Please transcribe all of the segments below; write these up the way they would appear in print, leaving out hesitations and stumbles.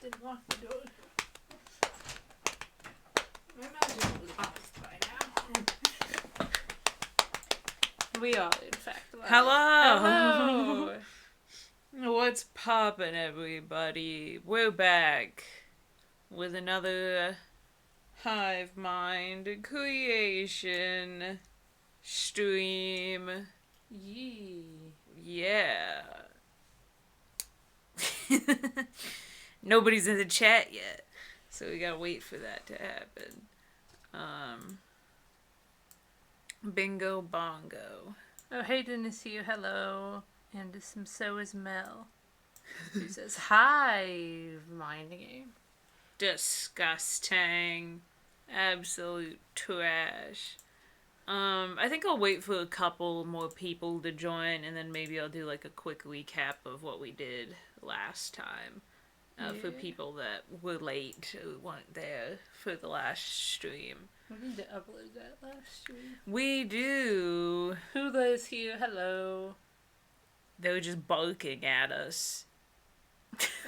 didn't lock the door. I imagine it was locked by now. We are, in fact, live. Hello! What's poppin', everybody? We're back with another Hive Mind creation stream. Yeah. Nobody's in the chat yet, so we gotta wait for that to happen. Bingo bongo. Oh, Hayden is here, hello. And so is Mel. Who says, Hive minding. Disgusting. Absolute trash. I think I'll wait for a couple more people to join, and then maybe I'll do like a quick recap of what we did last time. For people that were late, who weren't there for the last stream. We need to upload that last stream. We do. Hula is here, hello. They were just barking at us.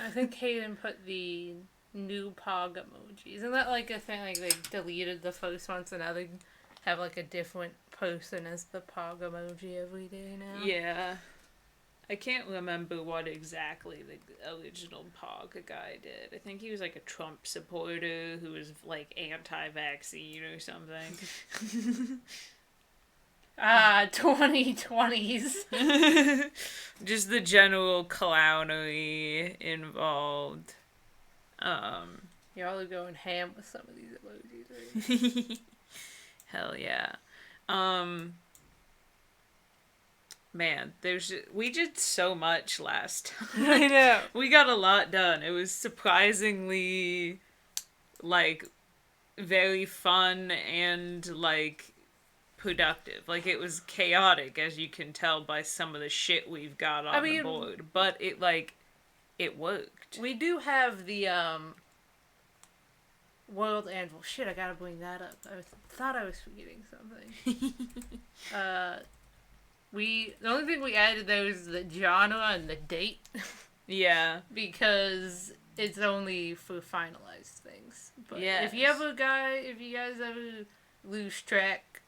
I think Hayden put the new Pog emoji. Isn't that like a thing, like they deleted the first one, so now they have like a different person as the Pog emoji every day now? Yeah. I can't remember what exactly the original Pog guy did. I think he was like a Trump supporter who was like anti-vaccine or something. 2020s. Just the general clownery involved. Y'all are going ham with some of these emojis right now. Hell yeah. Man, we did so much last time. I know. We got a lot done. It was surprisingly, like, very fun and, like, productive. Like, it was chaotic, as you can tell by some of the shit we've got on the board. But it worked. We do have the, World Anvil. Shit, I gotta bring that up. I thought I was forgetting something. The only thing we added there was the genre and the date. Yeah. Because it's only for finalized things. But if you guys ever lose track,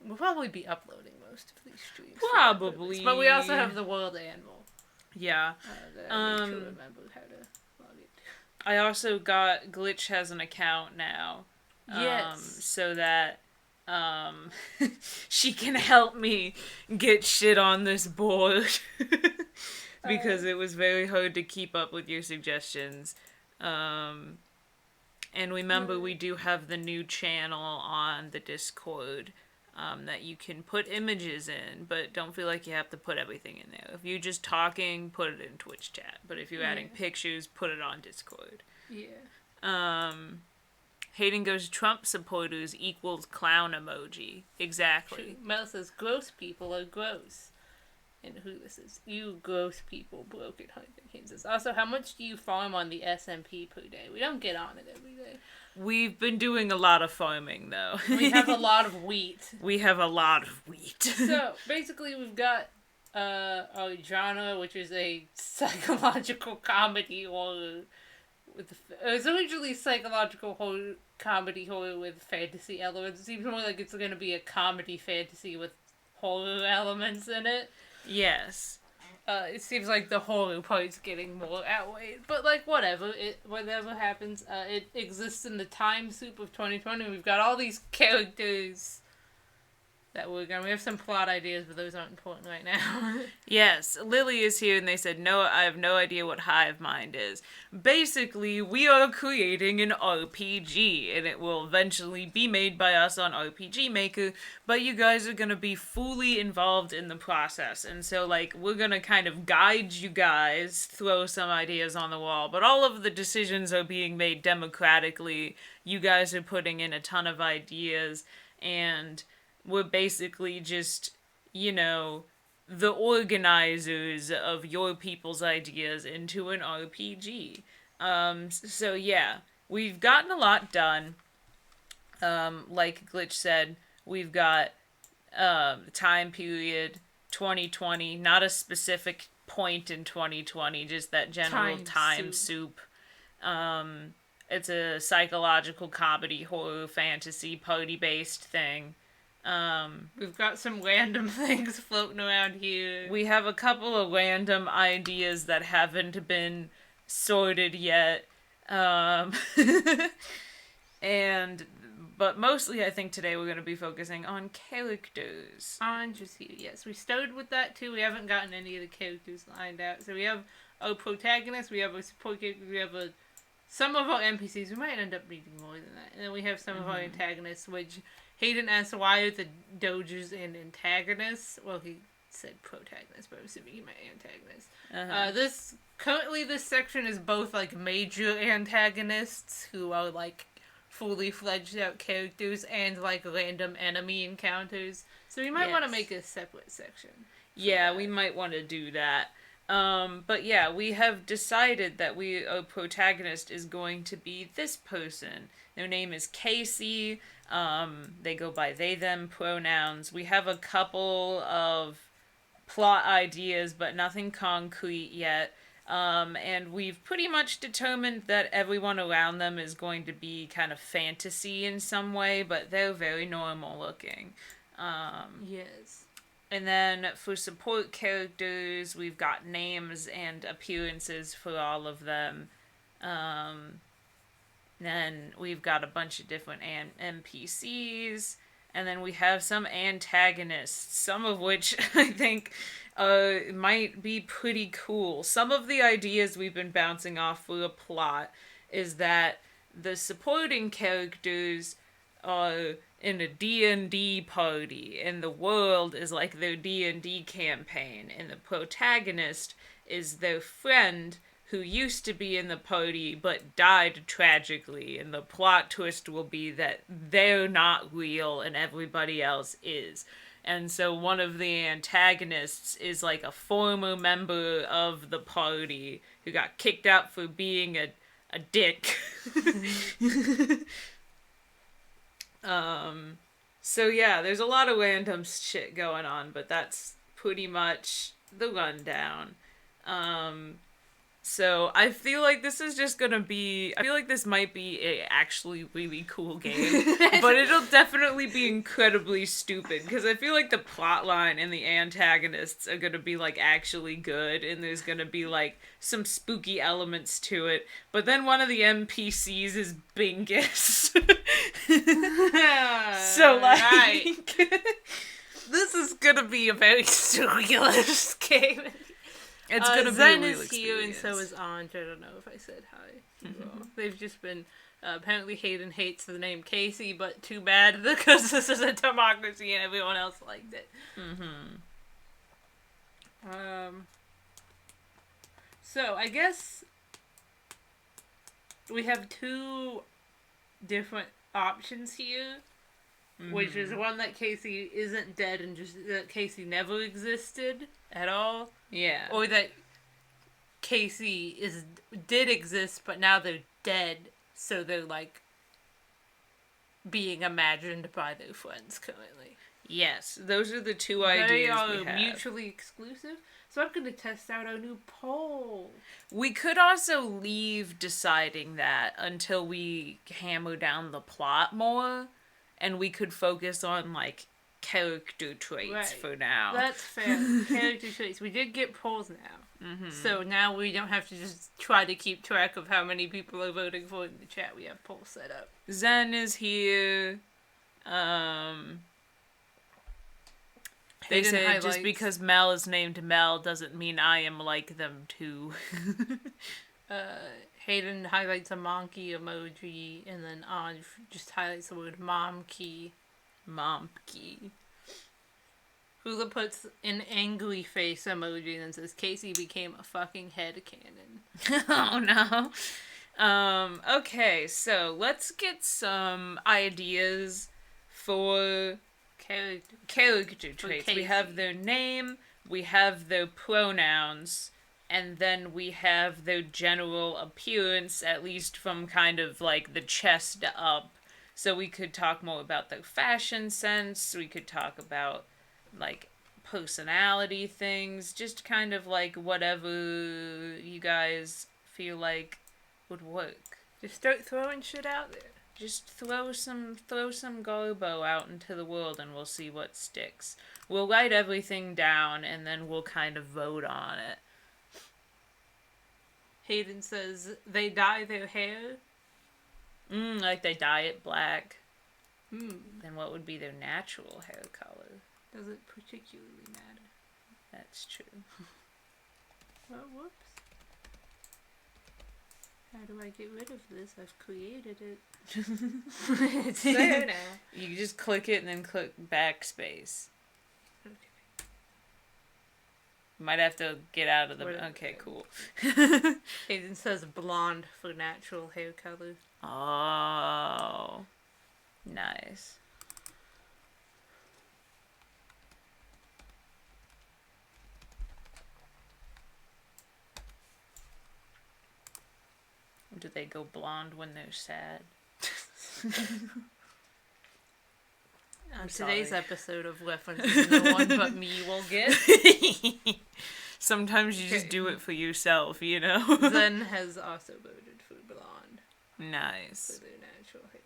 we'll probably be uploading most of these streams. Probably. But we also have the World Anvil. Yeah. I need to remember how to log it. I also got Glitch has an account now. Yes. So that she can help me get shit on this board. Because it was very hard to keep up with your suggestions. And remember, we do have the new channel on the Discord that you can put images in, but don't feel like you have to put everything in there. If you're just talking, put it in Twitch chat. But if you're adding pictures, put it on Discord. Yeah. Hayden goes, Trump supporters equals clown emoji. Exactly. Mel says, gross people are gross. And who this is? You gross people, broken heart. Kansas. Also, how much do you farm on the SMP per day? We don't get on it every day. We've been doing a lot of farming, though. We have a lot of wheat. So, basically, we've got our genre, which is a psychological comedy horror. It's originally psychological horror, comedy horror with fantasy elements. It seems more like it's going to be a comedy fantasy with horror elements in it. Yes. It seems like the horror part's getting more outweighed. But, like, whatever happens, it exists in the time soup of 2020. We've got all these characters that we have some plot ideas, but those aren't important right now. Yes, Lily is here, and they said, no, I have no idea what Hive Mind is. Basically, we are creating an RPG, and it will eventually be made by us on RPG Maker, but you guys are going to be fully involved in the process, and so, like, we're going to kind of guide you guys, throw some ideas on the wall, but all of the decisions are being made democratically. You guys are putting in a ton of ideas, and we're basically just, the organizers of your people's ideas into an RPG. So yeah, we've gotten a lot done. Like Glitch said, we've got time period 2020, not a specific point in 2020, just that general time soup. It's a psychological comedy, horror, fantasy, party-based thing. We've got some random things floating around here. We have a couple of random ideas that haven't been sorted yet. Um, and but mostly I think today we're going to be focusing on characters. On just here, yes. We started with that too. We haven't gotten any of the characters lined out. So we have a protagonist, we have a support character, we have some of our NPCs. We might end up reading more than that. And then we have some of our antagonists, which Hayden asked why are the doges and antagonists. Well, he said protagonist, but I'm assuming he meant antagonist. Currently this section is both like major antagonists who are like fully fledged out characters and like random enemy encounters. So we might want to make a separate section. Yeah, we might want to do that. But yeah, we have decided that our protagonist is going to be this person. Their name is Casey. They go by they, them pronouns. We have a couple of plot ideas, but nothing concrete yet. And we've pretty much determined that everyone around them is going to be kind of fantasy in some way, but they're very normal looking. Yes. And then for support characters, we've got names and appearances for all of them. Then we've got a bunch of different NPCs. And then we have some antagonists, some of which I think might be pretty cool. Some of the ideas we've been bouncing off for a plot is that the supporting characters are in a D&D party, and the world is like their D&D campaign, and the protagonist is their friend who used to be in the party but died tragically, and the plot twist will be that they're not real and everybody else is. And so one of the antagonists is like a former member of the party who got kicked out for being a dick. So yeah, there's a lot of random shit going on, but that's pretty much the rundown. So I feel like this is just gonna be, I feel like this might be a actually really cool game, but it'll definitely be incredibly stupid, because I feel like the plot line and the antagonists are gonna be like actually good, and there's gonna be like some spooky elements to it, but then one of the NPCs is Bingus. So like... Right. This is gonna be a very circular game. It's gonna Zen be a real is here, and experience. so is Anj. I don't know if I said hi. Well, they've just been. Apparently, Hayden hates the name Casey, but too bad because this is a democracy and everyone else liked it. So I guess we have two different options here, which is one that Casey isn't dead and just that Casey never existed at all. Yeah. Or that Casey did exist, but now they're dead, so they're like being imagined by their friends currently. Yes, those are the two ideas They are we have. mutually exclusive. So I'm going to test out our new poll. We could also leave deciding that until we hammer down the plot more, and we could focus on like character traits for now. That's fair. Character traits. We did get polls now. So now we don't have to just try to keep track of how many people are voting for in the chat. We have polls set up. Zen is here. They say just because Mel is named Mel doesn't mean I am like them too. Hayden highlights a monkey emoji, and then Anj just highlights the word momkey. Momkey. Hula puts an angry face emoji and then says, Casey became a fucking headcanon. Oh no. Okay, so let's get some ideas for character traits. We have their name, we have their pronouns, and then we have their general appearance, at least from kind of like the chest up. So we could talk more about their fashion sense, we could talk about like personality things, just kind of like whatever you guys feel like would work. Just start throwing shit out there. Just throw some garbo out into the world and we'll see what sticks. We'll write everything down and then we'll kind of vote on it. Hayden says they dye their hair. Like they dye it black. Then what would be their natural hair color? Does it particularly matter? That's true. Well, whoops. How do I get rid of this? I've created it. It's there now. You just click it and then click backspace. Okay. Might have to get out of the... Okay, cool. Hayden says blonde for natural hair color. Oh. Nice. Do they go blonde when they're sad? On today's episode of references no one but me will get. Sometimes you just do it for yourself, you know? Zen has also voted for blonde. Nice. For their natural hair.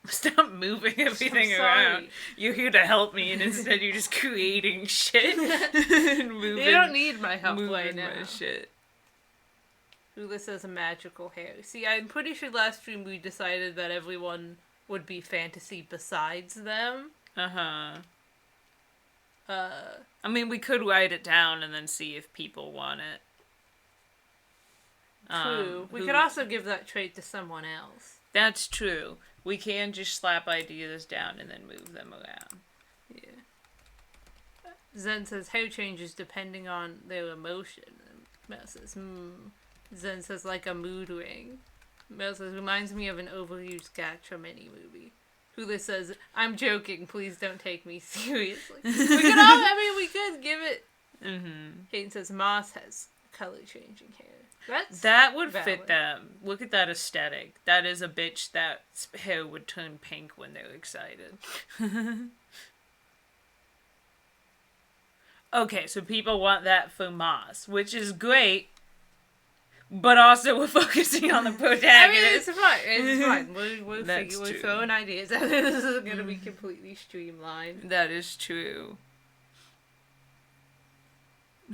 Stop moving everything around. You're here to help me, and instead you're just creating shit. And moving, you don't need my help right now. My shit. Hula says magical hair. See, I'm pretty sure last stream we decided that everyone would be fantasy besides them. I mean, we could write it down and then see if people want it. True. We could also give that trait to someone else. That's true. We can just slap ideas down and then move them around. Yeah. Zen says hair changes depending on their emotion. Mel says, Zen says like a mood ring. Mel says reminds me of an overused gacha mini movie. Hula says, I'm joking, please don't take me seriously. We could give it. Hayden says Moss has color changing hair. That would valid. fit them. Look at that aesthetic. That is a bitch that's hair would turn pink when they're excited. Okay, so people want that for Moss, which is great. But also we're focusing on the protagonist. I mean, it's fine. It's fine. We're throwing ideas out there. This is going to be completely streamlined. That is true.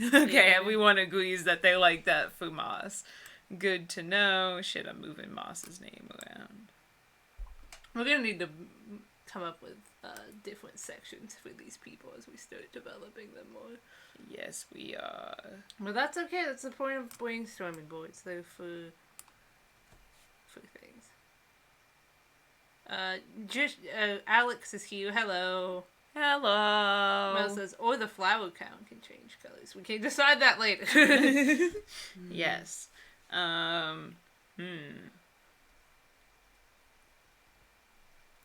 Okay, Yeah. everyone agrees that they like that for Moss. Good to know. Shit, I'm moving Moss's name around. We're going to need to come up with different sections for these people as we start developing them more. Yes, we are. But that's okay. That's the point of brainstorming boards. They're for things. Alex is here. Hello. Hello. Mel says, or the flower count can change colors. We can decide that later. Yes.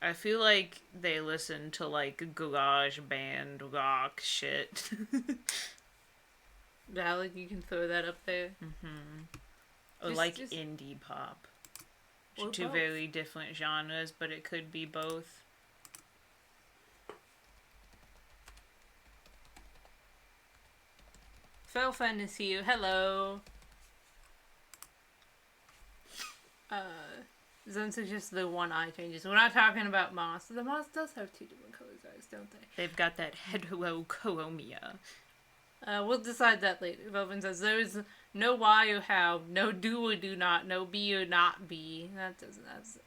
I feel like they listen to, like, garage band rock shit. Valid, you can throw that up there. Or, just indie pop. Or two both. very different genres, but it could be both. Felfen is here. Hello. Zen suggests the one eye changes. We're not talking about Moss. The Moss does have two different colors eyes, don't they? They've got that heterochromia. We'll decide that later. Velvin says there's no why or how, no do or do not, no be or not be. That's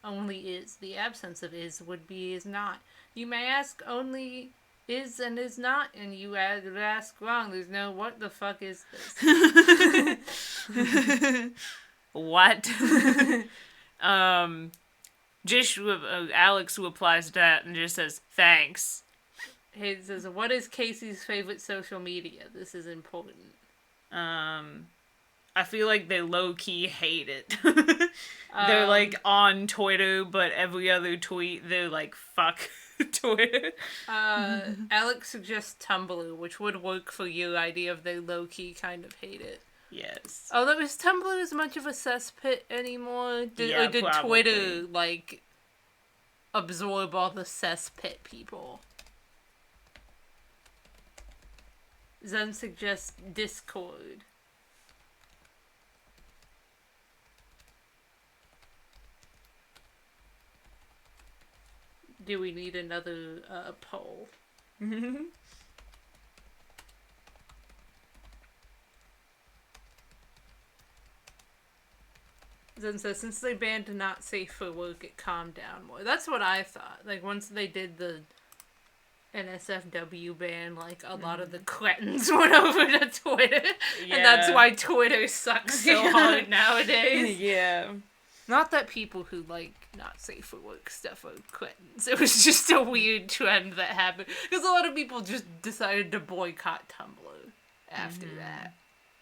only is. The absence of is would be is not. You may ask only is and is not, and you ask wrong. There's no what the fuck is this? What? Alex replies to that and just says, thanks. He says, what is Casey's favorite social media? This is important. I feel like they low-key hate it. They're, like, on Twitter, but every other tweet, they're like, fuck Twitter. Alex suggests Tumblr, which would work for your idea of they low-key kind of hate it. Yes. Although, is Tumblr as much of a cesspit anymore? Yeah, or did probably. Twitter, like, absorb all the cesspit people? Zen suggests Discord. Do we need another poll? Zen says, since they banned Not Safe for Work, it calmed down more. That's what I thought. Like, once they did the NSFW ban, like, a lot of the cretins went over to Twitter. Yeah. And that's why Twitter sucks so hard nowadays. Yeah. Not that people who like Not Safe for Work stuff are cretins. It was just a weird trend that happened. Because a lot of people just decided to boycott Tumblr after that.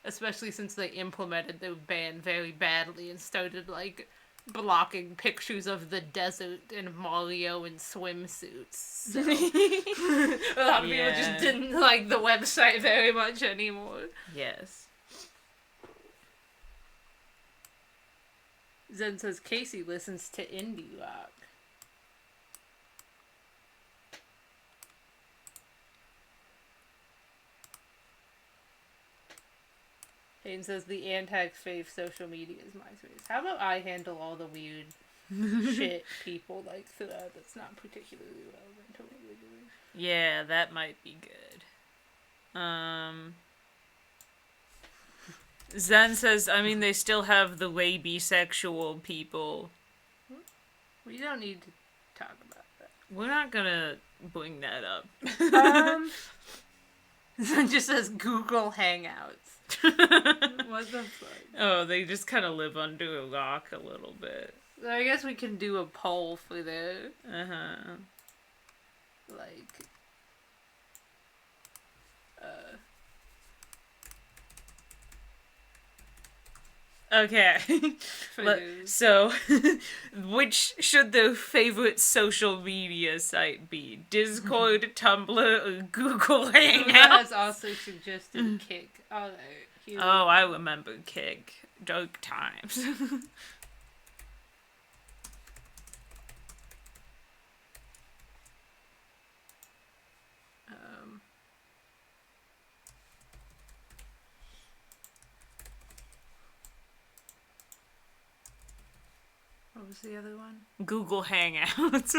Especially since they implemented the ban very badly and started, like, blocking pictures of the desert and Mario in swimsuits. So a lot of people just didn't like the website very much anymore. Yes. Zen says Casey listens to indie rock. Hayden says the anti-fave social media is MySpace. How about I handle all the weird shit people like throughout that's not particularly relevant to what we're doing? Yeah, that might be good. Zen says, I mean, they still have the way bisexual people. We don't need to talk about that. We're not gonna bring that up. Zen just says Google Hangouts. What the fuck? Oh, they just kind of live under a rock a little bit. So I guess we can do a poll for their... Like... Okay. So, which should the favorite social media site be? Discord, Tumblr, or Google Hangouts? Has also suggested Kick. Alright. Oh, I remember Kick. Dark times. What was the other one? Google Hangouts.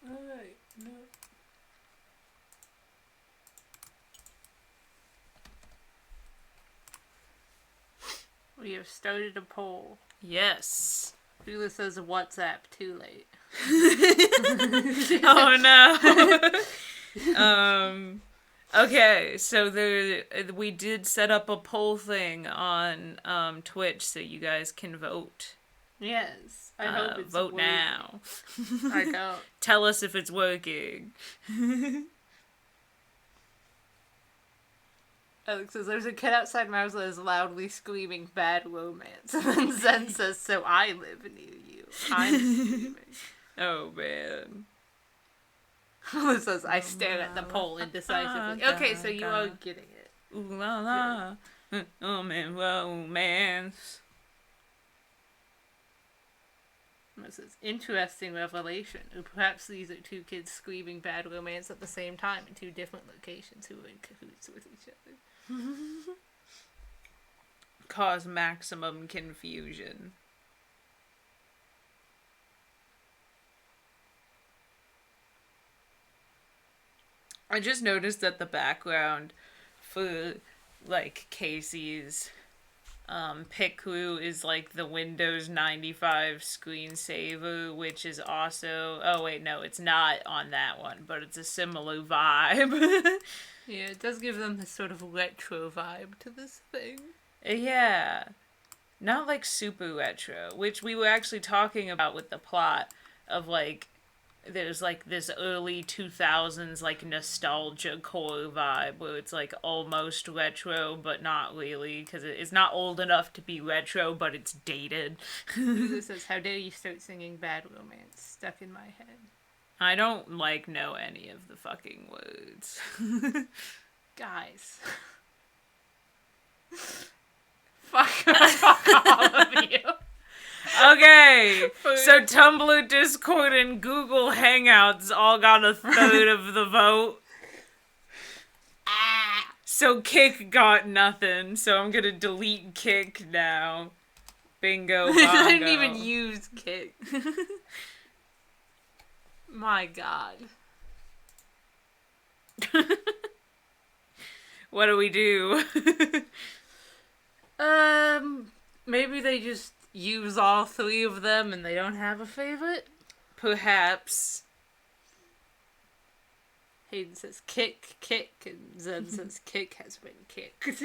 Alright, no. We have started a poll. Yes. Hula says WhatsApp too late. Oh no. Okay, so we did set up a poll thing on Twitch so you guys can vote. Yes. I hope it's vote working. now. I don't. Tell us if it's working. Alex says, there's a kid outside my house that is loudly screaming bad romance. And then Zen says, so I live near you. I'm screaming. Oh, man. Hula says, I stare at the poll indecisively. Okay, so you are getting it. Ooh la la. Oh, man, romance. It says, interesting revelation. Or perhaps these are two kids screaming bad romance at the same time in two different locations who are in cahoots with each other. Cause maximum confusion. I just noticed that the background for, like, Casey's pick crew is, like, the Windows 95 screensaver, which is also... Oh, wait, no, it's not on that one, but it's a similar vibe. Yeah, it does give them this sort of retro vibe to this thing. Yeah. Not, like, super retro, which we were actually talking about with the plot of, like... There's, like, this early 2000s, like, nostalgia core vibe where it's, like, almost retro, but not really, because it's not old enough to be retro, but it's dated. This says, how dare you start singing bad romance? Stuck in my head. I don't, like, know any of the fucking words. Guys. Fuck all of you. Okay, so Tumblr, Discord, and Google Hangouts all got a third of the vote. So Kick got nothing, so I'm gonna delete Kick now. Bingo, They bongo. didn't even use kick. My god. What do we do? Maybe they just use all three of them and they don't have a favorite? Perhaps. Hayden says kick, and Zen says kick has been kicked.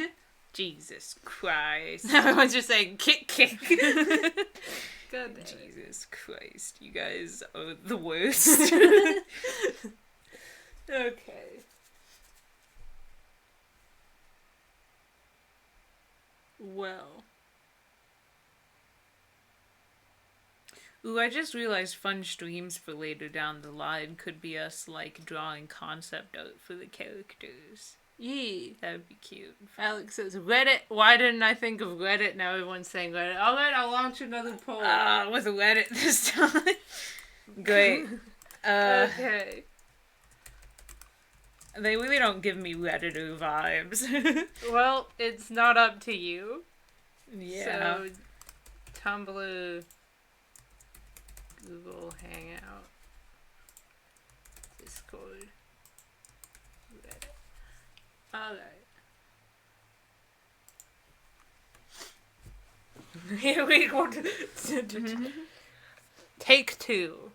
Jesus Christ. Everyone's just saying kick. God damn it. Jesus Christ. You guys are the worst. Okay. Well. Ooh, I just realized fun streams for later down the line could be us, like, drawing concept art for the characters. Yee. That would be cute. Alex says Reddit. Why didn't I think of Reddit? Now everyone's saying Reddit. Alright, I'll launch another poll. With Reddit this time. Great. Okay. They really don't give me Redditor vibes. Well, it's not up to you. Yeah. So, Tumblr, Google Hangout, Discord, Reddit. Alright. Here we go. Take 2.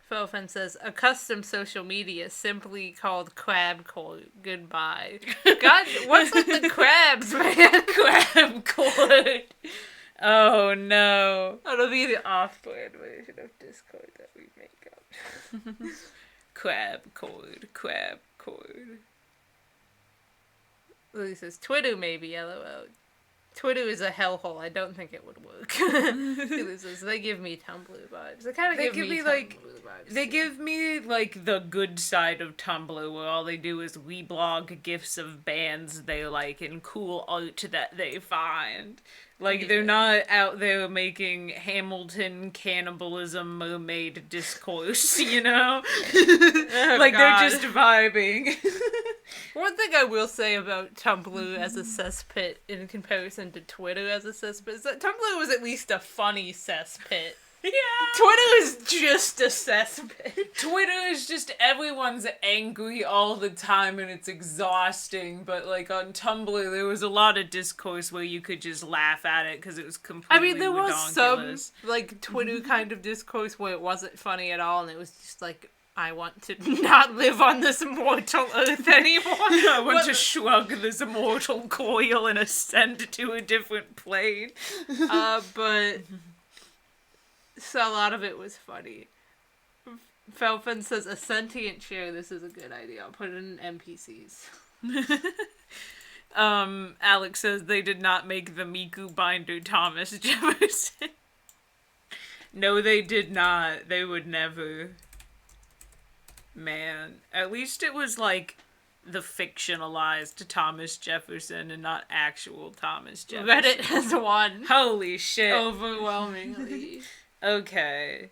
Felfen says, a custom social media simply called Crab Court. Goodbye. God, what's with the crabs, man? Crab Court. Oh no. That'll be the off-brand version of Discord that we make up. Crab Court. Lily says, Twitter maybe, LOL. Twitter is a hellhole. I don't think it would work. Lily says, they give me Tumblr vibes. They kind of give me like Tumblr vibes. they too. give me like the good side of Tumblr, where all they do is reblog gifs of bands they like and cool art that they find. Like, they're not out there making Hamilton cannibalism mermaid discourse, you know? Oh, like, God. they're just vibing. One thing I will say about Tumblr as a cesspit in comparison to Twitter as a cesspit is that Tumblr was at least a funny cesspit. Yeah. Twitter is just a cesspit. Twitter is just everyone's angry all the time and it's exhausting, but like on Tumblr there was a lot of discourse where you could just laugh at it because it was completely I mean, there was some, redonkulous. like, Twitter kind of discourse where it wasn't funny at all and it was just like, I want to not live on this mortal earth anymore. I want to shrug this immortal coil and ascend to a different plane. But... So a lot of it was funny. Felfen says, a sentient chair, this is a good idea. I'll put it in NPCs. Alex says they did not make the Miku binder Thomas Jefferson. No, they did not. They would never. Man, at least it was like the fictionalized Thomas Jefferson and not actual Thomas Jefferson. Reddit has won. Holy shit. Overwhelmingly. Okay.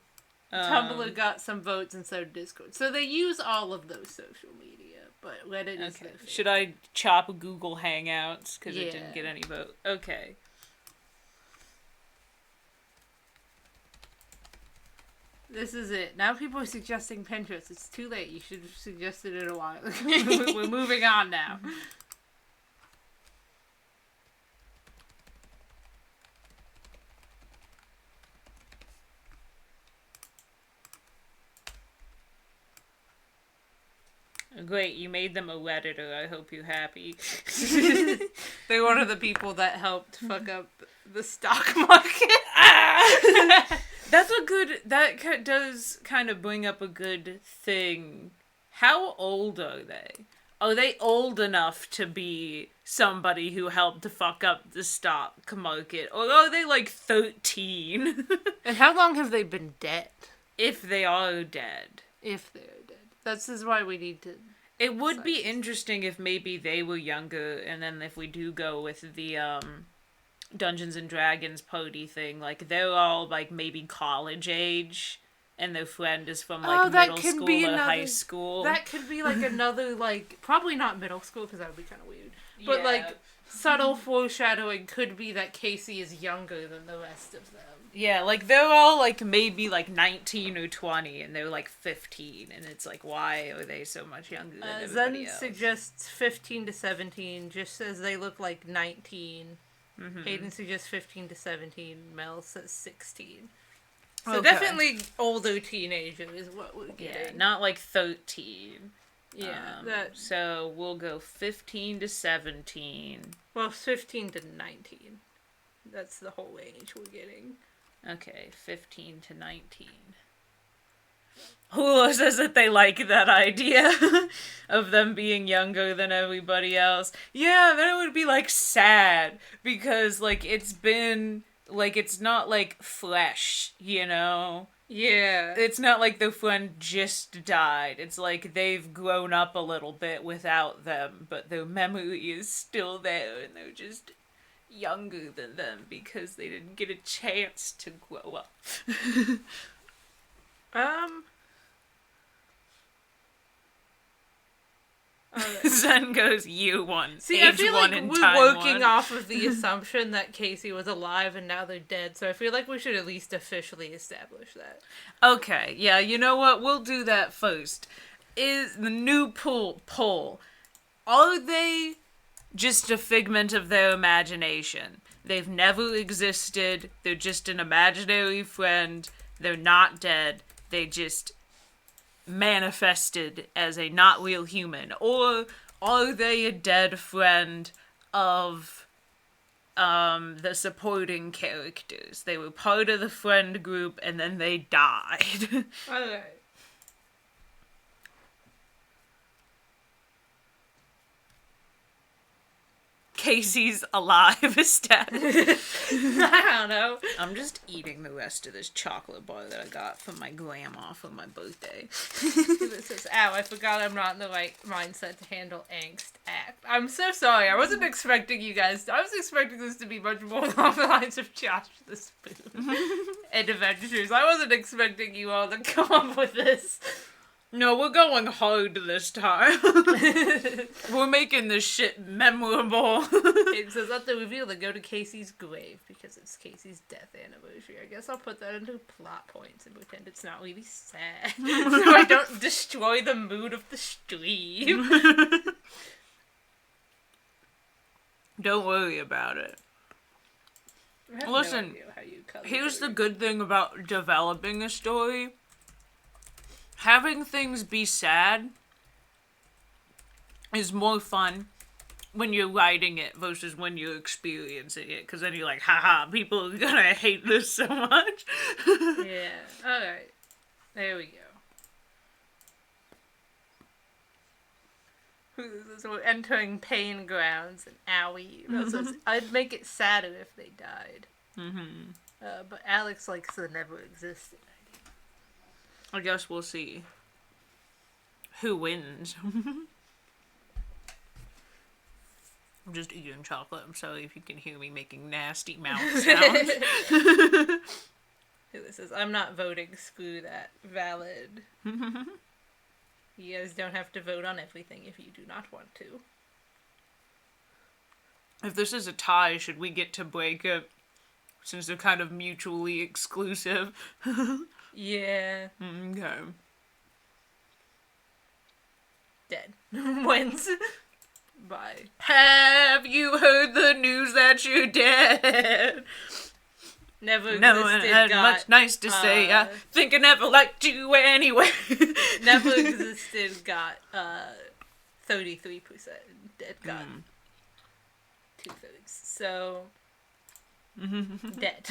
Tumblr got some votes and so did Discord. So they use all of those social media, but Reddit is their favorite. Should I chop Google Hangouts? Because Yeah. it didn't get any vote. Okay. This is it. Now people are suggesting Pinterest. It's too late. You should have suggested it a while ago. We're moving on now. Great, you made them a Redditor. I hope you're happy. They're one of the people that helped fuck up the stock market. That's a good... That does kind of bring up a good thing. How old are they? Are they old enough to be somebody who helped to fuck up the stock market? Or are they like 13? And how long have they been dead? If they are dead. If they're dead. This is why we need to... It would be interesting if maybe they were younger, and then if we do go with the, Dungeons and Dragons party thing, like, they're all, like, maybe college age, and their friend is from, that middle could school be or high another- school. That could be, another, probably not middle school, because that would be kind of weird. But, Yeah. subtle foreshadowing could be that Casey is younger than the rest of them. Yeah, they're all, maybe, 19 or 20, and they're, 15, and it's, why are they so much younger than everybody Zen else? suggests 15 to 17, just says they look like 19. Mm-hmm. Hayden suggests 15 to 17, Mel says 16. So Okay. definitely older teenager is what we're getting. Yeah, not, 13. Yeah, So we'll go 15 to 17. well, 15 to 19. That's the whole range we're getting. Okay, 15 to 19. Hulu says that they like that idea of them being younger than everybody else. Yeah, then it would be, sad. Because, it's been, it's not, flesh, you know? Yeah. It's not like their friend just died. It's they've grown up a little bit without them, but their memory is still there, and they're just younger than them because they didn't get a chance to grow up. Zen goes year one. See, age I feel one like in we're time working one. off of the assumption that Casey was alive and now they're dead, so I feel like we should at least officially establish that. Okay, yeah, you know what? We'll do that first. Is the new poll. Are they just a figment of their imagination? They've never existed. They're just an imaginary friend. They're not dead. They just manifested as a not real human. Or are they a dead friend of the supporting characters? They were part of the friend group and then they died. Alright. Casey's alive instead. I don't know. I'm just eating the rest of this chocolate bar that I got from my grandma for my birthday. This says, ow, I forgot I'm not in the right mindset to handle angst act. I'm so sorry. I wasn't expecting you guys. I was expecting this to be much more along the lines of Josh the Spoon and Adventures. I wasn't expecting you all to come up with this. No, we're going hard this time. We're making this shit memorable. It says at the reveal they go to Casey's grave because it's Casey's death anniversary. I guess I'll put that into plot points and pretend it's not really sad. So I don't destroy the mood of the stream. Don't worry about it. I have Listen, no idea how you color Here's the code. good thing about developing a story. Having things be sad is more fun when you're writing it versus when you're experiencing it. Because then you're like, haha, people are gonna hate this so much. Yeah. Alright. There we go. So we're entering pain grounds and owie. That says, I'd make it sadder if they died. Mm-hmm. But Alex likes the never existed idea. I guess we'll see who wins. I'm just eating chocolate. I'm sorry if you can hear me making nasty mouth sounds. This says, I'm not voting, screw that. Valid. You guys don't have to vote on everything if you do not want to. If this is a tie, should we get to break it? Since they're kind of mutually exclusive. Yeah. Okay. Dead. Wins. Bye. Have you heard the news that you're dead? Never existed, No one had got, much nice to say. I think I never liked you anyway. Never existed got 33%. Dead got 2/3. So dead.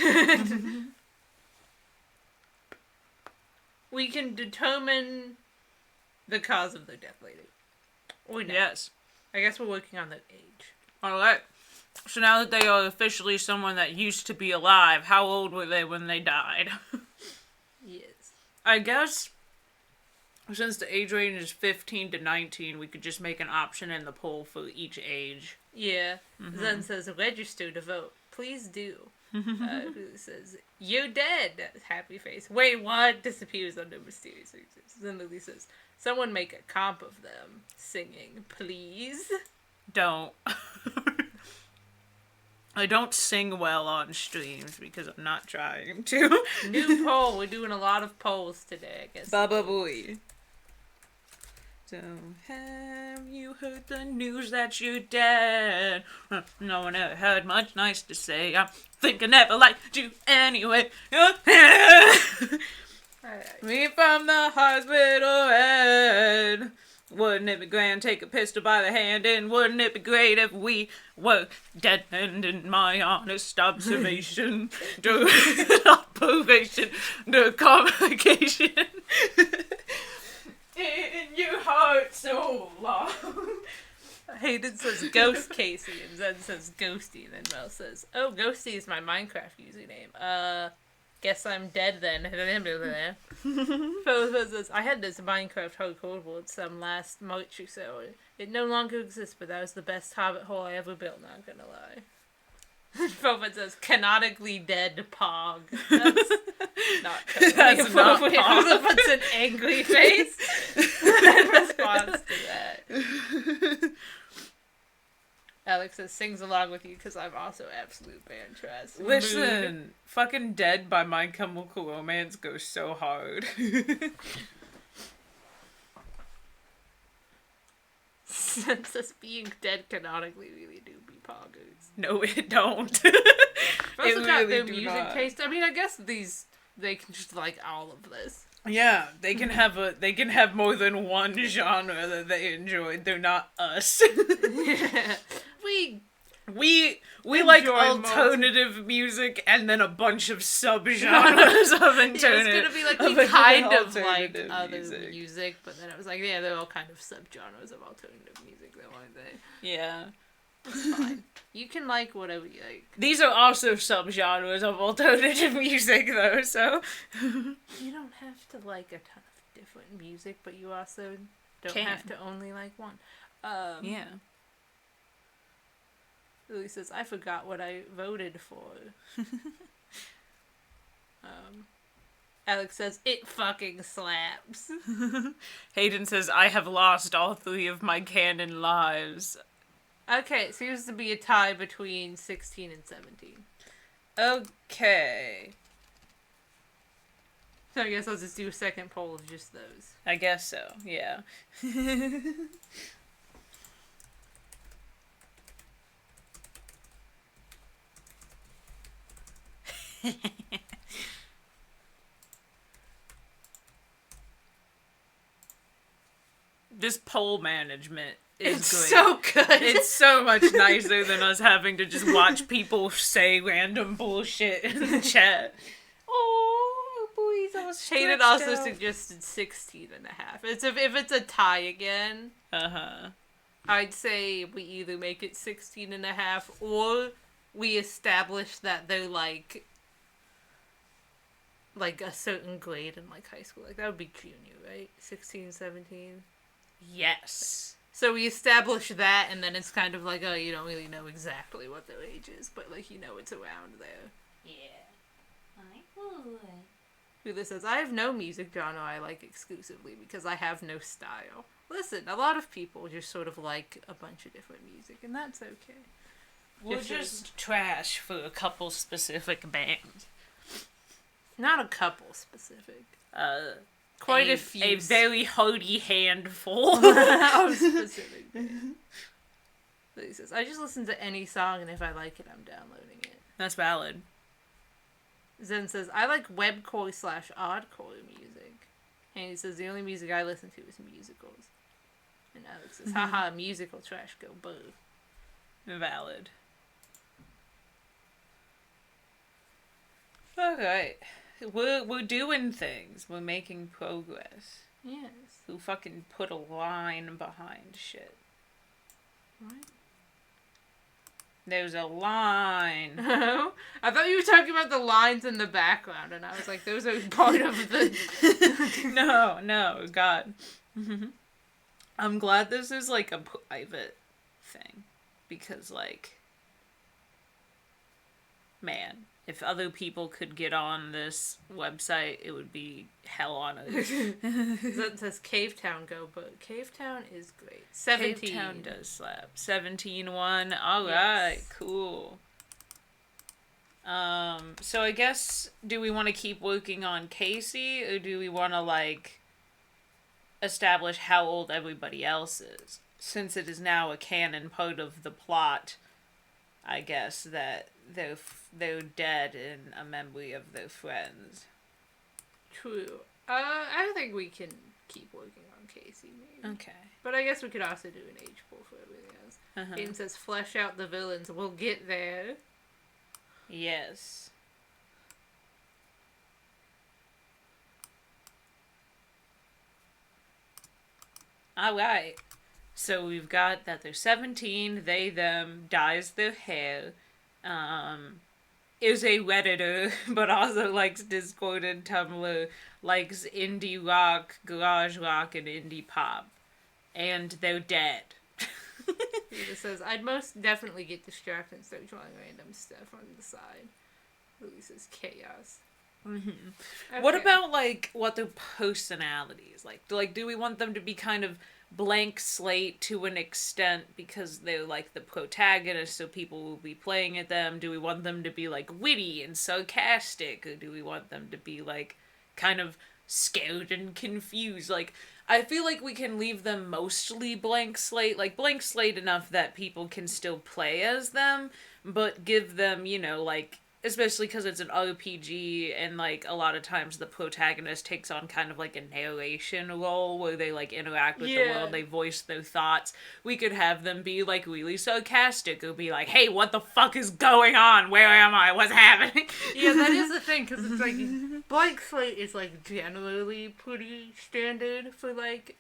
We can determine the cause of their death later. Or not. Yes. I guess we're working on their age. Alright. So now that they are officially someone that used to be alive, how old were they when they died? Yes. I guess since the age range is 15 to 19, we could just make an option in the poll for each age. Yeah. Zen says, register to vote. Please do. Who says, "You dead?" Happy face. Wait, what? Disappears under mysterious reasons. Then Lily says, "Someone make a comp of them singing, please." Don't. I don't sing well on streams because I'm not trying to. New poll. We're doing a lot of polls today, I guess. Baba Booey. So, have you heard the news that you're dead? No one ever had much nice to say. I think I never liked you anyway. Me from the hospital bed. Wouldn't it be grand? Take a pistol by the hand, and wouldn't it be great if we were dead? And in my honest observation, the probation, the complication. In your heart so long. Hayden says Ghost Casey, and Zen says Ghosty, and then Mel says, "Oh, Ghosty is my Minecraft username. Guess I'm dead then." Phil says, "I had this Minecraft hardcore world some last March or so. It no longer exists, but that was the best hobbit hole I ever built, not gonna lie." Philbin says, "Canonically dead Pog." That's not totally That's appropriate. not Pog. Philbin puts an angry face in response to that. Alex says, "Sings along with you because I'm also absolute band trash." Listen, fucking Dead by My Chemical Romance goes so hard. Since us being dead canonically really do be poggers. No, it don't. Also got their do music not. taste. I mean, I guess they can just like all of this. Yeah, they can have more than one genre that they enjoy. They're not us. Yeah. We like Enjoy alternative music and then a bunch of subgenres of alternative. Yeah, it's gonna be like of we kind of like alternative other music, but then it was like, yeah, they're all kind of subgenres of alternative music, though, aren't they? Yeah. It's fine. You can like whatever you like. These are also subgenres of alternative music, though, so... You don't have to like a ton of different music, but you also don't have to only like one. Yeah. Lily says, "I forgot what I voted for." Alex says, "It fucking slaps." Hayden says, "I have lost all 3 of my canon lives." Okay, it seems to be a tie between 16 and 17. Okay. So I guess I'll just do a second poll of just those. I guess so, yeah. This poll management is It's great. so good. It's so much nicer than us having to just watch people say random bullshit in the chat. Oh, boys, all Hayden also suggested 16 and a half. If it's a tie again, I'd say we either make it 16 and a half or we establish that they're like a certain grade in like high school. Like that would be junior, right? 16, 17. Yes. So we establish that, and then it's kind of like, oh, you don't really know exactly what their age is, but like you know it's around there. Yeah. I would. Hula says, "I have no music genre I like exclusively because I have no style." Listen, a lot of people just sort of like a bunch of different music, and that's okay. We're just trash for a couple specific bands. Not a couple specific. Quite a few. A very hearty handful. Of specific bands. So he says, "I just listen to any song, and if I like it, I'm downloading it." That's valid. Zen says, "I like webcore/oddcore music." And he says, "The only music I listen to is musicals." And Alex says, "Haha, musical trash, go boo." Valid. Alright. We're doing things. We're making progress. Yes. Who fucking put a line behind shit? What? There's a line. Oh, I thought you were talking about the lines in the background, and I was like, those are part of the... No, God. I'm glad this is like a private thing. Because, like, man, if other people could get on this website, it would be hell on earth. That says Cave Town go, but Cave Town is great. 17. Cave Town does slap. 17-1. All Yes. right, cool. So I guess, do we want to keep working on Casey, or do we want to, like, establish how old everybody else is? Since it is now a canon part of the plot, I guess, that they're dead in a memory of their friends. True. I think we can keep working on Casey, maybe. Okay. But I guess we could also do an age poll for everything else. Game says flesh out the villains. We'll get there. Yes. Alright. So we've got that they're 17, they, them, dyes their hair, is a Redditor, but also likes Discord and Tumblr, likes indie rock, garage rock, and indie pop. And they're dead. It says, I'd most definitely get distracted and start drawing random stuff on the side. Lily says, chaos. Mm-hmm. Okay. What about, like, what their personalities? Like, do we want them to be kind of blank slate to an extent because they're, like, the protagonist, so people will be playing at them? Do we want them to be, like, witty and sarcastic? Or do we want them to be, like, kind of scared and confused? Like, I feel like we can leave them mostly blank slate, like, blank slate enough that people can still play as them, but give them, you know, like, especially because it's an RPG, and, like, a lot of times the protagonist takes on kind of, like, a narration role where they, like, interact with the world, they voice their thoughts. We could have them be, like, really sarcastic, or be like, hey, what the fuck is going on? Where am I? What's happening? Yeah, that is the thing, because it's, like, blank slate is, like, generally pretty standard for, like,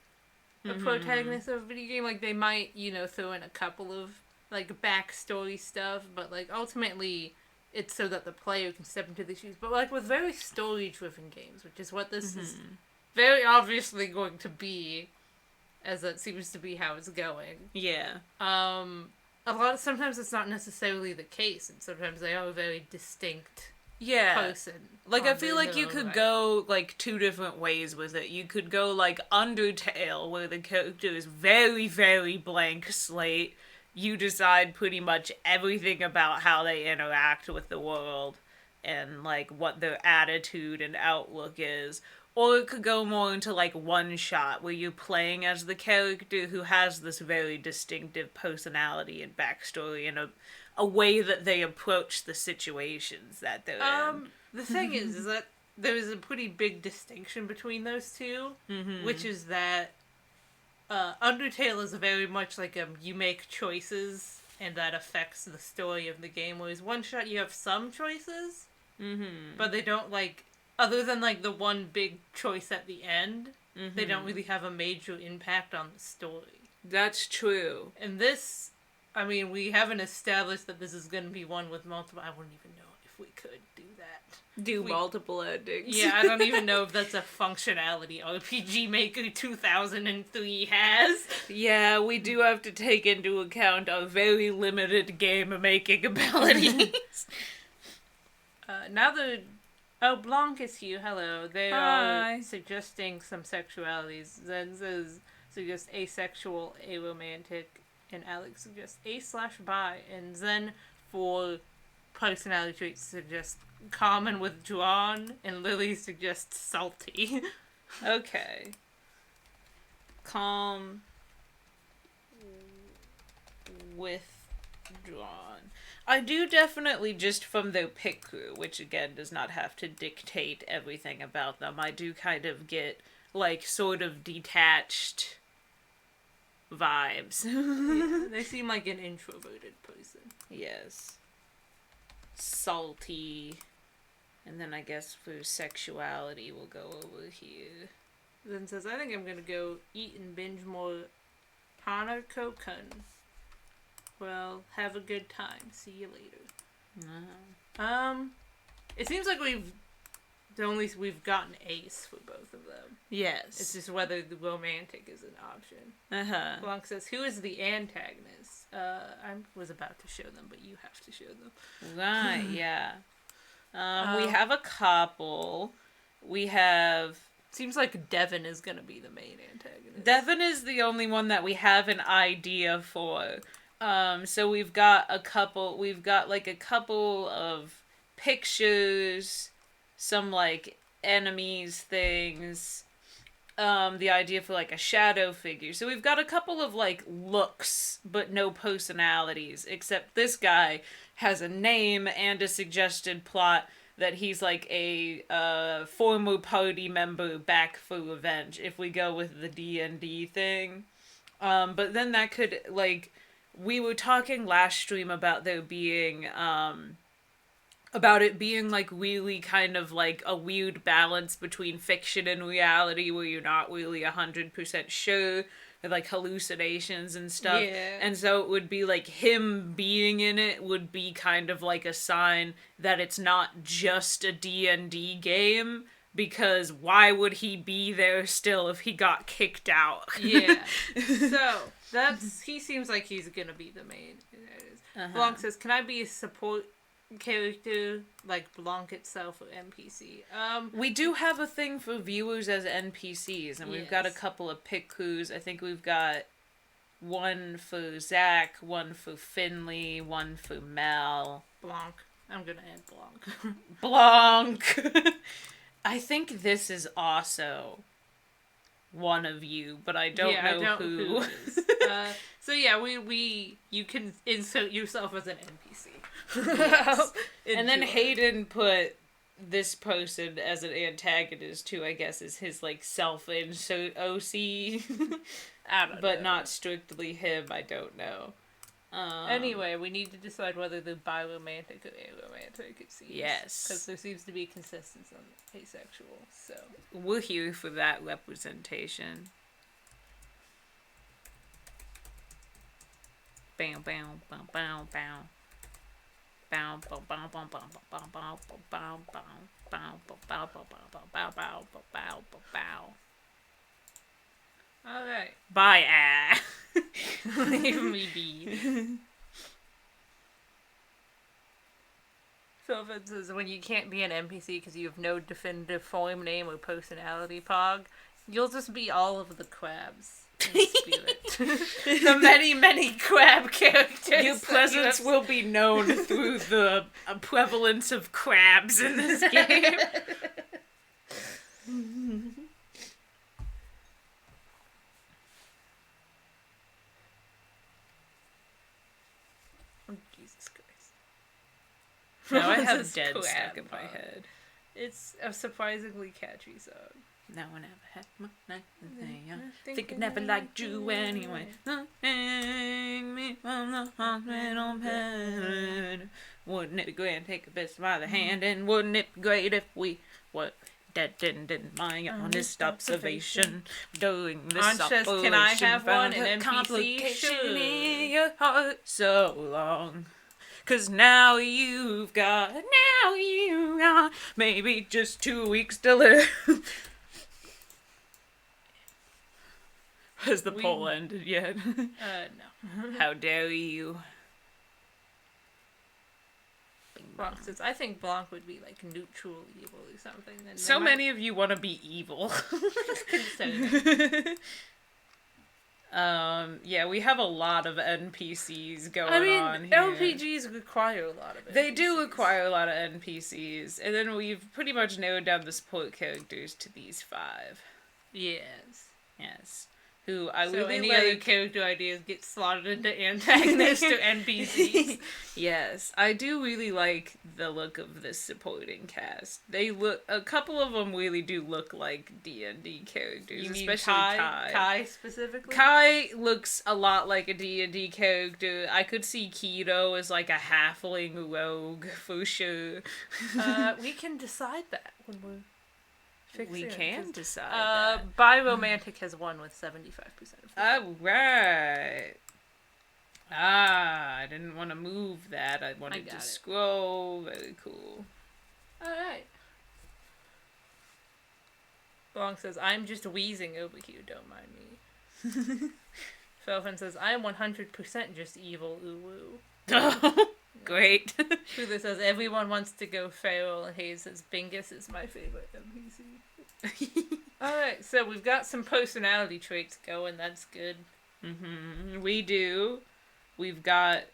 a protagonist of a video game. Like, they might, you know, throw in a couple of, like, backstory stuff, but, like, ultimately it's so that the player can step into the shoes. But, like, with very story-driven games, which is what this is very obviously going to be, as it seems to be how it's going. Yeah. Sometimes it's not necessarily the case, and sometimes they are a very distinct person. Like, I feel like you could go, like, two different ways with it. You could go, like, Undertale, where the character is very, very blank slate. You decide pretty much everything about how they interact with the world and, like, what their attitude and outlook is. Or it could go more into, like, One Shot, where you're playing as the character who has this very distinctive personality and backstory and a way that they approach the situations that they're in. The thing is that there is a pretty big distinction between those two, which is that Undertale is very much like you make choices and that affects the story of the game, whereas One Shot you have some choices, but they don't, like, other than, like, the one big choice at the end, they don't really have a major impact on the story. That's true. And this, I mean, we haven't established that this is going to be one with multiple, I wouldn't even know if we could do that. Multiple endings. Yeah, I don't even know if that's a functionality RPG Maker 2003 has. Yeah, we do have to take into account our very limited game-making abilities. Now the... Oh, Blanc is here. Hello. They are suggesting some sexualities. Zen suggests asexual, aromantic, and Alex suggests a/bi, and Zen for personality traits suggests calm and withdrawn, and Lily suggests salty. Okay. Calm, withdrawn. I do definitely, just from their pick crew, which again does not have to dictate everything about them, I do kind of get, like, sort of detached vibes. Yeah, they seem like an introverted person. Yes. Salty. And then I guess for sexuality we'll go over here. Then says, I think I'm gonna go eat and binge more Panakokun. Well, have a good time. See you later. It seems like we've gotten ace for both of them. Yes. It's just whether the romantic is an option. Blanc says, who is the antagonist? I was about to show them, but you have to show them. Right, yeah. We have a couple. We have... Seems like Devin is gonna be the main antagonist. Devin is the only one that we have an idea for. So we've got a couple of pictures, some like enemies things, the idea for like a shadow figure. So we've got a couple of like looks, but no personalities, except this guy has a name and a suggested plot that he's like a former party member back for revenge, if we go with the D&D thing. But then that could, like, we were talking last stream about there being, about it being, like, really kind of, like, a weird balance between fiction and reality where you're not really 100% sure, with, like, hallucinations and stuff. Yeah. And so it would be, like, him being in it would be kind of, like, a sign that it's not just a D&D game, because why would he be there still if he got kicked out? Yeah. So, he seems like he's gonna be the main. Blanc says, can I be a support character like Blanc itself or NPC? We do have a thing for viewers as NPCs, and we've got a couple of pick crews. I think we've got one for Zach, one for Finley, one for Mel. Blanc. I'm gonna add Blanc. Blanc! I think this is also one of you, but I don't know who. So yeah, you can insert yourself as an NPC. Yes. And then Hayden put this person as an antagonist who I guess is his like self-insert OC. But not strictly him, I don't know. Anyway, we need to decide whether they're biromantic or aromantic, it seems. Yes. Because there seems to be consistency on asexual, so. We're here for that representation. Bam, bam, bam, bam, bam. Bow, bow, bow, bow, bow, bow, bow, bow, bow, bow, bow, bow, bow, bow, bow, bow, bow, bow, bow. Alright. Bye, Leave me be. Philip says, when you can't be an NPC because you have no definitive form, name, or personality, Pog, you'll just be all of the crabs. In spirit. The many, many crab characters. Your presence will be known through the prevalence of crabs in this game. Oh, Jesus Christ. Now I have dead stuck in my head. It's a surprisingly catchy song. No one ever had my night and I think I never liked you anyway. Me from the hospital bed. Wouldn't it be great to take a best by the hand? And wouldn't it be great if we were dead, didn't my honest observation during this operation? Can I have one? An complication in your heart so long. 'Cause now you got maybe just 2 weeks to live. Has the poll ended yet? No. How dare you? Blanc says, I think Blanc would be like neutral evil or something. Then so many of you want to be evil. Yeah, we have a lot of NPCs going on here. LPGs require a lot of NPCs. They do require a lot of NPCs, and then we've pretty much narrowed down the support characters to these 5. Yes. Who I really any like. other character ideas get slotted into antagonists or NPCs. Yes, I do really like the look of this supporting cast. They look, a couple of them really do look like D&D characters, You mean especially Kai. Kai specifically? Kai looks a lot like a D&D character. I could see Keto as like a halfling rogue for sure. We can decide that when we're We can decide that. Biromantic has won with 75% of the Alright. I didn't want to move that. I wanted to scroll. Very cool. Alright. Blanc says, I'm just wheezing over here, don't mind me. Felfin says, I am 100% just evil, ooh woo. Great. Hula says everyone wants to go feral, and Hayes says Bingus is my favorite NPC. Alright, so we've got some personality traits going, that's good. We do. We've got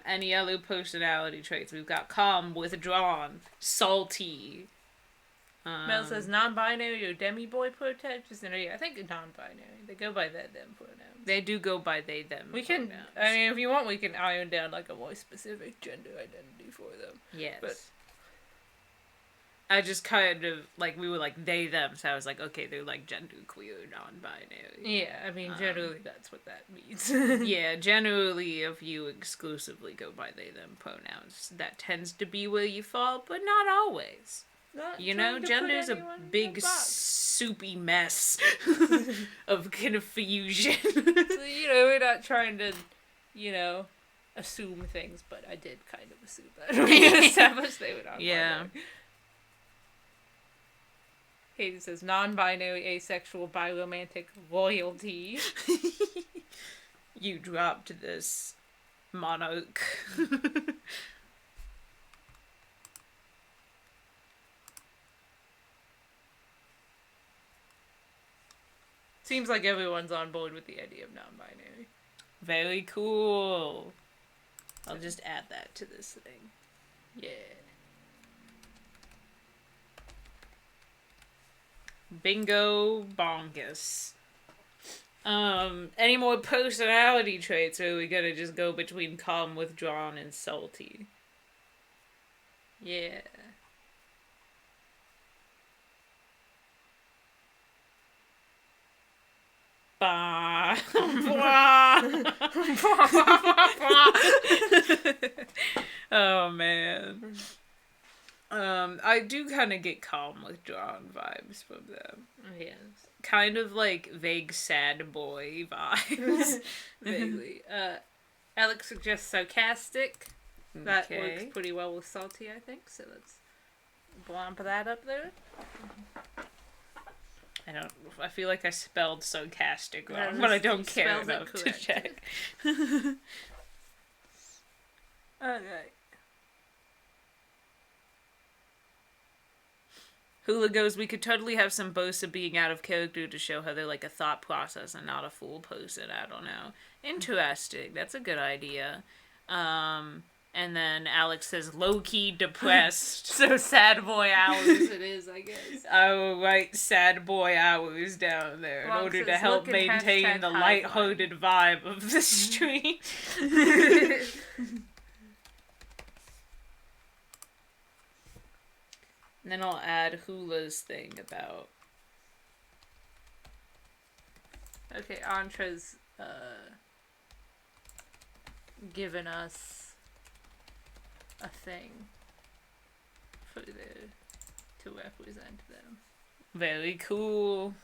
any other personality traits. We've got calm, withdrawn, salty. Mel says non-binary or demi-boy protectors. I think non-binary. They go by them pronouns. They do go by they, them We pronouns. can, I mean, if you want, we can iron down like a more specific gender identity for them. Yes. But I just kind of, like, we were like they, them, so I was like, okay, they're like genderqueer, non-binary. yeah, I mean, generally that's what that means. Yeah, generally, if you exclusively go by they, them pronouns, that tends to be where you fall, but not always. Not You know, trying to gender's put a anyone in big box. soupy mess of confusion. So, we're not trying to, assume things, but I did kind of assume that. We established they were non-binary. Yeah. Hayden says non-binary, asexual, biromantic, loyalty. You dropped this monarch. Seems like everyone's on board with the idea of non-binary. Very cool. I'll just add that to this thing. Yeah. Bingo bongus. Any more personality traits, or are we gonna just go between calm, withdrawn, and salty? Yeah. Bah. Oh man. I do kind of get calm, withdrawn vibes from them. Yes. Kind of like vague sad boy vibes. Vaguely. Alex suggests sarcastic. That works pretty well with salty, I think. So let's blomp that up there. I feel like I spelled sarcastic wrong, No, but I don't care spells it enough to correct. check. Okay. Hula goes, we could totally have some Bosa being out of character to show how they're like a thought process and not a full person. I don't know. Interesting. That's a good idea. And then Alex says, low-key depressed. So sad boy hours it is, I guess. I will write sad boy hours down there in Well, order says, to help "Look at maintain hashtag the high lighthearted vibe of the stream. And then I'll add Hula's thing about... Okay, Antra's given us a thing to represent them. Very cool.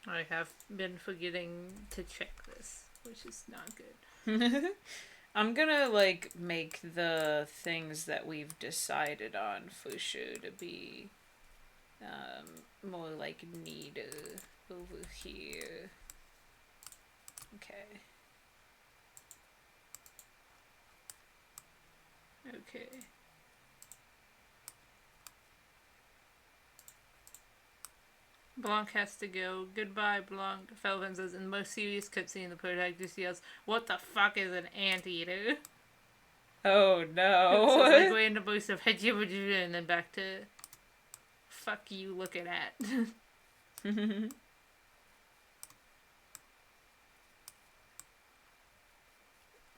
I have been forgetting to check this, which is not good. I'm gonna, make the things that we've decided on for sure to be, more, neater over here. Okay. Okay. Blanc has to go. Goodbye, Blanc. Felvin says, in the most serious cutscene, the protagonist yells, "What the fuck is an anteater?" Oh no. So it's like random burst of and then back to fuck you looking at.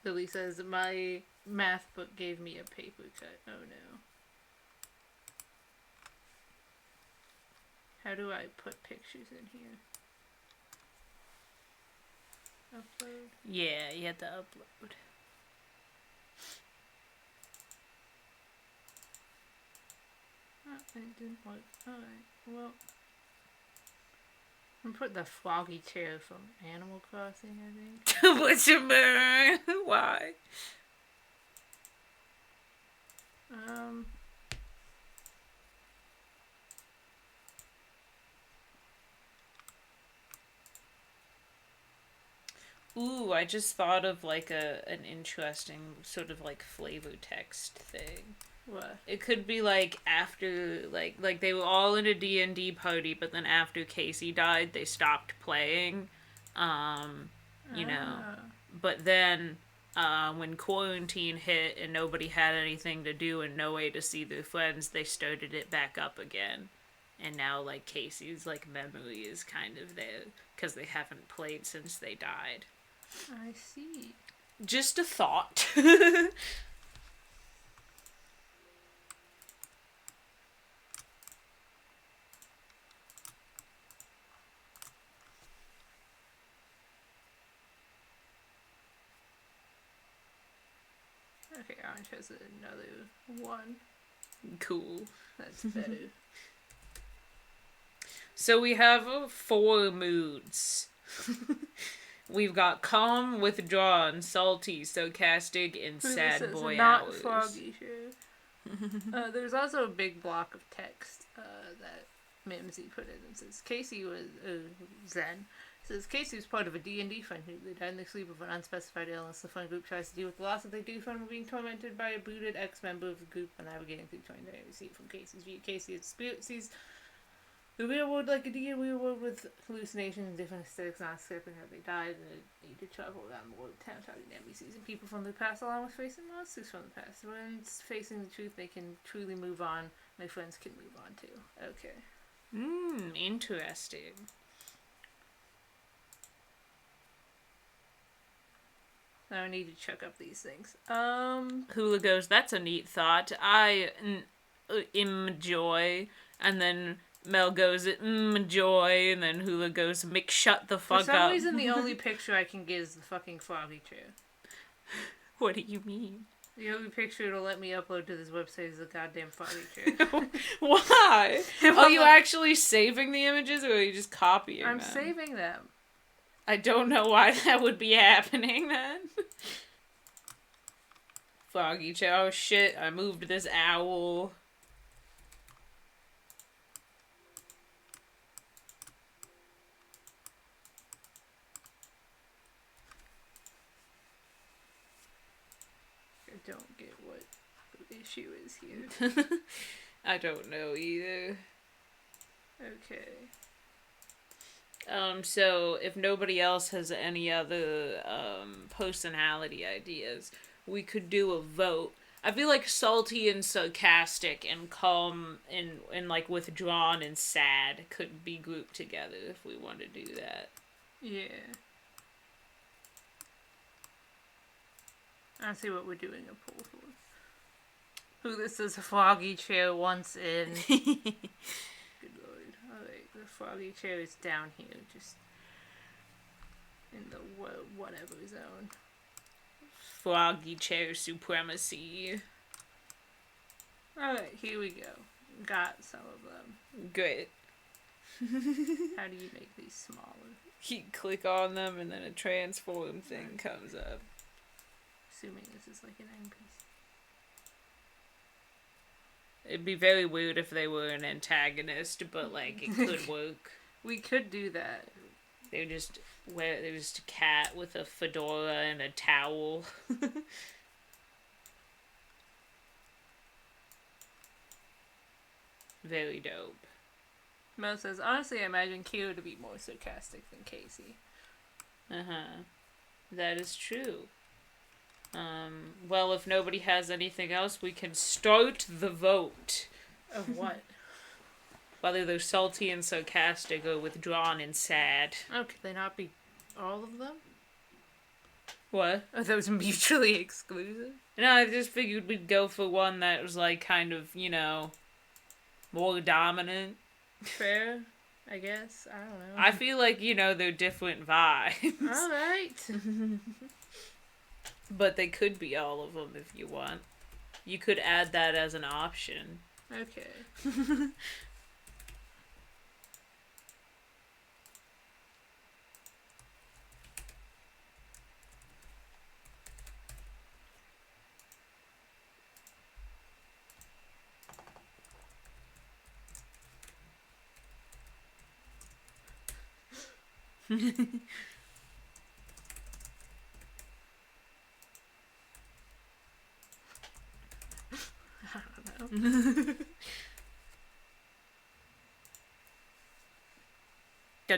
Lily says, my math book gave me a paper cut. Oh no. How do I put pictures in here? Upload. Yeah, you had to upload. Oh, it didn't work. Alright, well. I'm put the froggy chair from Animal Crossing, I think. What's your burn? Why? Ooh, I just thought of like an interesting sort of like flavor text thing. What? It could be like after like they were all in a D&D party, but then after Casey died, they stopped playing. Um, you know. Ah. But then when quarantine hit and nobody had anything to do and no way to see their friends, they started it back up again. And now like Casey's like memory is kind of there cuz they haven't played since they died. I see. Just a thought. Okay, Orange has another one. Cool. That's better. So we have 4 moods. We've got calm, withdrawn, salty, sarcastic, and sad boy not hours. foggy, sure. There's also a big block of text that Mimsy put in. It says Casey was Zen. It says Casey was part of a D&D fun group. They died in their sleep of an unspecified illness. The fun group tries to deal with the loss that they do from being tormented by a booted ex-member of the group and navigating through 20 days. Receipt from Casey's view. Casey is spirit sees the real world like a deer, real world with hallucinations, different aesthetics, not escaping how they died, and they need to travel around the world, town, targeting NPCs and people from the past, along with facing monsters from the past. When facing the truth, they can truly move on. My friends can move on too. Okay. Interesting. Now I need to check up these things. Hula goes, that's a neat thought. I enjoy. And then Mel goes, joy. And then Hula goes, Mick, shut the fuck up. For some reason, the only picture I can get is the fucking froggy chair. What do you mean? The only picture it'll let me upload to this website is the goddamn froggy chair. Why? Are you actually saving the images or are you just copying them? I'm saving them. I don't know why that would be happening then. Froggy chair. Oh shit, I moved this owl. I don't get what the issue is here. I don't know either. Okay. So if nobody else has any other personality ideas, we could do a vote. I feel like salty and sarcastic and calm and like withdrawn and sad could be grouped together if we want to do that. Yeah. I see what we're doing a poll for. Who this is a froggy chair once in. Good lord. Alright, the froggy chair is down here, just in the whatever zone. Froggy chair supremacy. Alright, here we go. Got some of them. Great. How do you make these smaller? You click on them and then a transform thing comes up. Assuming this is like an NPC. It'd be very weird if they were an antagonist, but like it could work. We could do that. They're just a cat with a fedora and a towel. Very dope. Mo says, honestly, I imagine Kira to be more sarcastic than Casey. That is true. Well, if nobody has anything else, we can start the vote. Of what? Whether they're salty and sarcastic or withdrawn and sad. Oh, could they not be all of them? What? Are those mutually exclusive? No, I just figured we'd go for one that was like kind of, more dominant. Fair, I guess. I don't know. I feel like, they're different vibes. Alright. But they could be all of them if you want. You could add that as an option. Okay. Dun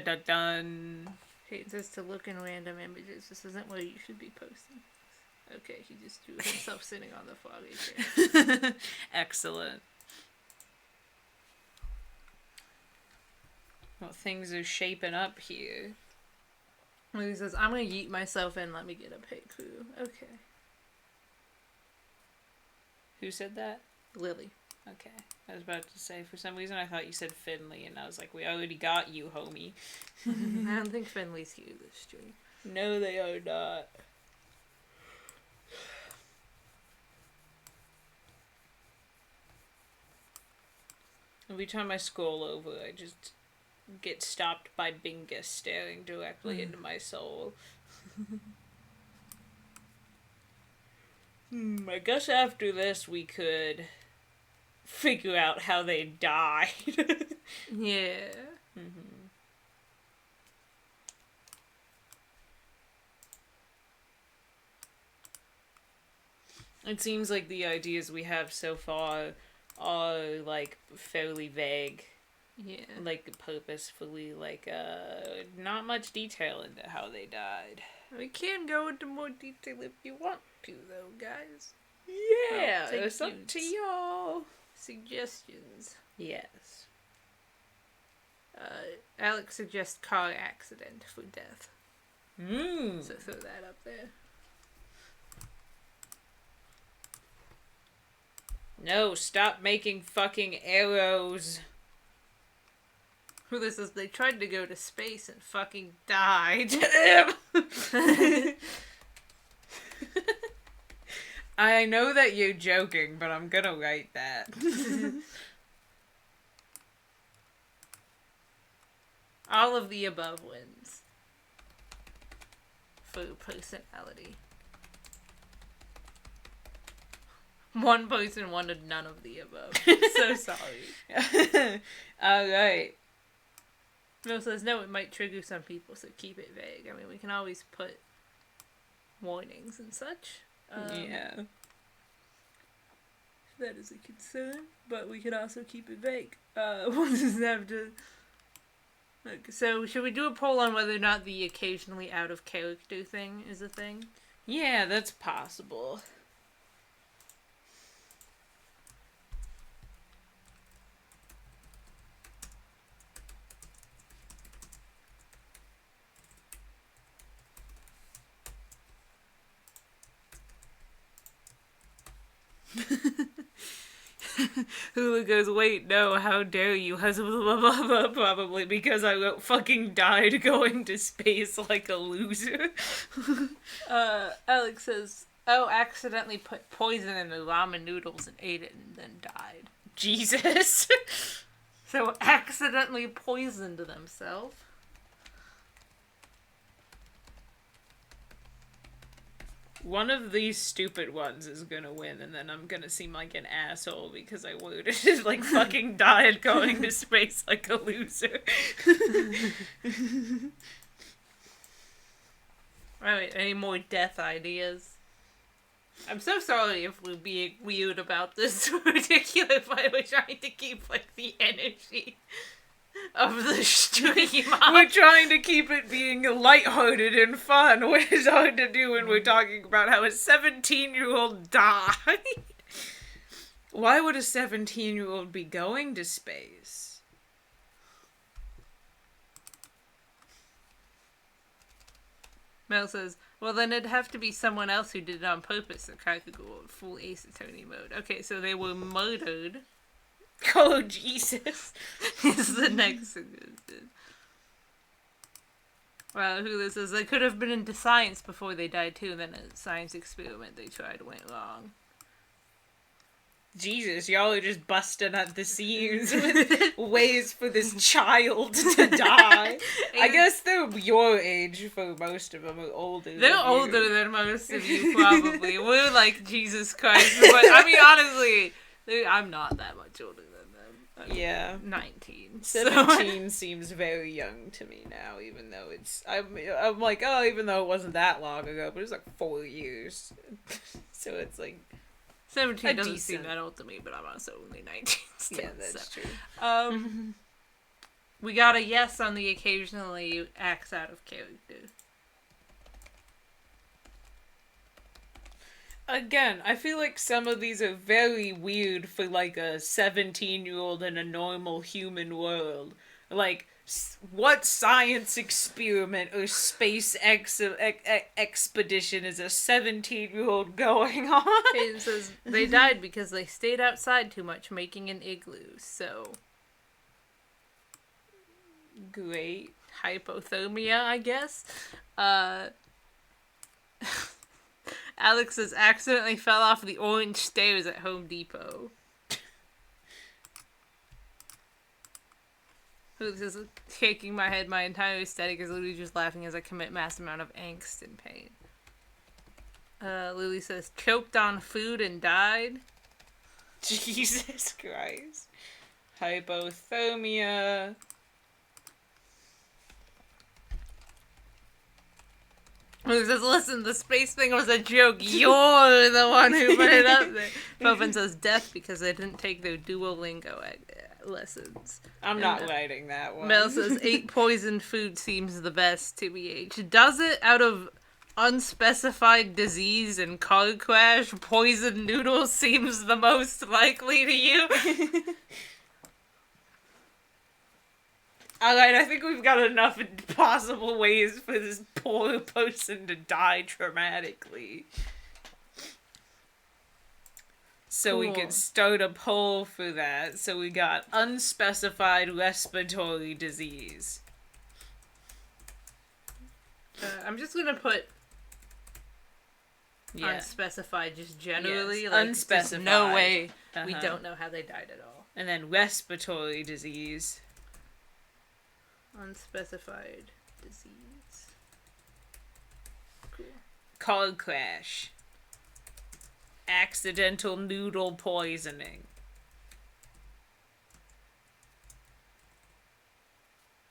dun dun. It says to look in random images. This isn't where you should be posting. Okay, he just drew himself sitting on the foggy chair. Excellent. Well, things are shaping up here. He says, I'm gonna yeet myself in, let me get a pay crew. Okay. Who said that? Lily. Okay. I was about to say, for some reason I thought you said Finley, and I was like, we already got you, homie. I don't think Finley's here this stream. No, they are not. Every time I scroll over, I just get stopped by Bingus staring directly into my soul. I guess after this we could figure out how they died. Yeah. It seems like the ideas we have so far are, like, fairly vague. Yeah. Like, purposefully, like, not much detail into how they died. We can go into more detail if you want to, though, guys. Yeah, Well, it's up to y'all. Suggestions. Yes. Alex suggests car accident for death. Mm. So throw that up there. No, stop making fucking arrows. This is, they tried to go to space and fucking died. I know that you're joking, but I'm gonna write that. All of the above wins. For personality. One person wanted none of the above. So sorry. Alright. Bill says, no, it might trigger some people, so keep it vague. I mean, we can always put warnings and such. Yeah. That is a concern, but we can also keep it vague. We'll just have to... Okay, so, should we do a poll on whether or not the occasionally out of character thing is a thing? Yeah, that's possible. Hulu goes, wait, no, how dare you, probably because I fucking died going to space like a loser. Alex says, oh, accidentally put poison in the ramen noodles and ate it and then died. Jesus. So accidentally poisoned themselves. One of these stupid ones is gonna win, and then I'm gonna seem like an asshole because I would like fucking died going to space like a loser. Alright, any more death ideas? I'm so sorry if we're being weird about this particular fight. We're trying to keep, like, the energy of the stream. We're trying to keep it being lighthearted and fun, which is hard to do when we're talking about how a 17-year-old died. Why would a 17-year-old be going to space? Mel says, well, then it'd have to be someone else who did it on purpose so Kai could go full Ace Attorney mode. Okay, so they were murdered. Oh, Jesus. Is the next suggestion. Well, who this is, they could have been into science before they died too, and then a science experiment they tried went wrong. Jesus, y'all are just busting at the seams with ways for this child to die. I guess they're your age for most of them, or older. They're older than most of you, probably. We're like, Jesus Christ. But, I mean, honestly, I'm not that much older than them. Yeah. 19. 17 seems very young to me now, even though it's... I'm like, oh, even though it wasn't that long ago, but it was like 4 years. So it's like... 17 A doesn't seem decent. that old to me, but I'm also only 19 still, Yeah, that's so. true. We got a yes on the occasionally acts out of character. Again, I feel like some of these are very weird for like a 17-year-old in a normal human world. Like, what science experiment or space expedition is a 17-year-old going on? It says they died because they stayed outside too much making an igloo, so. Great. Hypothermia, I guess. Alex says accidentally fell off the orange stairs at Home Depot. This is shaking my head. My entire aesthetic is literally just laughing as I commit mass amount of angst and pain. Lily says choked on food and died. Jesus Christ. Hypothermia. Lily says, listen, the space thing was a joke. You're the one who put it up there. Popin says death because they didn't take their Duolingo lessons. I'm not writing that one. Mel says 8 poisoned food seems the best, TBH. Does it out of unspecified disease and car crash? Poisoned noodles seems the most likely to you? Alright, I think we've got enough possible ways for this poor person to die traumatically. So we can start a poll for that. So we got unspecified respiratory disease. I'm just gonna put unspecified just generally. Yes, like, unspecified. No way we Uh-huh. don't know how they died at all. And then respiratory disease. Unspecified disease. Cool. Car crash. Accidental noodle poisoning.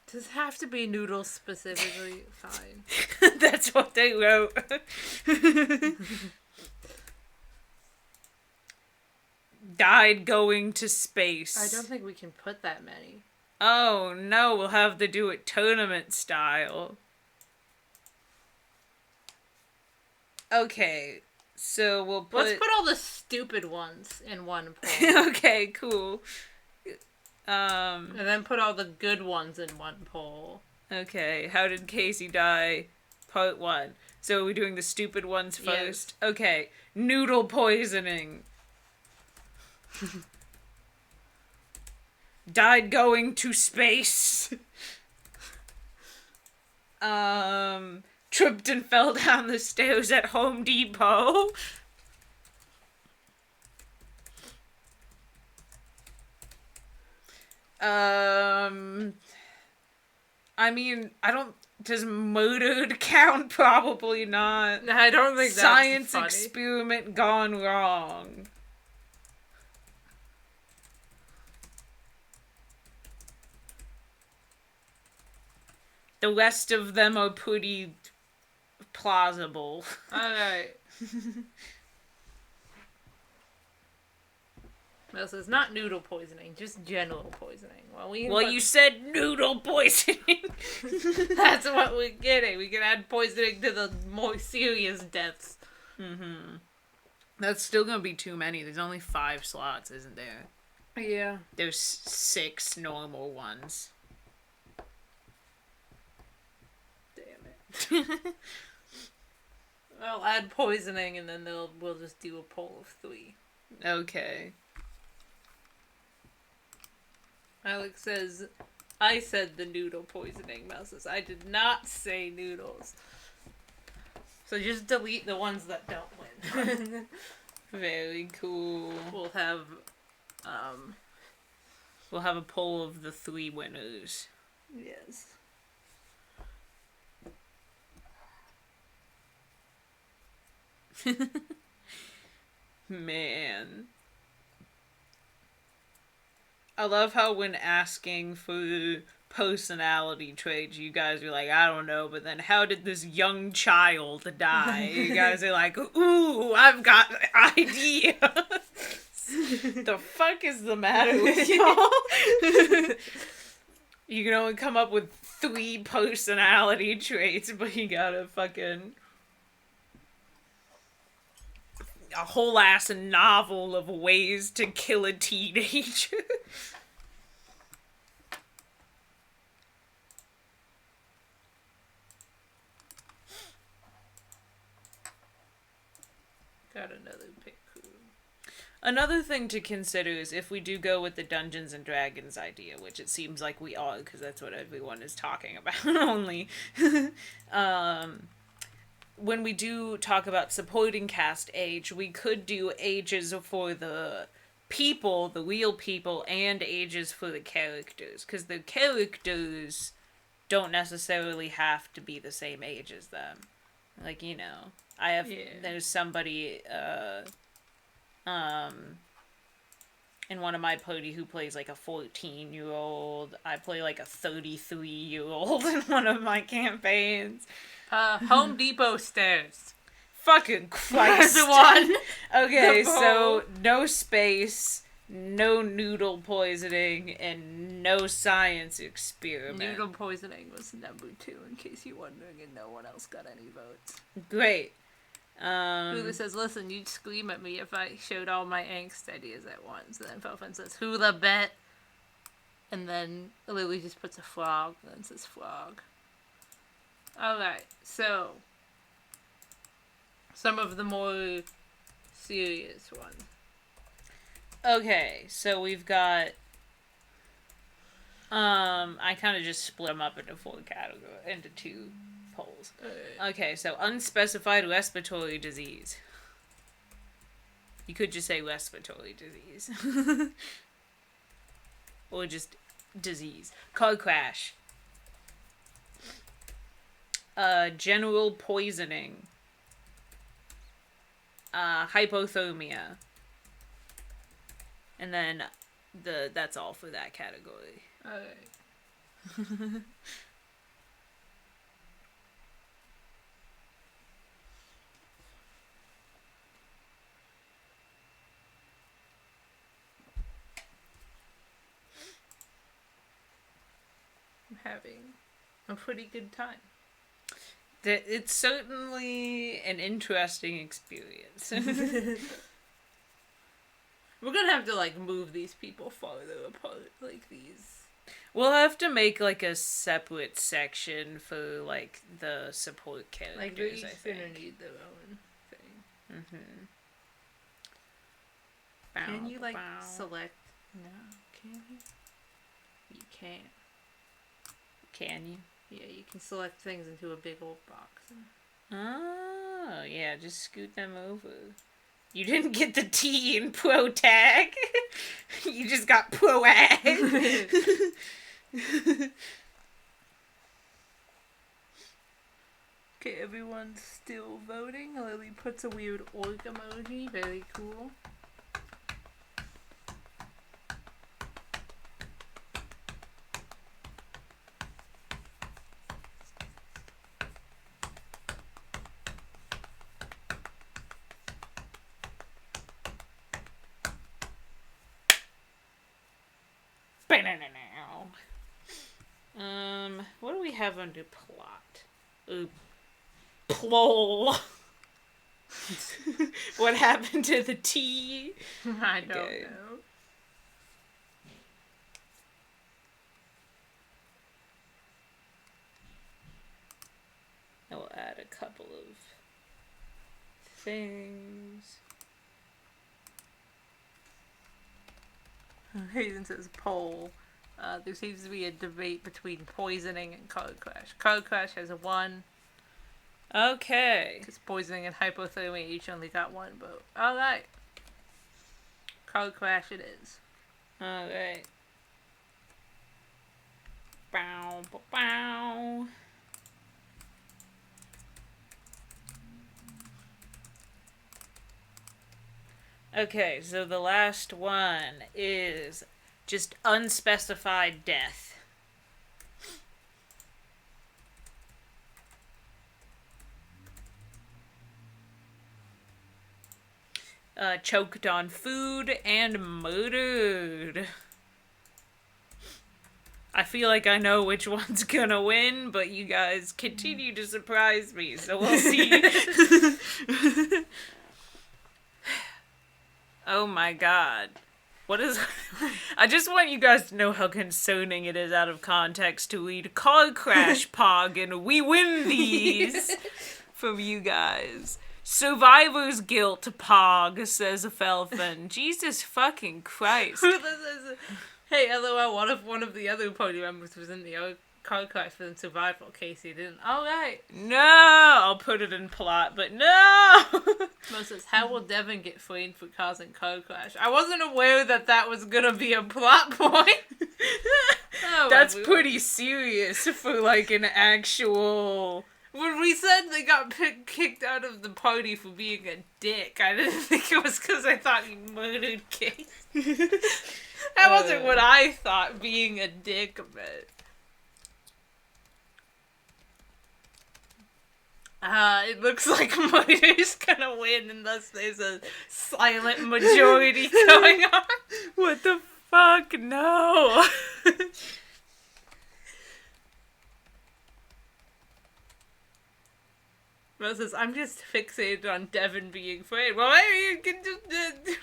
Does it have to be noodles specifically? Fine. That's what they wrote. Died going to space. I don't think we can put that many. Oh no, we'll have to do it tournament style. Okay, so we'll put... Let's put all the stupid ones in one poll. Okay, cool. And then put all the good ones in one poll. Okay, how did Casey die? Part 1. So are we doing the stupid ones first? Yes. Okay, noodle poisoning. Died going to space. Tripped and fell down the stairs at Home Depot. I mean, I don't... Does murdered count? Probably not. I don't think that's Science funny. experiment gone wrong. The rest of them are pretty plausible. Alright. Well, so it's not noodle poisoning, just general poisoning. Well, you said noodle poisoning. That's what we're getting. We can add poisoning to the more serious deaths. Mm-hmm. That's still gonna be too many. There's only 5 slots, isn't there? Yeah. There's 6 normal ones. Damn it. Well, add poisoning and then we'll just do a poll of 3. Okay. Alex says, I said the noodle poisoning. Mel says, I did not say noodles. So just delete the ones that don't win. Very cool. We'll have a poll of the 3 winners. Yes. Man. I love how when asking for personality traits, you guys are like, I don't know, but then how did this young child die? You guys are like, ooh, I've got ideas. The fuck is the matter with y'all? You can only come up with 3 personality traits, but you gotta fucking... a whole ass novel of ways to kill a teenager. Got another pick. Another thing to consider is if we do go with the Dungeons and Dragons idea, which it seems like we are, because that's what everyone is talking about only. When we do talk about supporting cast age, we could do ages for the people, the real people, and ages for the characters, because the characters don't necessarily have to be the same age as them. Like, you know, there's somebody, in one of my party who plays like a 14-year-old. I play like a 33-year-old in one of my campaigns. Home Depot stairs. Fucking Christ. The one. Okay, so no space, no noodle poisoning, and no science experiment. Noodle poisoning was number 2, in case you're wondering, and no one else got any votes. Great. Hula says, listen, you'd scream at me if I showed all my angst ideas at once. And then Felfin says, Hula bet. And then Lily just puts a frog, and then says frog. Alright, so some of the more serious ones. Okay, so we've got I kind of just split them up into 2 polls. Okay, so unspecified respiratory disease. You could just say respiratory disease. Or just disease. Car crash. General poisoning. Hypothermia. And then that's all for that category. Alright. I'm having a pretty good time. It's certainly an interesting experience. We're gonna have to, like, move these people farther apart, like these. We'll have to make, like, a separate section for, like, the support characters, Like, they're each I think. gonna need their own thing. Mm-hmm. Can you, like, select... No, can you? You can't. Can you? Yeah, you can select things into a big old box. Oh, yeah, just scoot them over. You didn't get the T in pro tag. You just got pro ag. Okay, everyone's still voting. Lily puts a weird orc emoji. Very cool. What do we have under plot? Plol. What happened to the T? I don't know. I will add a couple of things. Hazen says poll. There seems to be a debate between poisoning and car crash. Car crash has a 1. Okay. Because poisoning and hypothermia each only got 1 vote. Alright. Car crash it is. Alright. Bow, bow, bow. Okay, so the last one is Just unspecified death. Choked on food and murdered. I feel like I know which one's gonna win, but you guys continue to surprise me, so we'll see. Oh my god. What is... I just want you guys to know how concerning it is out of context to read car crash pog and we win these from you guys. Survivor's guilt pog, says a Felfin. Jesus fucking Christ. Hey, LOL, one of the other party members was in the car crash for the survival. Casey didn't. Alright. No! I'll put it in plot, but no! Mo says, how will Devin get framed for causing car crash? I wasn't aware that was gonna be a plot point. That's pretty serious for, like, an actual... When we said they got kicked out of the party for being a dick, I didn't think it was because I thought he murdered Casey. That wasn't what I thought being a dick meant. It looks like murder's gonna win unless there's a silent majority going on. What the fuck? No. Mo says, I'm just fixated on Devin being afraid. Well, maybe you can just...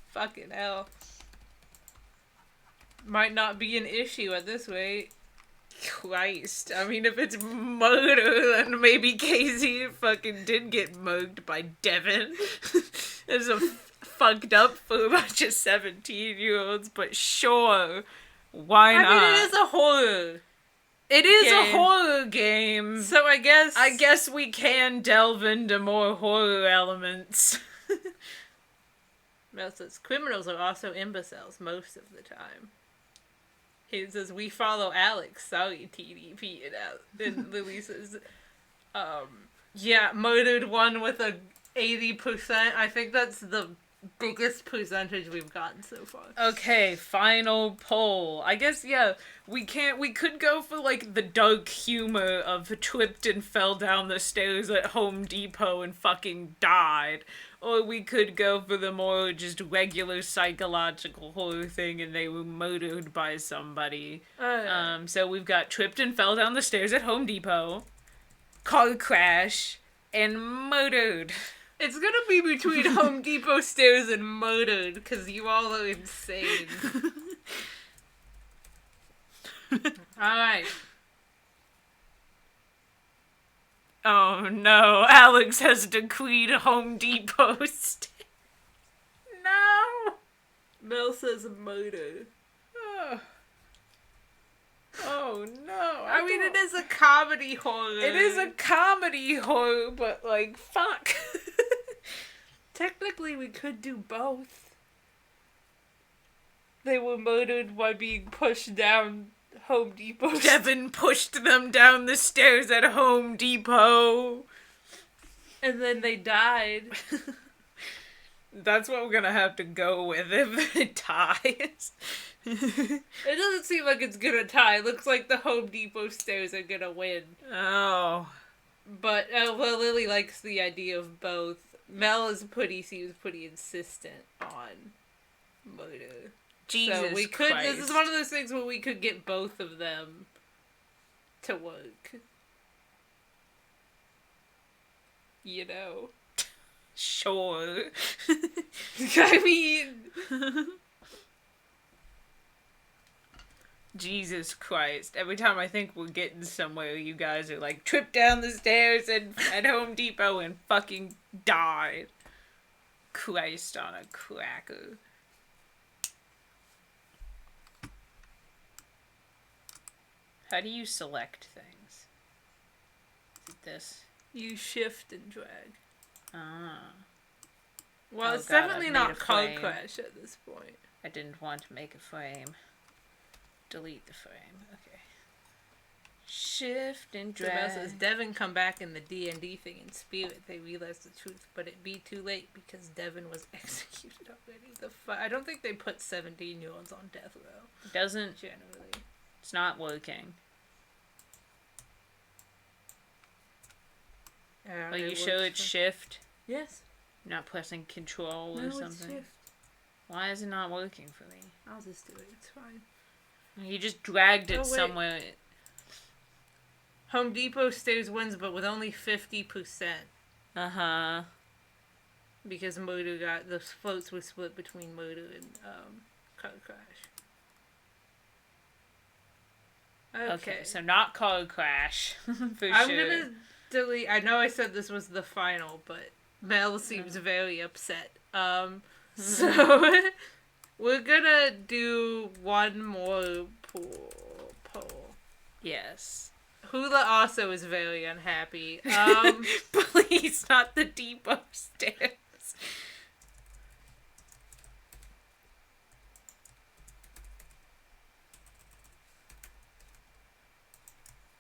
Fucking hell. Might not be an issue at this rate. Christ. I mean, if it's murder, then maybe Casey fucking did get mugged by Devin. It's a fucked up for a bunch of 17-year-olds, but sure. Why not? I mean, it is a horror. It is a horror game. So I guess we can delve into more horror elements. Mel says, criminals are also imbeciles most of the time. He says, we follow Alex. Sorry, TDP. And Lily says, yeah, murdered one with a 80%. I think that's the biggest percentage we've gotten so far. Okay, final poll. I guess, yeah, we could go for, like, the dark humor of tripped and fell down the stairs at Home Depot and fucking died. Or we could go for the more just regular psychological horror thing and they were murdered by somebody. So we've got tripped and fell down the stairs at Home Depot, car crash, and murdered. It's gonna be between Home Depot stairs and murdered, because you all are insane. Alright. Oh no, Alex has decreed Home Depot No! Mel says murder. Oh no. I mean, it is a comedy horror. It is a comedy horror, but, like, fuck. Technically, we could do both. They were murdered by being pushed down Home Depot. Devin pushed them down the stairs at Home Depot. And then they died. That's what we're gonna have to go with if it ties. It doesn't seem like it's gonna tie. It looks like the Home Depot stairs are gonna win. Oh. But, well, Lily likes the idea of both. Mel seems pretty insistent on murder. Jesus so we could. Christ. This is one of those things where we could get both of them to work. You know. Sure. I mean. Jesus Christ. Every time I think we're getting somewhere, you guys are like, tripped down the stairs at Home Depot and fucking died. Christ on a cracker. How do you select things? Is it this? You shift and drag. Ah. Well, Oh, it's God, definitely I've made not a car frame. crash at this point. I didn't want to make a frame. Delete the frame. Okay. Shift and So Mel says, drag. Devin come back in the D&D thing in spirit. They realized the truth, but it be too late because Devin was executed already. I don't think they put 17-year-olds on death row. Doesn't. Generally. It's not working. Are you sure it's shift? Yes. You're not pressing control or something? It's shift. Why is it not working for me? I'll just do it. It's fine. You just dragged it wait. somewhere. Home Depot stays wins, but with only 50%. Uh-huh. Because Murder the votes were split between Murder and Car Crash. Okay, so not Car Crash. For I'm sure. gonna delete. I know I said this was the final, but Mel seems very upset. So we're gonna do one more poll. Yes. Hula also is very unhappy. Please, not the depot stairs.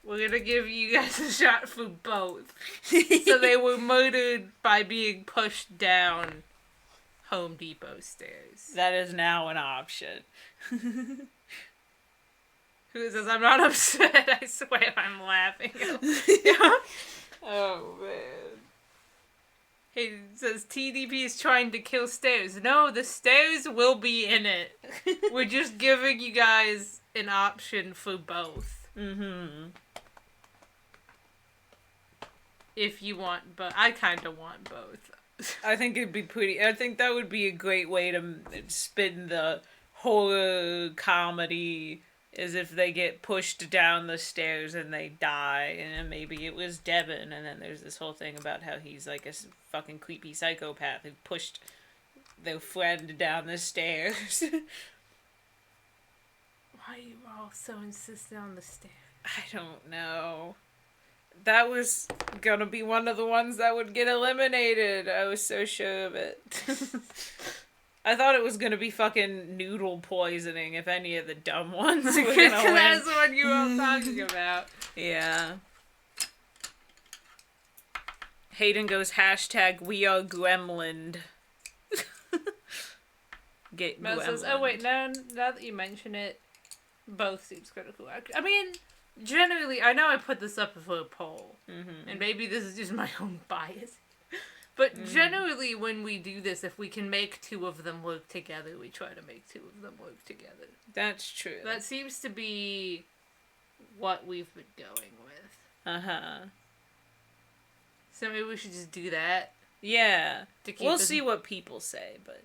We're gonna give you guys a shot for both. So they were murdered by being pushed down Home Depot stairs. That is now an option. Who says, I'm not upset, I swear I'm laughing. Oh, man. He says, TDP is trying to kill stairs. No, the stairs will be in it. We're just giving you guys an option for both. Mm-hmm. If you want, but I kind of want both. I think that would be a great way to spin the horror comedy, is if they get pushed down the stairs and they die, and then maybe it was Devin, and then there's this whole thing about how he's like a fucking creepy psychopath who pushed their friend down the stairs. Why are you all so insistent on the stairs? I don't know. That was gonna be one of the ones that would get eliminated. I was so sure of it. I thought it was gonna be fucking noodle poisoning if any of the dumb ones were gonna win. That's what you were all talking about. Yeah. Hayden goes #, we are gremlined. Get Mel says, oh wait, now that you mention it, both seems critical. I mean, generally, I know I put this up for a poll, and maybe this is just my own bias, but generally when we do this, if we can make two of them work together, we try to make two of them work together. That's true. That seems to be what we've been going with. Uh-huh. So maybe we should just do that. Yeah. We'll see what people say, but...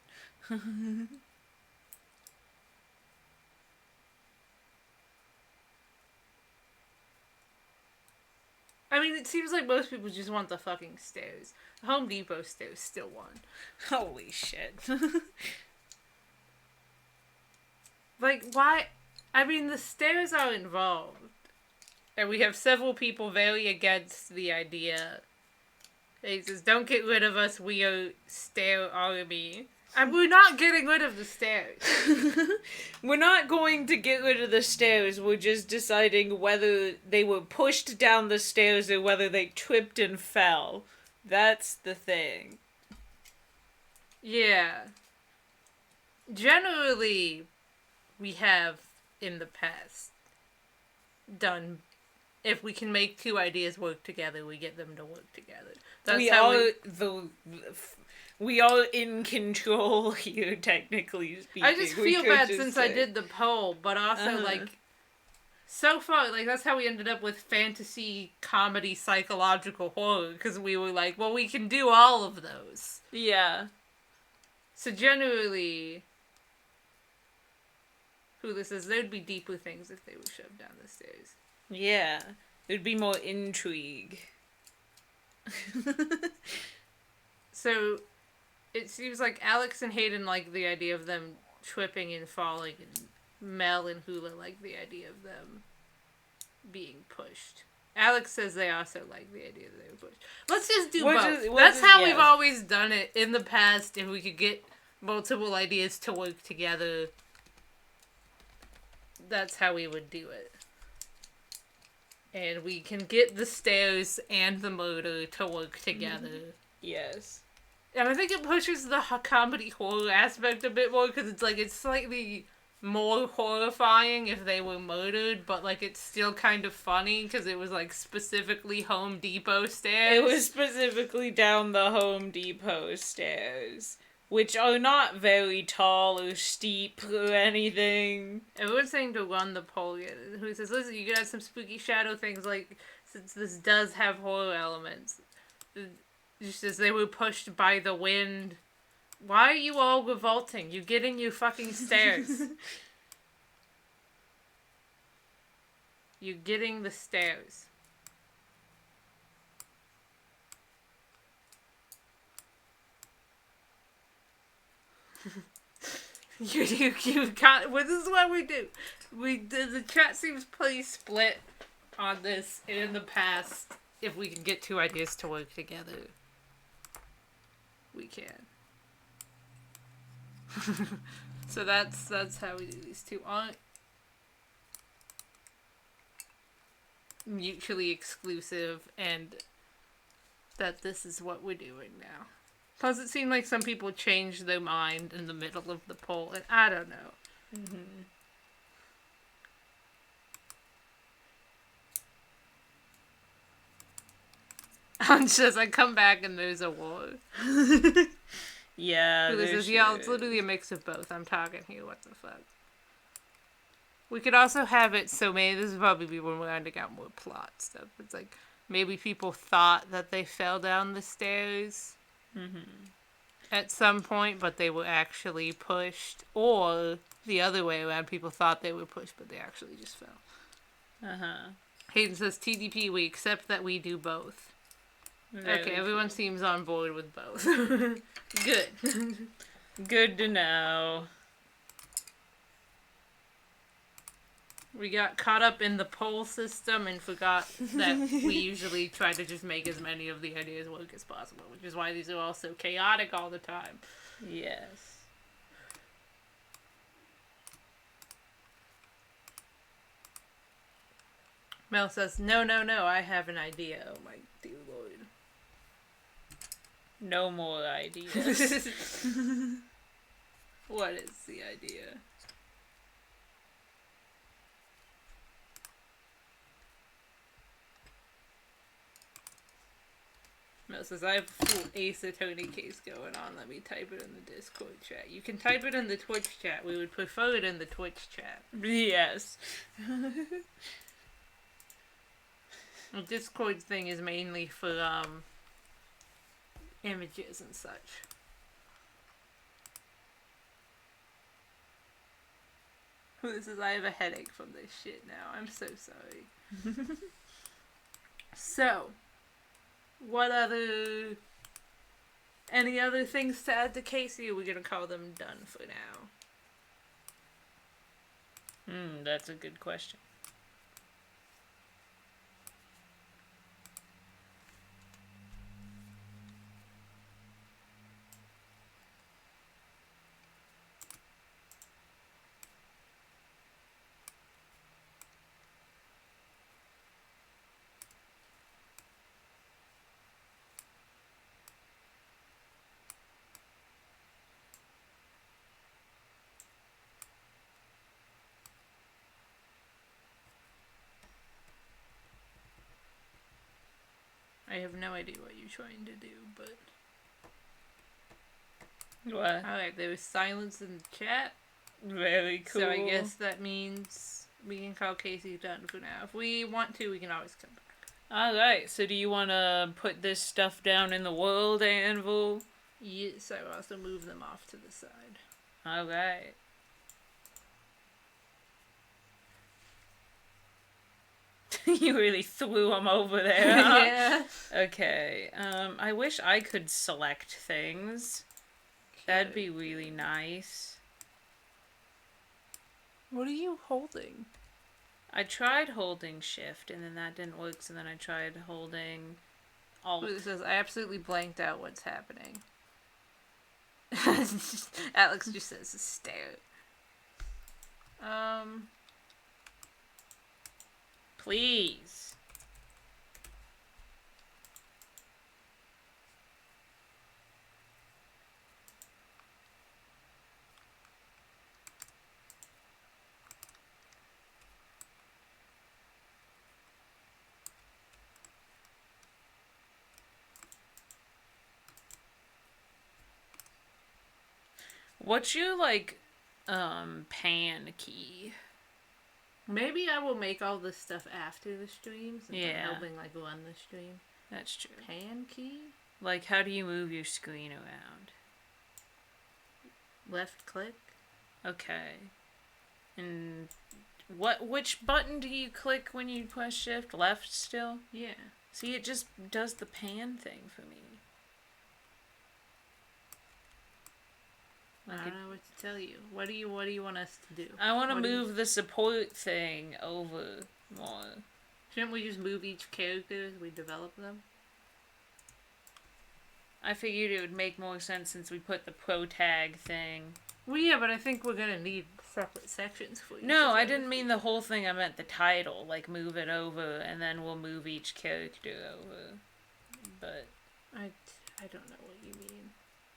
I mean, it seems like most people just want the fucking stairs. Home Depot stairs still won. Holy shit. Like, why? I mean, the stairs are involved. And we have several people very against the idea. He says, don't get rid of us, we are stair army. And we're not getting rid of the stairs. We're not going to get rid of the stairs. We're just deciding whether they were pushed down the stairs or whether they tripped and fell. That's the thing. Yeah. Generally, we have, in the past, done... If we can make two ideas work together, we get them to work together. That's we are in control here, technically speaking. I just feel bad since I did the poll, but also, like, so far, like, that's how we ended up with fantasy, comedy, psychological horror, because we were like, well, we can do all of those. Yeah. So generally, Hula says there'd be deeper things if they were shoved down the stairs. Yeah. There'd be more intrigue. So... It seems like Alex and Hayden like the idea of them tripping and falling, and Mel and Hula like the idea of them being pushed. Alex says they also like the idea that they were pushed. Let's just do both. That's how we've always done it in the past. If we could get multiple ideas to work together, that's how we would do it. And we can get the stairs and the motor to work together. Yes. And I think it pushes the comedy horror aspect a bit more, because it's slightly more horrifying if they were murdered, but it's still kind of funny because it was specifically Home Depot stairs. It was specifically down the Home Depot stairs, which are not very tall or steep or anything. Everyone's saying to run the poll. Who says, listen, you can have some spooky shadow things, since this does have horror elements. Just as they were pushed by the wind. Why are you all revolting? You get in your fucking stairs. You're getting the stairs. you got. Well, this is what we do. The chat seems pretty split on this in the past. If we can get two ideas to work together, we can. So that's how we do these two. Aren't mutually exclusive, and that this is what we're doing now. Plus, it seemed like some people changed their mind in the middle of the poll, and I don't know. Mm-hmm. Ange says, I come back and there's a war. Yeah, Hulu says, yeah, it's literally a mix of both. I'm talking here, what the fuck. We could also have it, so maybe this is probably when we're finding out more plot stuff. It's maybe people thought that they fell down the stairs at some point, but they were actually pushed. Or the other way around, people thought they were pushed, but they actually just fell. Hayden says, TDP, we accept that we do both. Okay, everyone seems on board with both. Good. Good to know. We got caught up in the poll system and forgot that we usually try to just make as many of the ideas work as possible, which is why these are all so chaotic all the time. Yes. Mel says, no, I have an idea. Oh my dear lord. No more ideas. What is the idea? Mel says, I have a full Ace Attorney case going on. Let me type it in the Discord chat. You can type it in the Twitch chat. We would prefer it in the Twitch chat. Yes. The Discord thing is mainly for, images and such. This is, I have a headache from this shit now. I'm so sorry. So, any other things to add to Casey, or are we gonna call them done for now? That's a good question. I have no idea what you're trying to do, but... What? Alright, there was silence in the chat. Very cool. So I guess that means we can call Casey done for now. If we want to, we can always come back. Alright, so do you want to put this stuff down in the world anvil? Yes, I will also move them off to the side. Alright. You really threw them over there, huh? Yeah. Okay, I wish I could select things. That'd be really nice. What are you holding? I tried holding shift, and then that didn't work, so then I tried holding alt. It says, I absolutely blanked out what's happening. Alex just says, stare. Please. What's your, pan key? Maybe I will make all this stuff after the stream, since Yeah. I'm helping, run the stream. That's true. Pan key? Like, how do you move your screen around? Left click? Okay. And which button do you click when you press shift? Left still? Yeah. See, it just does the pan thing for me. I don't know what to tell you. What do you want us to do? I want to move the support thing over more. Shouldn't we just move each character as we develop them? I figured it would make more sense since we put the pro tag thing. Well, yeah, but I think we're gonna need separate sections for each. No, I didn't mean the whole thing. I meant the title. Like, move it over, and then we'll move each character over. But I don't know what you mean.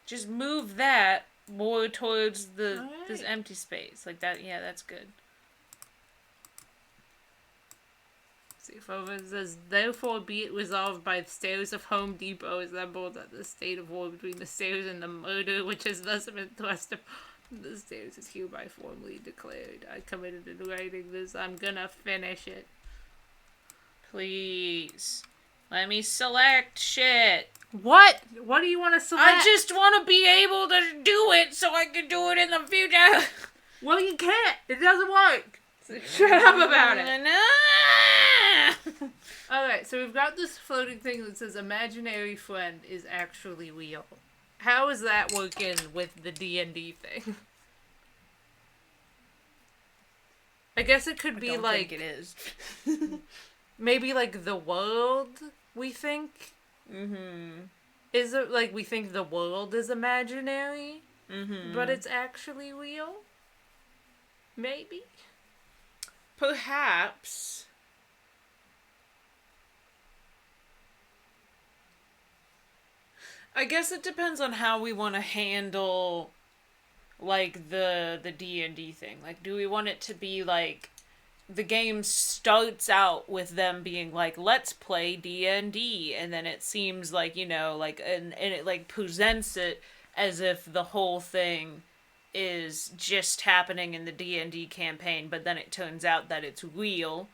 just move that more towards this Alright. empty space. Like that, yeah, that's good. See if over says, therefore be it resolved by the stairs of Home Depot assembled that the state of war between the stairs and the murder which has thus been thrust upon the stairs is hereby formally declared. I committed in writing this. I'm gonna finish it. Please. Let me select shit. What? What do you want to select? I just want to be able to do it so I can do it in the future. Well, you can't. It doesn't work. So shut up about it. Alright, so we've got this floating thing that says imaginary friend is actually real. How is that working with the D&D thing? I guess it could be I don't think it is. maybe the world we think. Mm-hmm. Is it we think the world is imaginary, Mm-hmm. but it's actually real? Maybe? Perhaps. I guess it depends on how we want to handle the D&D thing. Like, do we want it to be the game starts out with them being let's play D&D, and then it seems and it presents it as if the whole thing is just happening in the D&D campaign, but then it turns out that it's real?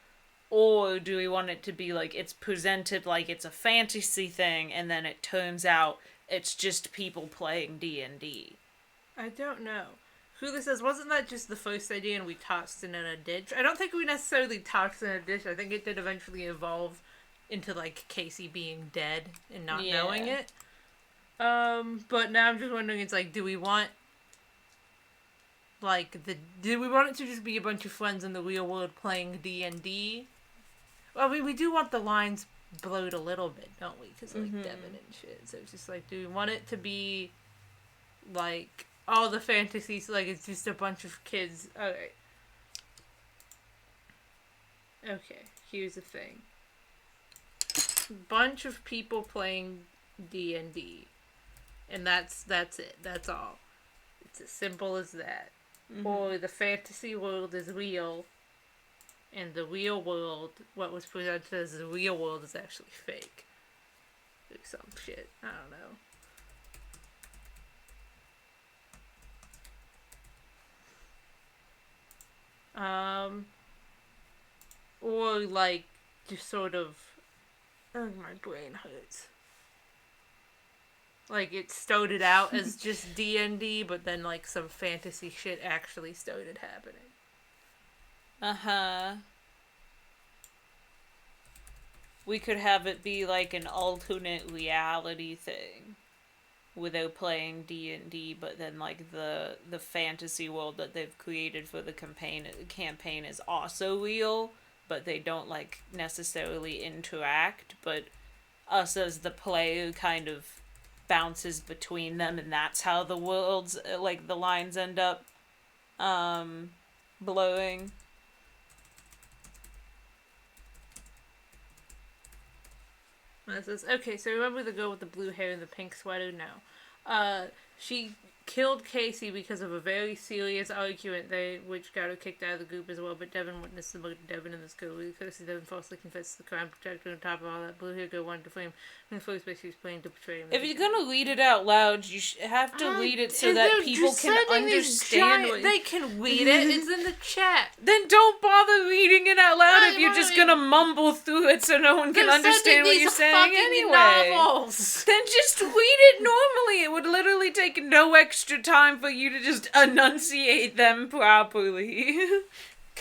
Or do we want it to be it's presented like it's a fantasy thing, and then it turns out it's just people playing D&D? I don't know. Who this says, wasn't that just the first idea and we tossed it in a ditch? I don't think we necessarily tossed it in a ditch. I think it did eventually evolve into Casey being dead and not knowing it. But now I'm just wondering, it's do we want do we want it to just be a bunch of friends in the real world playing D&D? Well, we do want the lines blurred a little bit, don't we? Because Devin and shit. So it's just do we want it to be all the fantasies, it's just a bunch of kids? Alright. Okay, here's the thing. Bunch of people playing D&D. And that's it. That's all. It's as simple as that. Mm-hmm. Or the fantasy world is real, and the real world, what was presented as the real world, is actually fake. Or some shit. I don't know. Or just sort of, oh, my brain hurts. It started out as just D&D, but then some fantasy shit actually started happening. Uh-huh. We could have it be an alternate reality thing, without playing D&D, but then the fantasy world that they've created for the campaign is also real, but they don't necessarily interact, but us as the player kind of bounces between them, and that's how the worlds the lines end up blowing. And it says, okay, so remember the girl with the blue hair and the pink sweater? No. She killed Casey because of a very serious argument which got her kicked out of the group as well, but Devin witnessed the murder. Devin and this girl really close to Devin falsely confessed to the crime protector. On top of all that, blue hair girl wanted to flame. In the first place, she was planning to betray him. If you're gonna read it out loud, you have to read it so that people can understand what... They can read it. It's in the chat. Then don't bother reading it out loud if you're just gonna mumble through it so no one can understand what you're saying anyway. Novels. Then just read it normally. It would literally take no extra time for you to just enunciate them properly.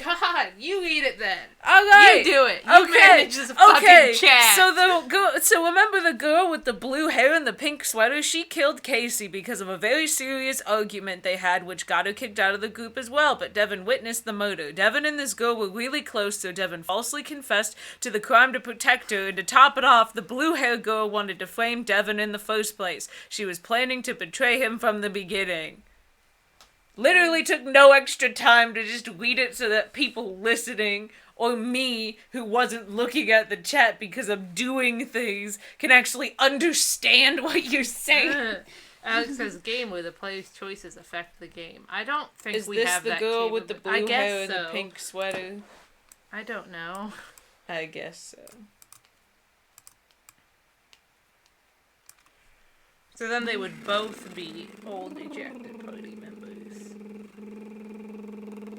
God, you read it then. Alright. You do it. You manage this fucking chat. So remember the girl with the blue hair and the pink sweater? She killed Casey because of a very serious argument they had, which got her kicked out of the group as well, but Devin witnessed the murder. Devin and this girl were really close, so Devin falsely confessed to the crime to protect her, and to top it off, the blue hair girl wanted to frame Devin in the first place. She was planning to betray him from the beginning. Literally took no extra time to just read it so that people listening, or me, who wasn't looking at the chat because I'm doing things, can actually understand what you're saying. Alex says game where the player's choices affect the game. I don't think we Is have that. this the girl with the blue hair and the pink sweater? I don't know. I guess so. So then they would both be old ejected party members.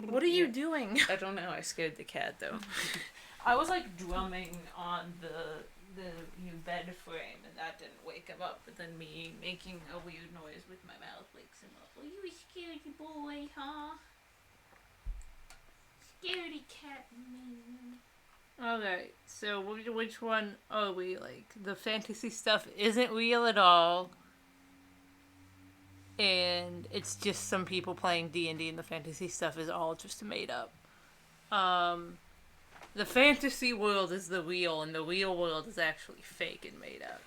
What are you doing? I don't know. I scared the cat though. I was like drumming on the new bed frame, and that didn't wake him up. But then me making a weird noise with my mouth wakes him up. Are you a scaredy boy, huh? Scaredy cat man. Okay, so which one are we like? The fantasy stuff isn't real at all. And it's just some people playing D&D, and the fantasy stuff is all just made up. The fantasy world is the real, and the real world is actually fake and made up.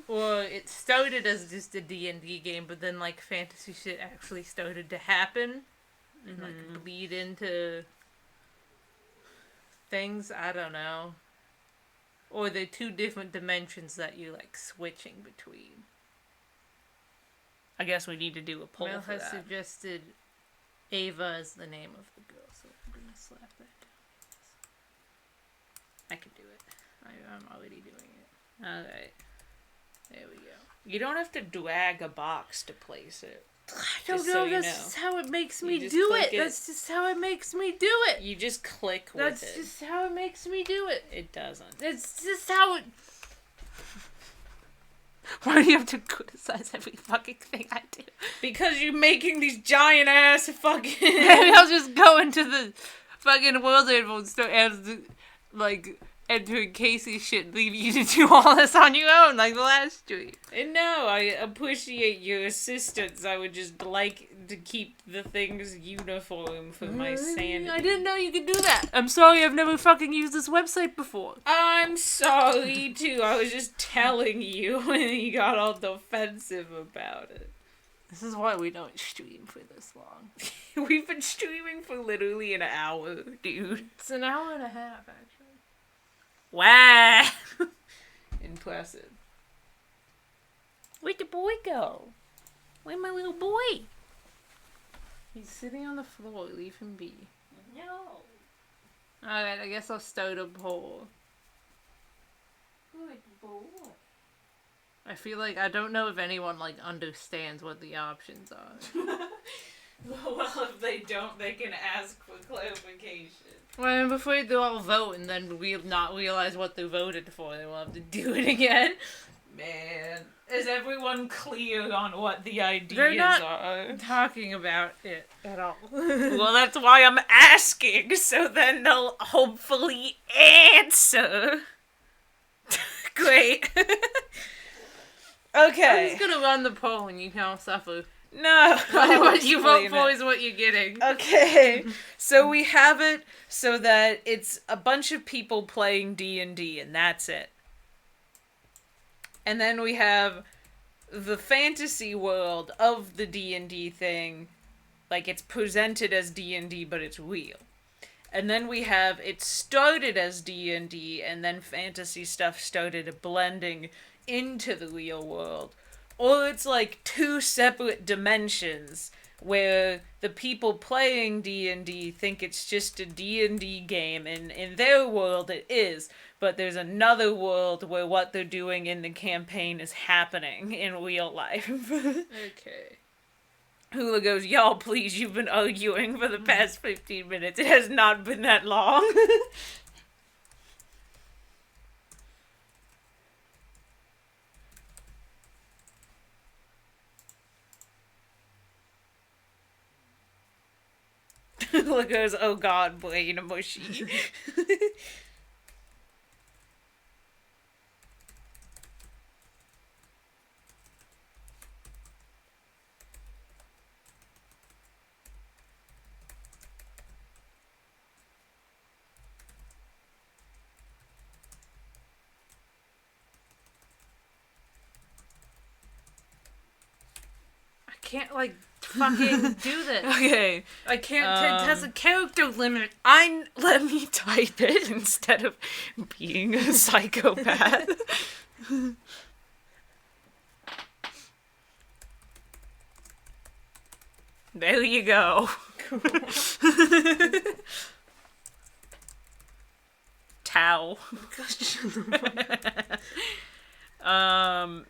Or it started as just a D&D game, but then like fantasy shit actually started to happen and like bleed into things. I don't know. Or they're two different dimensions that you're like switching between. I guess we need to do a poll Mel for has that. suggested Ava as the name of the girl, so I'm gonna slap that down. I can do it. I'm already doing it. Alright. There we go. You don't have to drag a box to place it. I don't Just know, so you that's know. just how it makes me You just do click it. it. That's just how it makes me do it. You just click with That's it. just how it makes me do it. It doesn't. It's just how it... Why do you have to criticize every fucking thing I do? Because you're making these giant ass fucking... Maybe I'll just go into the fucking world and start like entering Casey's shit and leave you to do all this on your own like the last stream. And no, I appreciate your assistance. I would just like to keep the things uniform for my sanity. I didn't know you could do that. I'm sorry, I've never fucking used this website before. I'm sorry too. I was just telling you when you got all defensive about it. This is why we don't stream for this long. We've been streaming for literally an hour, dude. It's an hour and a half, actually. Wow. Impressive. Where'd the boy go? Where'd my little boy? He's sitting on the floor. Leave him be. No. Alright, I guess I'll start a poll. Good boy. I feel like I don't know if anyone like understands what the options are. Well, if they don't, they can ask for clarification. Well, I'm afraid they'll all vote and then we'll not realize what they voted for. Then we'll have to do it again. Man, is everyone clear on what the ideas They're not are? talking about it at all. Well, that's why I'm asking, so then they'll hopefully answer. Great. Okay. I'm just gonna run the poll and you can all suffer. No. What you vote Explain for it. is what you're getting. Okay, so we have it so that it's a bunch of people playing D&D, and that's it. And then we have the fantasy world of the D&D thing, like it's presented as D&D, but it's real. And then we have it started as D&D, and then fantasy stuff started blending into the real world. or it's like two separate dimensions where the people playing D&D think it's just a D&D game, and in their world it is, but there's another world where what they're doing in the campaign is happening in real life. Okay. Hula goes, y'all please, you've been arguing for the past 15 minutes. It has not been that long. Hula goes, oh god, brain mushy. I can't, like, fucking do this. Okay. I can't, it has a character limit. Let me type it instead of being a psychopath. There you go. Cool. Towel. Gosh,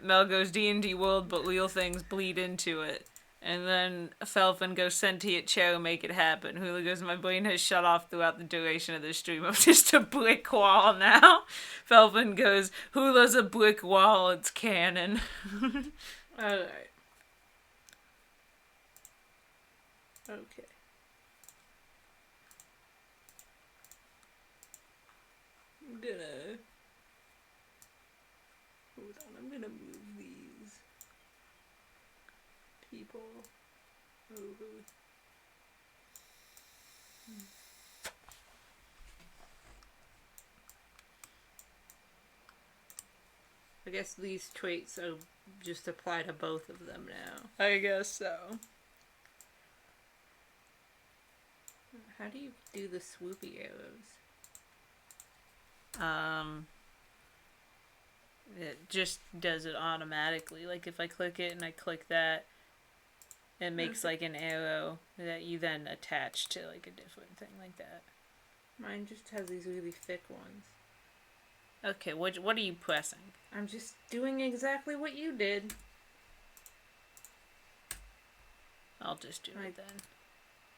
Mel goes D&D world, but real things bleed into it. And then Felfin goes sentient chair, make it happen. Hula goes, my brain has shut off throughout the duration of the stream. I'm just a brick wall now. Felfin goes, Hula's a brick wall, it's canon. Alright. Okay. I'm gonna... Hold on, I'm gonna move these people over. I guess these traits are just apply to both of them now. I guess so. How do you do the swoopy arrows? It just does it automatically. Like if I click it and I click that, it makes like an arrow that you then attach to like a different thing like that. Mine just has these really thick ones. Okay, what are you pressing? I'm just doing exactly what you did. I'll just do it then.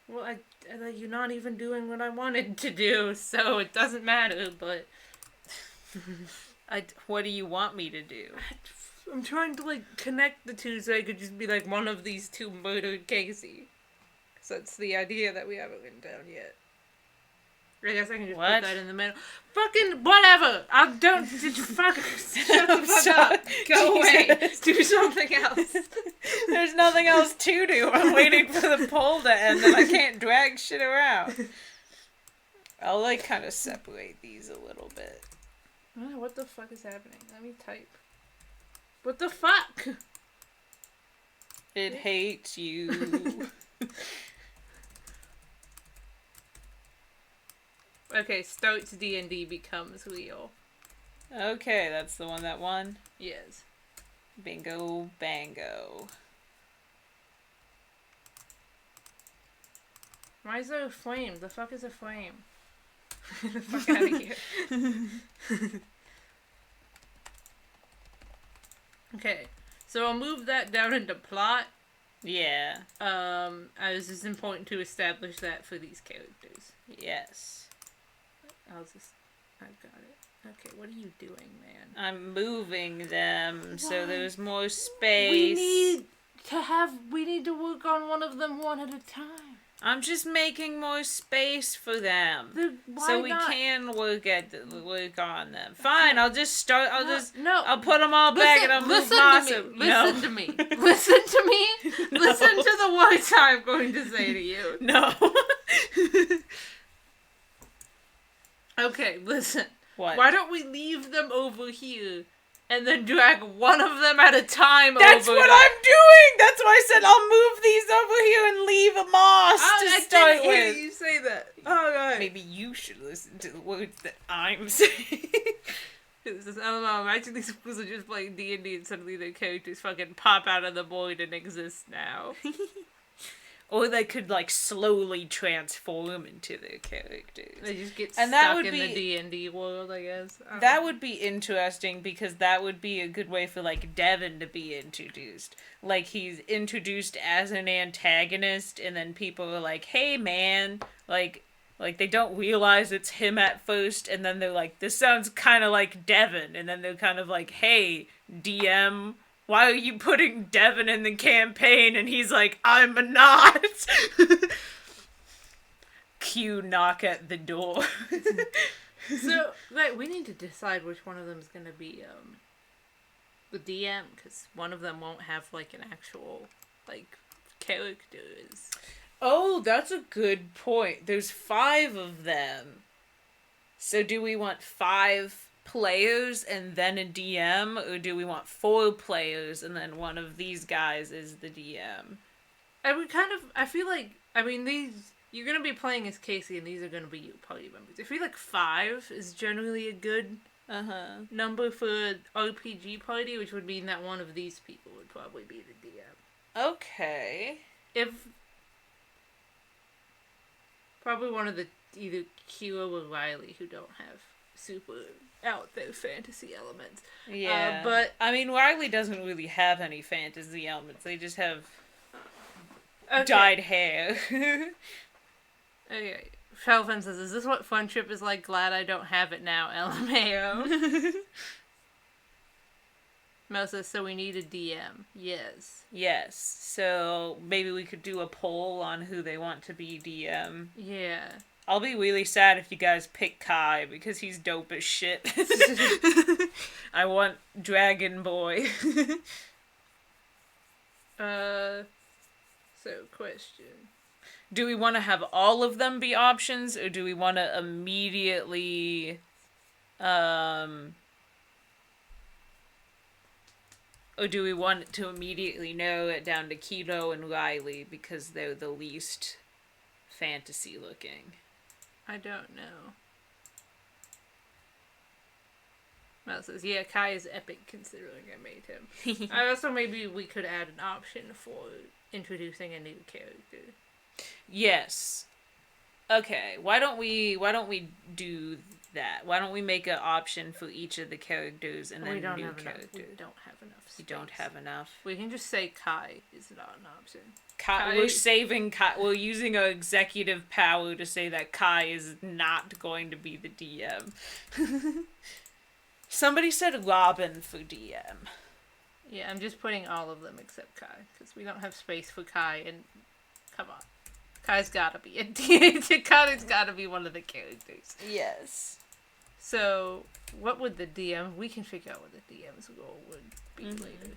Well, I you're not even doing what I wanted to do, so it doesn't matter, but... What do you want me to do? I'm trying to, like, connect the two so I could just be like, one of these two murdered Casey. Because that's the idea that we haven't written down yet. I guess I can just put that in the middle. Fucking whatever! I don't... Did you fuck... Shut the fuck up! Go away! Do something else! There's nothing else to do. I'm waiting for the poll to end and I can't drag shit around. I'll, like, kind of separate these a little bit. Oh, what the fuck is happening? Let me type. What the fuck? It hates you. Okay, starts D&D becomes real. Okay, that's the one that won. Yes. Bingo, bango. Why is there a flame? The fuck is a flame? Get the fuck out of here. Okay, so I'll move that down into plot. Yeah. As it's important to establish that for these characters. Yes. I've got it. Okay, what are you doing, man? I'm moving them so Why? there's more space. We need to work on one of them one at a time. I'm just making more space for them. Why we not? can work on them. Fine, I'll just start. I'll put them all back and I'll move Masa. Listen to me. Listen to me. Listen to the words I'm going to say to you. No. Okay, listen. What? Why don't we leave them over here and then drag one of them at a time That's over what there? I'm doing! That's why I said I'll move these over here and leave a moss to I start didn't hear with. you say that. Alright. Maybe you should listen to the words that I'm saying. This is LMAO. Imagine these fools are just playing D&D and suddenly their characters fucking pop out of the void and exist now. Or they could, like, slowly transform into their characters. They just get And that stuck would in the be- D&D world, I guess. That would be interesting because that would be a good way for, like, Devin to be introduced. Like, he's introduced as an antagonist, and then people are like, hey, man, like they don't realize it's him at first, and then they're like, this sounds kind of like Devin, and then they're kind of like, hey, DM, why are you putting Devin in the campaign? And he's like, I'm not. Cue knock at the door. So, right, we need to decide which one of them is going to be the DM, because one of them won't have, like, an actual, like, characters. Oh, that's a good point. There's 5 of them. So do we want 5 players and then a DM, or do we want 4 players and then one of these guys is the DM? I feel like, I mean, you're going to be playing as Casey, and these are going to be your party members. I feel like 5 is generally a good number for an RPG party, which would mean that one of these people would probably be the DM. Okay. Probably one of the, either Kilo or Riley, who don't have super out there fantasy elements. Yeah. But I mean, Riley doesn't really have any fantasy elements. They just have okay. dyed hair. Okay. Shelvin says, is this what friendship is like? Glad I don't have it now, LMAO. Mel says, so we need a DM. Yes. Yes. So maybe we could do a poll on who they want to be DM. Yeah. I'll be really sad if you guys pick Kai, because he's dope as shit. I want Dragon Boy. So, question. Do we want to have all of them be options, or do we want to immediately, or do we want to immediately narrow it down to Keto and Riley, because they're the least fantasy looking? I don't know. Mel says, yeah, Kai is epic considering I made him. I also, maybe we could add an option for introducing a new character. Yes. Okay, why don't we do that? Why don't we make an option for each of the characters and then new characters? We don't have enough space. We don't have enough. We can just say Kai is not an option. Kai, we're saving Kai. We're using our executive power to say that Kai is not going to be the DM. Somebody said Robin for DM. Yeah, I'm just putting all of them except Kai, because we don't have space for Kai, and come on. Kai's gotta be a DM. Kai's gotta be one of the characters. Yes. So, what would the DM... We can figure out what the DM's role would be later.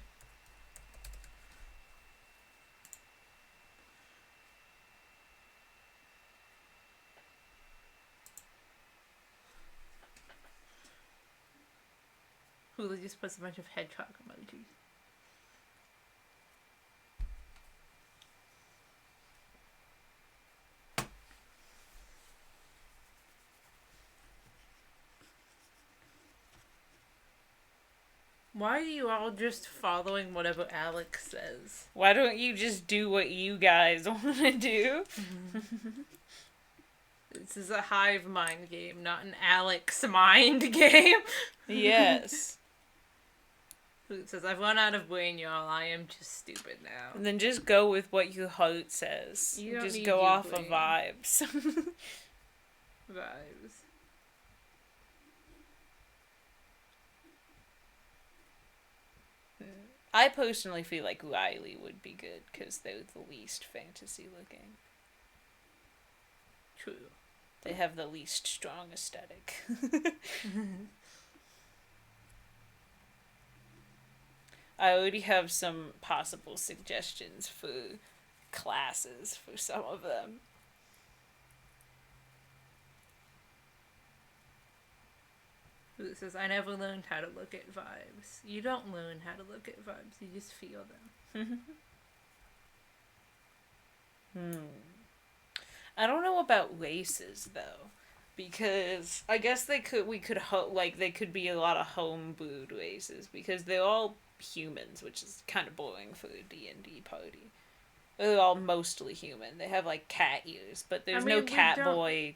Hulu just puts a bunch of hedgehog emojis. Why are you all just following whatever Alex says? Why don't you just do what you guys want to do? This is a hive mind game, not an Alex mind game. Yes. It says, I've run out of brain, y'all. I am just stupid now. And then just go with what your heart says. You don't just need go your off brain. of vibes. Vibes. I personally feel like Riley would be good because they're the least fantasy looking. True. They have the least strong aesthetic. I already have some possible suggestions for classes for some of them. It says, I never learned how to look at vibes. You don't learn how to look at vibes, you just feel them. I don't know about races, though. because I guess we could they could be a lot of homebrewed races because they're all humans, which is kind of boring for a D&D party. They're all mostly human. They have like cat ears, but there's no cat boy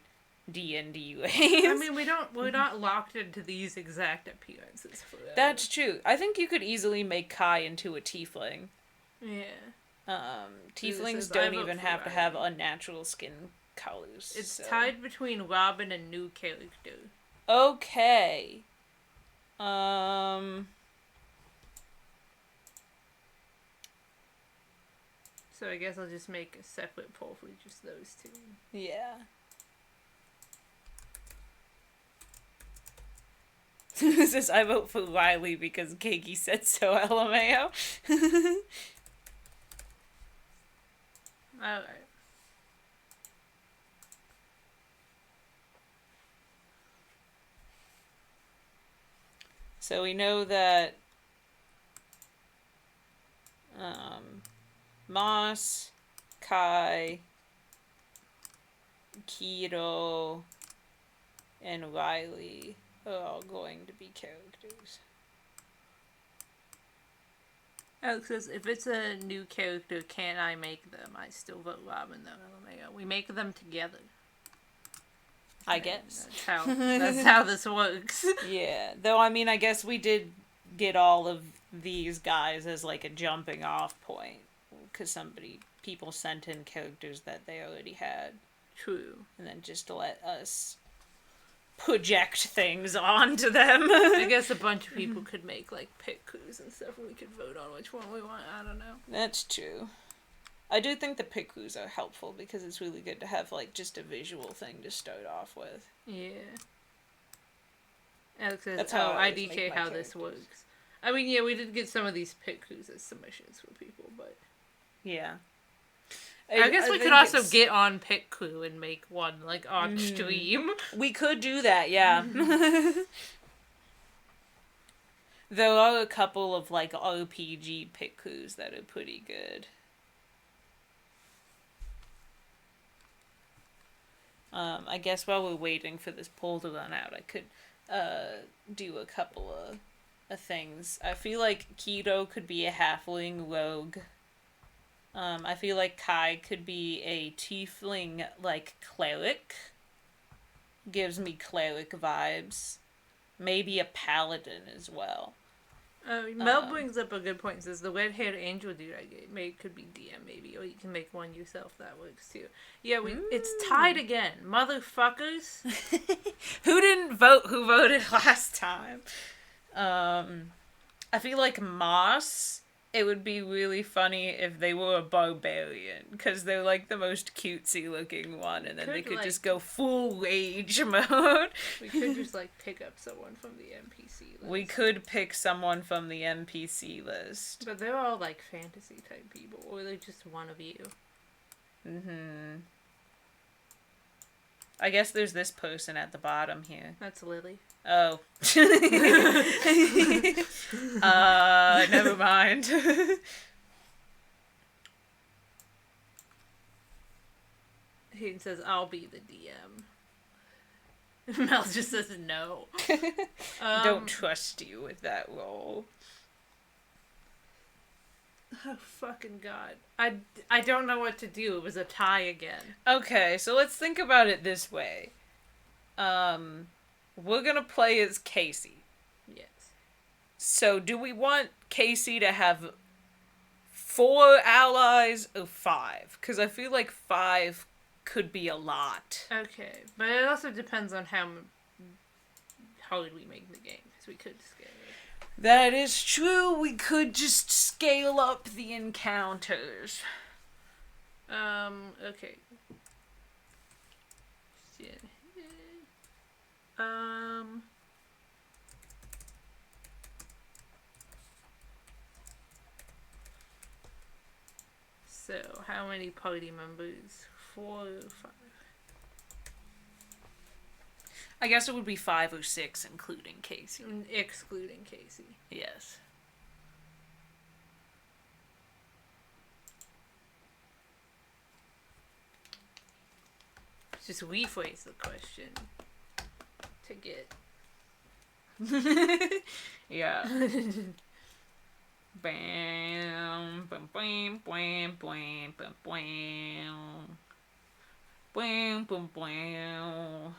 D&D race. I mean, we're not locked into these exact appearances forever. That's true. I think you could easily make Kai into a tiefling. Yeah. Tieflings don't even have to have unnatural skin colors. It's tied between Robin and new character. Okay. So I guess I'll just make a separate poll for just those two. Yeah. This is I vote for Riley because Keiki said so, LMAO. Alright. So we know that Moss, Kai, Kiro, and Riley are all going to be characters. Alex says, if it's a new character, can I make them? I still vote Robin though, LMAO. We make them together. I guess. That's how this works. Yeah. Though, I mean, I guess we did get all of these guys as, like, a jumping off point. Because people sent in characters that they already had. True. And then just to let us project things onto them. I guess a bunch of people could make, like, pit crews and stuff, and we could vote on which one we want. I don't know. That's true. I do think the pit crews are helpful because it's really good to have, like, just a visual thing to start off with. Yeah. Alex says, That's how I IDK how this works. I mean, yeah, we did get some of these pit crews as submissions for people, but... Yeah. I guess we could also get on pit crew and make one, like, on stream. We could do that, yeah. There are a couple of, like, RPG pit crews that are pretty good. I guess while we're waiting for this poll to run out, I could do a couple of things. I feel like Keto could be a halfling rogue. I feel like Kai could be a tiefling, like, cleric. Gives me cleric vibes. Maybe a paladin as well. Mel brings up a good point. Says the red-haired angel dude could be DM maybe, or you can make one yourself. That works too. Yeah, it's tied again, motherfuckers. Who didn't vote? Who voted last time? I feel like Moss. It would be really funny if they were a barbarian, because they're, like, the most cutesy-looking one, and then they could just go full rage mode. We could just, like, pick up someone from the NPC list. We could pick someone from the NPC list. But they're all, like, fantasy-type people, or they're just one of you. Mm-hmm. I guess there's this person at the bottom here. That's Lily. Oh. Never mind. He says, I'll be the DM. Mel just says no. Don't trust you with that role. Oh, fucking God. I don't know what to do. It was a tie again. Okay, so let's think about it this way. We're gonna play as Casey. Yes. So, do we want Casey to have 4 allies or 5? Because I feel like 5 could be a lot. Okay, but it also depends on how hard we make the game, because we could scale it. That is true. We could just scale up the encounters. Okay. Shit. So, how many party members? 4 or 5? I guess it would be 5 or 6, including Casey. Excluding Casey. Yes. Just rephrase the question. to get. Yeah. Bam, bam, bam, bam, bam, bam, bam. Bam, bam, bam.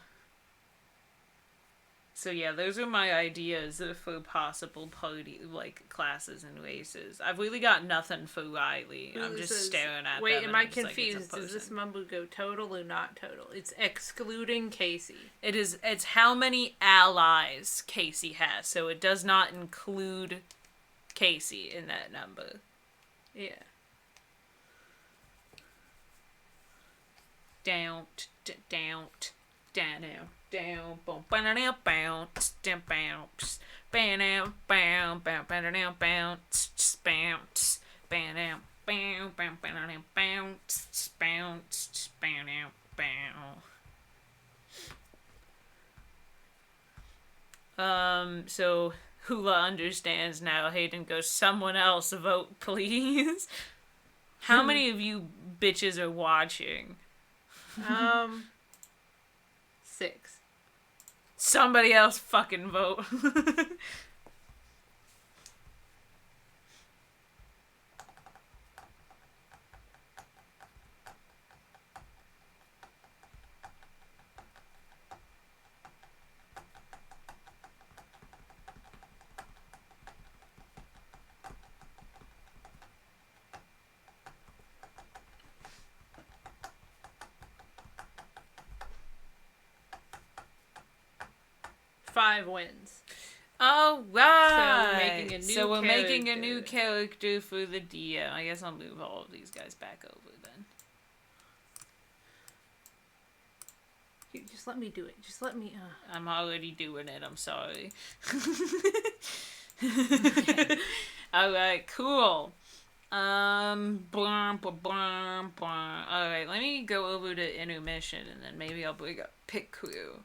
So yeah, those are my ideas for possible party classes and races. I've really got nothing for Riley. I'm just staring at wait, them. Wait, am I confused? Does this mumble go total or not total? It's excluding Casey. It's how many allies Casey has, so it does not include Casey in that number. Yeah. Down, down, down, down, boom, down, bounce, down, bounce, bam, bam, bam, bam, bounce, bounce, bam, bam, bam, bam, bounce, bounce, bam, bam. So Hula understands now. Hayden goes, someone else vote, please. How many of you bitches are watching? 6. Somebody else fucking vote. 5 wins. All right. So we're making a new character for the DM. I guess I'll move all of these guys back over then. Just let me do it. Just let me. I'm already doing it. I'm sorry. All right. Cool. Alright, let me go over to intermission and then maybe I'll bring up Pit Crew.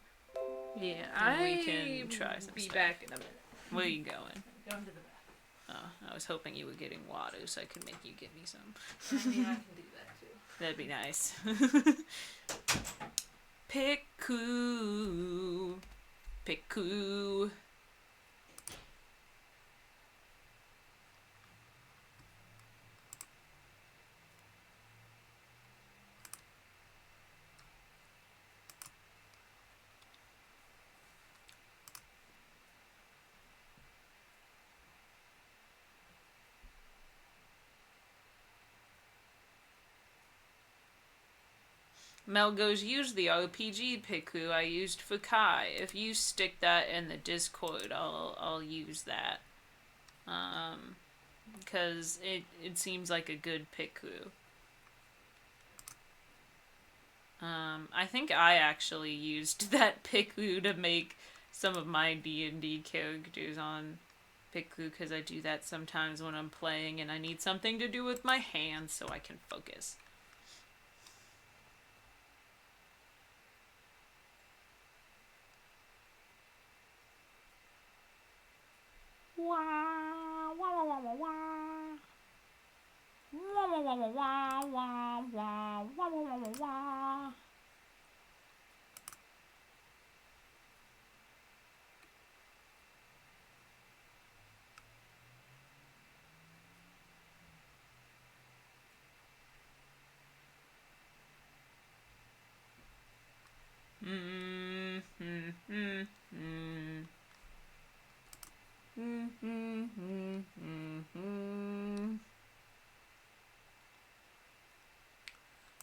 Yeah, we can try some be stuff. back in a minute. Where are you going? Going to the bathroom. Oh, I was hoping you were getting water so I could make you give me some. I mean, I can do that too. That'd be nice. Piku. Piku. Mel goes, use the RPG Piku I used for Kai. If you stick that in the Discord, I'll use that. Because it seems like a good Piku. I think I actually used that Piku to make some of my D&D characters on Piku, because I do that sometimes when I'm playing and I need something to do with my hands so I can focus.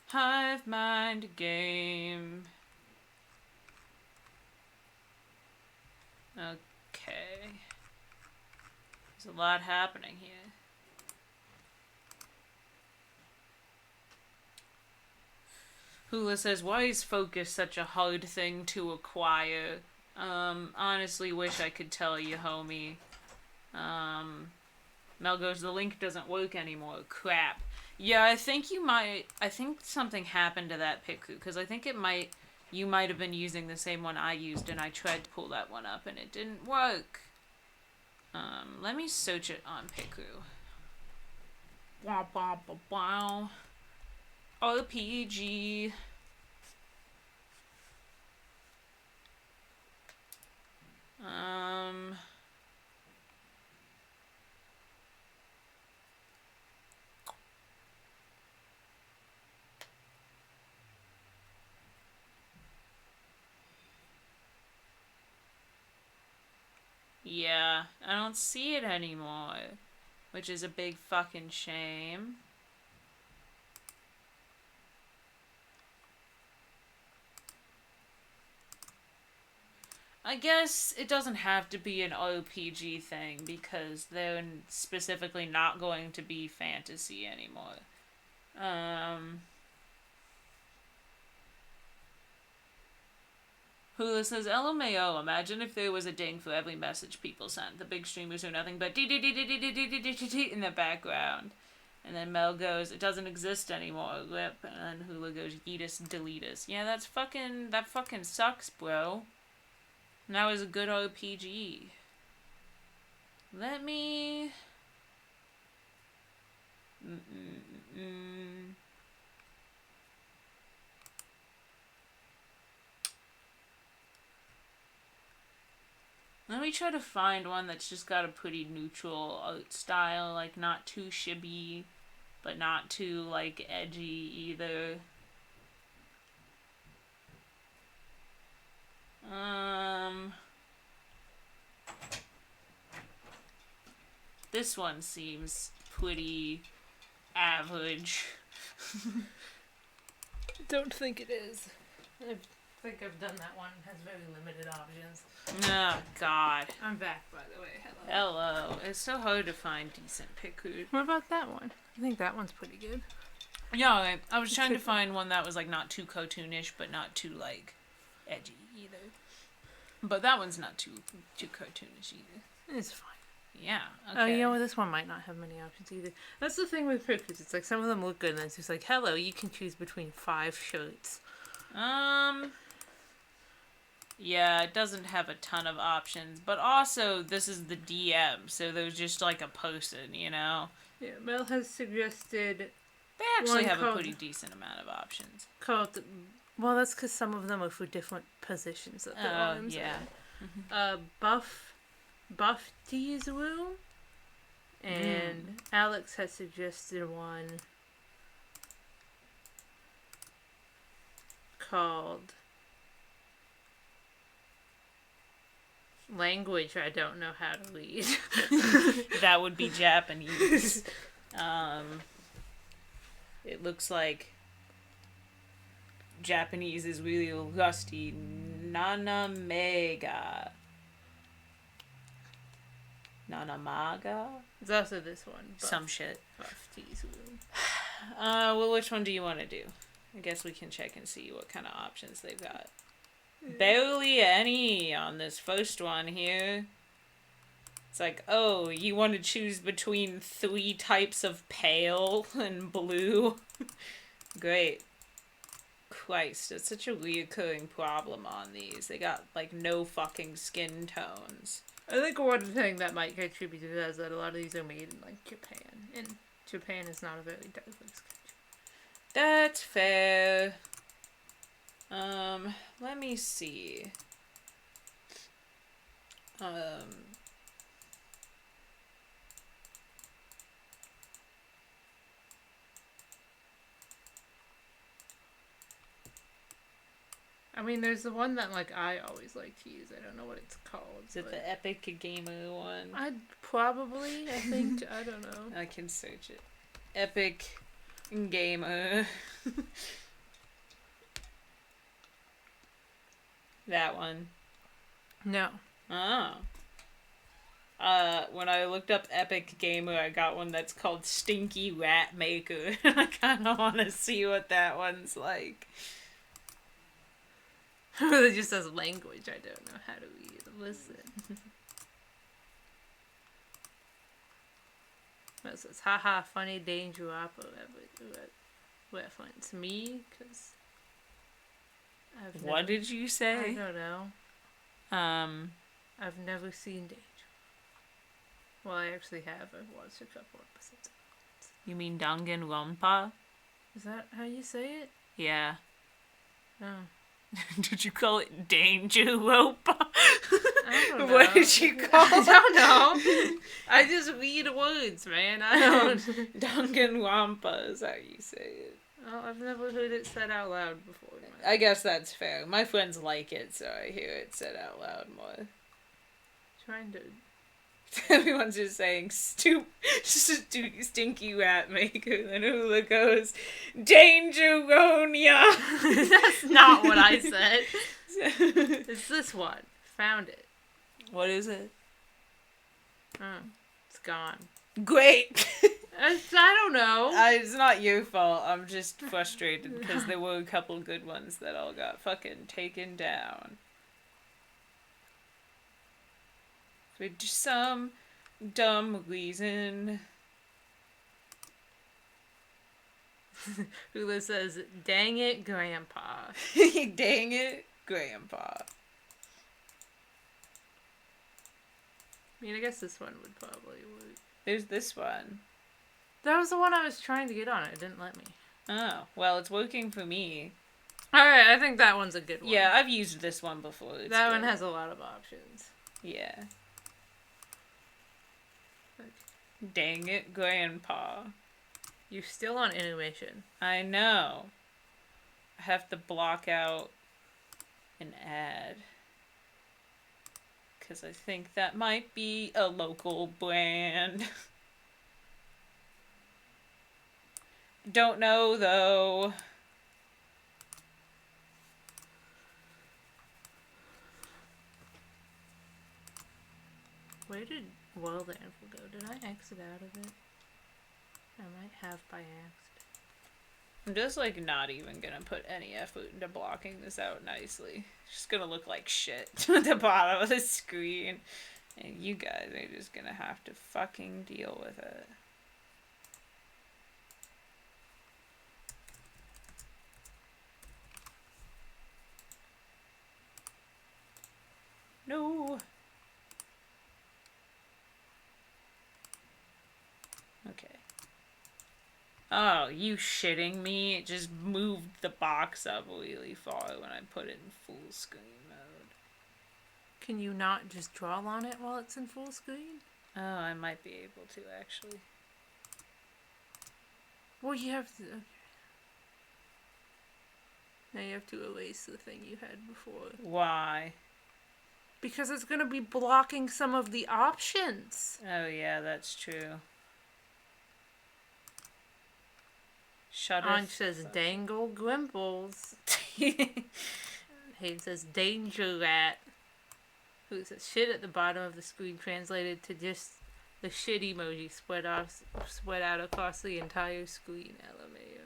Hive mind game. Okay. There's a lot happening here. Hula says, why is focus such a hard thing to acquire? Honestly wish I could tell you, homie. Mel goes, the link doesn't work anymore. Crap. Yeah, I think something happened to that Piku, because I think you might have been using the same one I used, and I tried to pull that one up, and it didn't work. Let me search it on Piku. Wow. RPG. Yeah, I don't see it anymore, which is a big fucking shame. I guess it doesn't have to be an RPG thing because they're specifically not going to be fantasy anymore. Hula says, LMAO, imagine if there was a ding for every message people sent. The big streamers are nothing but in the background. And then Mel goes, it doesn't exist anymore, lip. And then Hula goes, yeetus, deletus. Yeah, that fucking sucks, bro. And that was a good RPG. Let me... Let me try to find one that's just got a pretty neutral art style, like not too shibby, but not too like edgy either. This one seems pretty average. Don't think it is. I think I've done that one. It has very limited options. Oh, God. I'm back, by the way. Hello. Hello. It's so hard to find decent pickers. What about that one? I think that one's pretty good. Yeah, I was trying to find one that was like not too cartoonish, but not too like edgy either. But that one's not too cartoonish either. It's fine. Yeah. Okay. Oh, you know what? This one might not have many options either. That's the thing with pickers. It's like some of them look good, and it's just like, hello, you can choose between 5 shirts. Yeah, it doesn't have a ton of options, but also this is the DM, so there's just like a person, you know. Yeah, Mel has suggested. They actually have a pretty decent amount of options. Well, that's because some of them are for different positions that their arms yeah. Buff Teaswoo, and Alex has suggested one called Language I Don't Know How to Read. That would be Japanese. It looks like Japanese is really rusty. Nanamega. Nanamaga? It's also this one. Some shit. Buff Teaswoo. Well, which one do you want to do? I guess we can check and see what kind of options they've got. Barely any on this first one here. It's like, oh, you want to choose between 3 types of pale and blue? Great. Christ, it's such a reoccurring problem on these. They got, like, no fucking skin tones. I think one thing that might contribute to that is that a lot of these are made in, like, Japan. And Japan is not a very diverse country. That's fair. Let me see. I mean, there's the one that, like, I always like to use. I don't know what it's called. Is it the Epic Gamer one? I think. I don't know. I can search it. Epic Gamer. That one. No. Oh. When I looked up Epic Gamer, I got one that's called Stinky Rat Maker. I kind of want to see what that one's like. It just says language I don't know how to read. Listen. It says, haha, funny, danger, reference. Me? Because what did you say? I don't know. I've never seen danger. Well, I actually have. I've watched a couple episodes. You mean Danganronpa? Is that how you say it? Yeah. Oh. Did you call it Danger Rope? I don't know. What did you call it? I don't know. I just read words, man. I don't. Danganronpa is how you say it. Oh, I've never heard it said out loud before. I guess that's fair. My friends like it, so I hear it said out loud more. Trying to... Everyone's just saying stinky rat maker. And Hula goes, Dangeronia! That's not what I said. It's this one. Found it. What is it? It's gone. Great! I don't know. It's not your fault. I'm just frustrated because there were a couple good ones that all got fucking taken down. For some dumb reason. Hula says, dang it, Grandpa. Dang it, Grandpa. I mean, I guess this one would probably work. There's this one. That was the one I was trying to get on. It didn't let me. Oh, well, it's working for me. Alright, I think that one's a good one. Yeah, I've used this one before. It's that good. one has a lot of options. Yeah. Dang it, Grandpa. You're still on intermission. I know. I have to block out an ad. Because I think that might be a local brand. Don't know, though. Where did World Anvil go? Did I exit out of it? I might have by accident. I'm just, like, not even gonna put any effort into blocking this out nicely. It's just gonna look like shit at the bottom of the screen. And you guys are just gonna have to fucking deal with it. No. Okay. Oh, you shitting me? It just moved the box up really far when I put it in full screen mode. Can you not just draw on it while it's in full screen? Oh, I might be able to, actually. Well, you have to... Okay. Now you have to erase the thing you had before. Why? Because it's going to be blocking some of the options. Oh, yeah, that's true. Shutter. Anj says, dangle Gwimples. Hayden says, danger rat. Who says, shit at the bottom of the screen translated to just the shit emoji spread out across the entire screen, LMAO.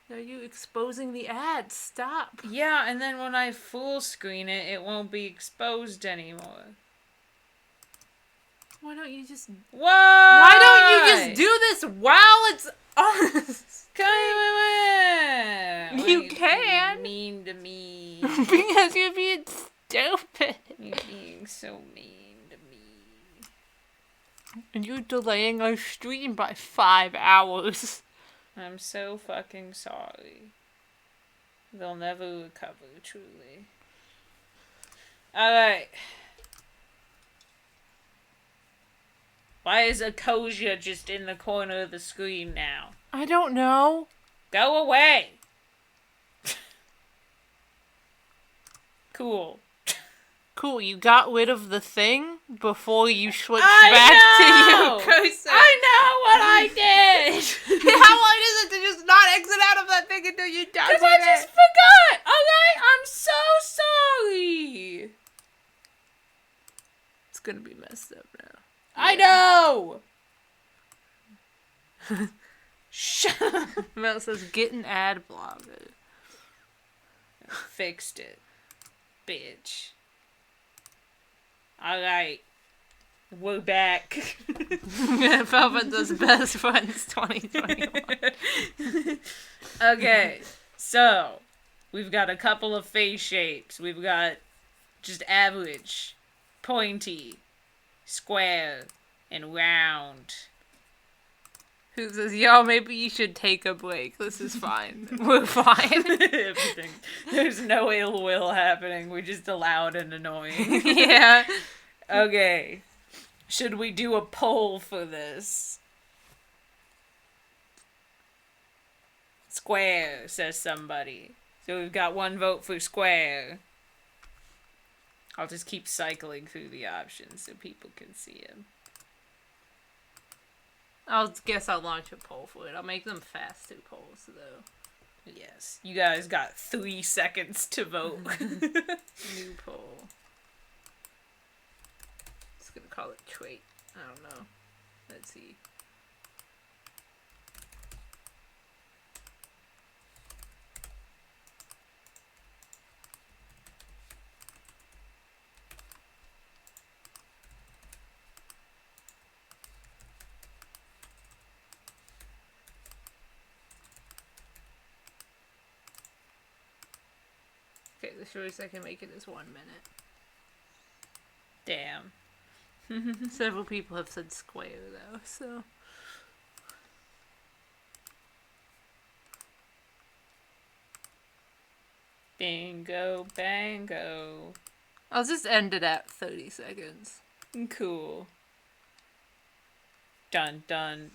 Are you exposing the ad? Stop. Yeah, and then when I full screen it, it won't be exposed anymore. Why don't you just... Why? Why don't you just do this while it's on? You can. Mean to me. Because you're being stupid. You're being so mean to me. And you're delaying our stream by 5 hours. I'm so fucking sorry. They'll never recover, truly. Alright. Why is Akosia just in the corner of the screen now? I don't know. Go away! Cool. Cool, you got rid of the thing before you switched I back know! to your cursor. I know what I did! How long is it to just not exit out of that thing until you're done with Because I it? just forgot! Alright, I'm so sorry! It's gonna be messed up now. I know! Shut up! Mel says, get an ad blocker. Fixed it. Bitch. Alright. We're back. Velvet does Best Friends 2021. Okay, so we've got a couple of face shapes. We've got just average, pointy, square, and round. Who says, yo, maybe you should take a break. This is fine. We're fine. Everything. There's no ill will happening. We're just loud and annoying. Yeah. Okay. Should we do a poll for this? Square, says somebody. So we've got one vote for square. I'll just keep cycling through the options so people can see them. I'll guess I'll launch a poll for it. I'll make them fast 2 polls, though. Yes. You guys got 3 seconds to vote. New poll. Just gonna call it trait. I don't know. Let's see. Okay, the shortest I can make it is 1 minute. Damn. Several people have said square, though, so... Bingo, bango. I'll just end it at 30 seconds. Cool. Dun dun.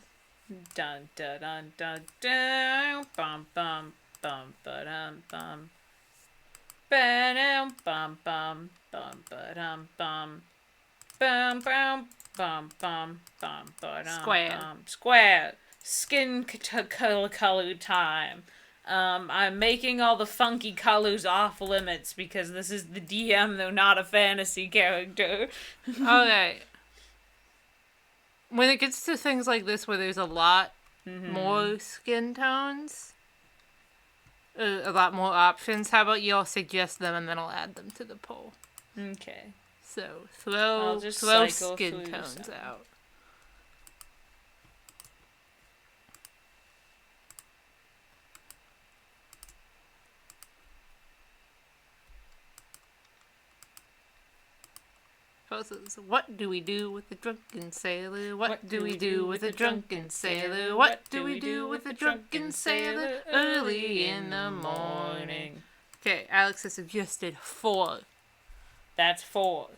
Dun dun dun dun dun. Bum bum bum ba-dum bum. Ba-dum bum bum bum ba-dum bum. Bum bum bum bum bum ba-dum Square. bum. Square. Skin color time. I'm making all the funky colors off limits because this is the DM, though not a fantasy character. Okay. When it gets to things like this where there's a lot more skin tones, a lot more options, how about you all suggest them and then I'll add them to the poll? Okay. So, throw skin tones out. What do we do with the drunken sailor? What do we do with the drunken sailor? What do we do with the drunken sailor early in the morning? Okay, Alex has suggested 4. That's 4.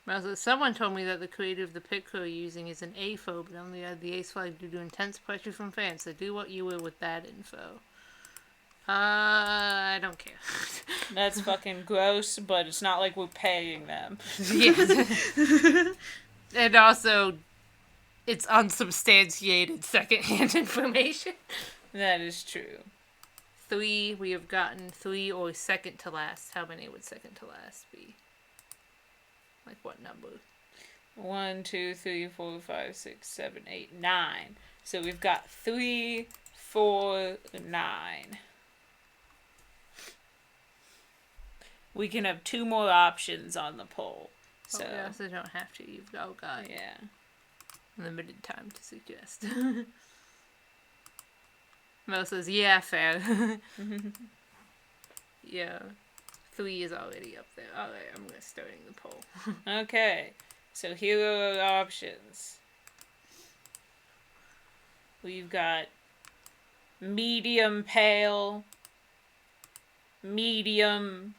Also, someone told me that the creator of the picture you're using is an AFO, but only had the ace flag due to intense pressure from fans, so do what you will with that info. I don't care. That's fucking gross, but it's not like we're paying them. Yes. And also, it's unsubstantiated secondhand information. That is true. 3, we have gotten 3 or second to last. How many would second to last be? Like what number? 1, 2, 3, 4, 5, 6, 7, 8, 9. So we've got 3, 4, 9. We can have 2 more options on the poll. So we also don't have to. You've got limited time to suggest. Mel says, yeah, fair. Yeah. 3 is already up there. Alright, I'm starting the poll. Okay. So here are our options. We've got medium pale, medium,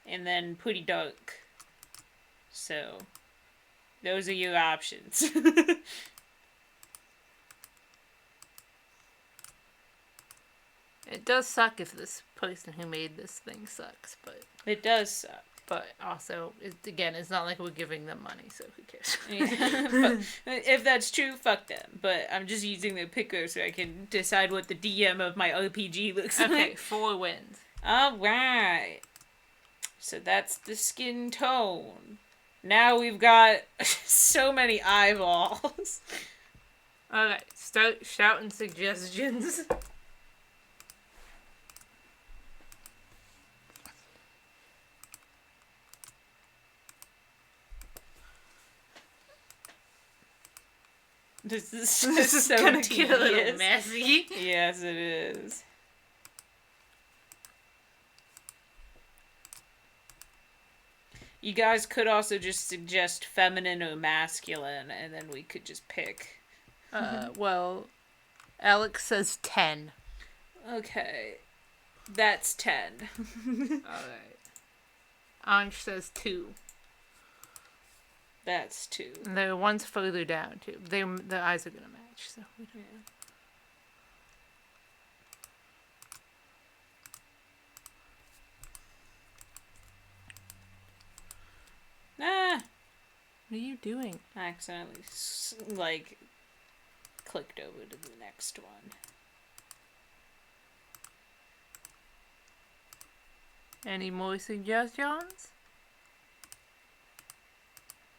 and then pretty dark. So, those are your options. It does suck if this person who made this thing sucks, but... It does suck. But also, again, it's not like we're giving them money, so who cares? Yeah. But if that's true, fuck them. But I'm just using the picker so I can decide what the DM of my RPG looks like. Okay, 4 wins. Alright. So that's the skin tone. Now we've got so many eyeballs. Alright, start shouting suggestions. This is so gonna tedious. get a little messy. Yes, it is. You guys could also just suggest feminine or masculine, and then we could just pick. Well, Alex says 10. Okay. That's 10. Alright. Anj says 2. That's 2. And the one's further down, too. The eyes are gonna match, so we don't... What are you doing? I accidentally, like, clicked over to the next one. Any more suggestions?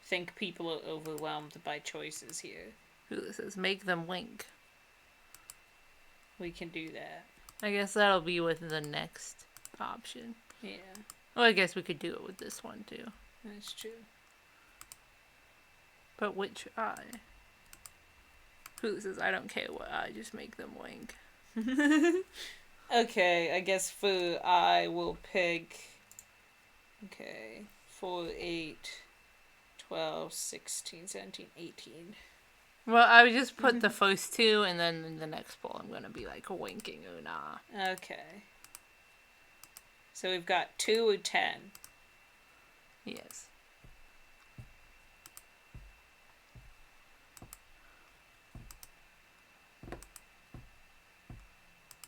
Think people are overwhelmed by choices here. Ooh, this says make them wink. We can do that. I guess that'll be with the next option. Yeah. Well, I guess we could do it with this one too. That's true. But which eye? Who says I don't care what eye, just make them wink. Okay, I guess for I will pick. Okay. 4, 8, 12, 16, 17, 18. Well, I would just put the first two, and then in the next poll, I'm gonna be like winking or nah. Okay. So we've got 2 or 10. Yes.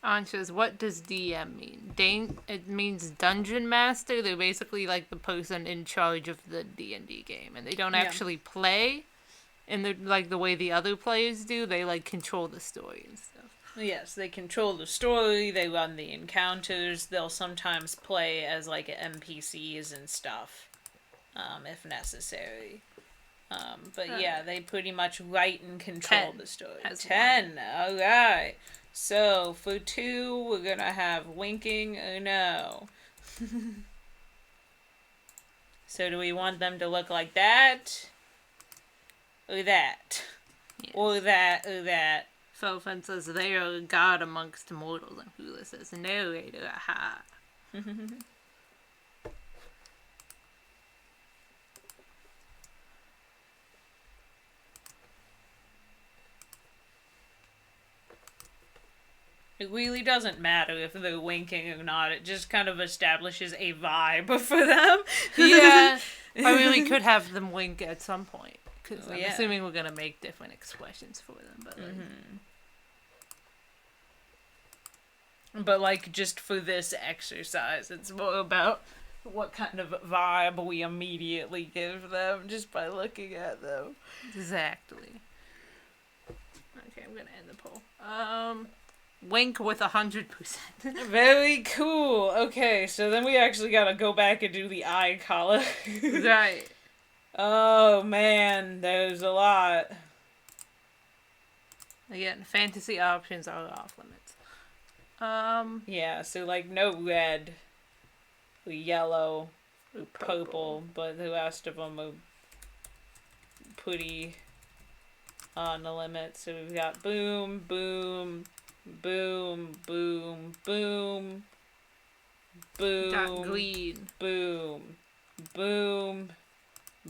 Anj says, what does DM mean? It means Dungeon Master. They're basically like the person in charge of the D&D game. And they don't actually play in the way the other players do. They like control the story and stuff. Yes, they control the story, they run the encounters, they'll sometimes play as like NPCs and stuff, if necessary. But yeah, they pretty much write and control the story. 10, alright. So, for 2, we're gonna have winking or no. So do we want them to look like that? Or that? Yes. Or that, or that? Felfen says, they are a god amongst mortals. And Hula says, narrator, aha. It really doesn't matter if they're winking or not. It just kind of establishes a vibe for them. Yeah. I mean, we could have them wink at some point. Because I'm yeah. assuming we're going to make different expressions for them. But like... But, like, just for this exercise, it's more about what kind of vibe we immediately give them just by looking at them. Exactly. Okay, I'm going to end the poll. Wink with 100%. Very cool. Okay, so then we actually gotta go back and do the eye color. Right. Oh, man, there's a lot. Again, fantasy options are off limits. Yeah, so, like, no red, or yellow, or purple, but the rest of them are pretty on the limit. So we've got boom, boom, boom, boom, boom, boom. Got green. Boom, boom,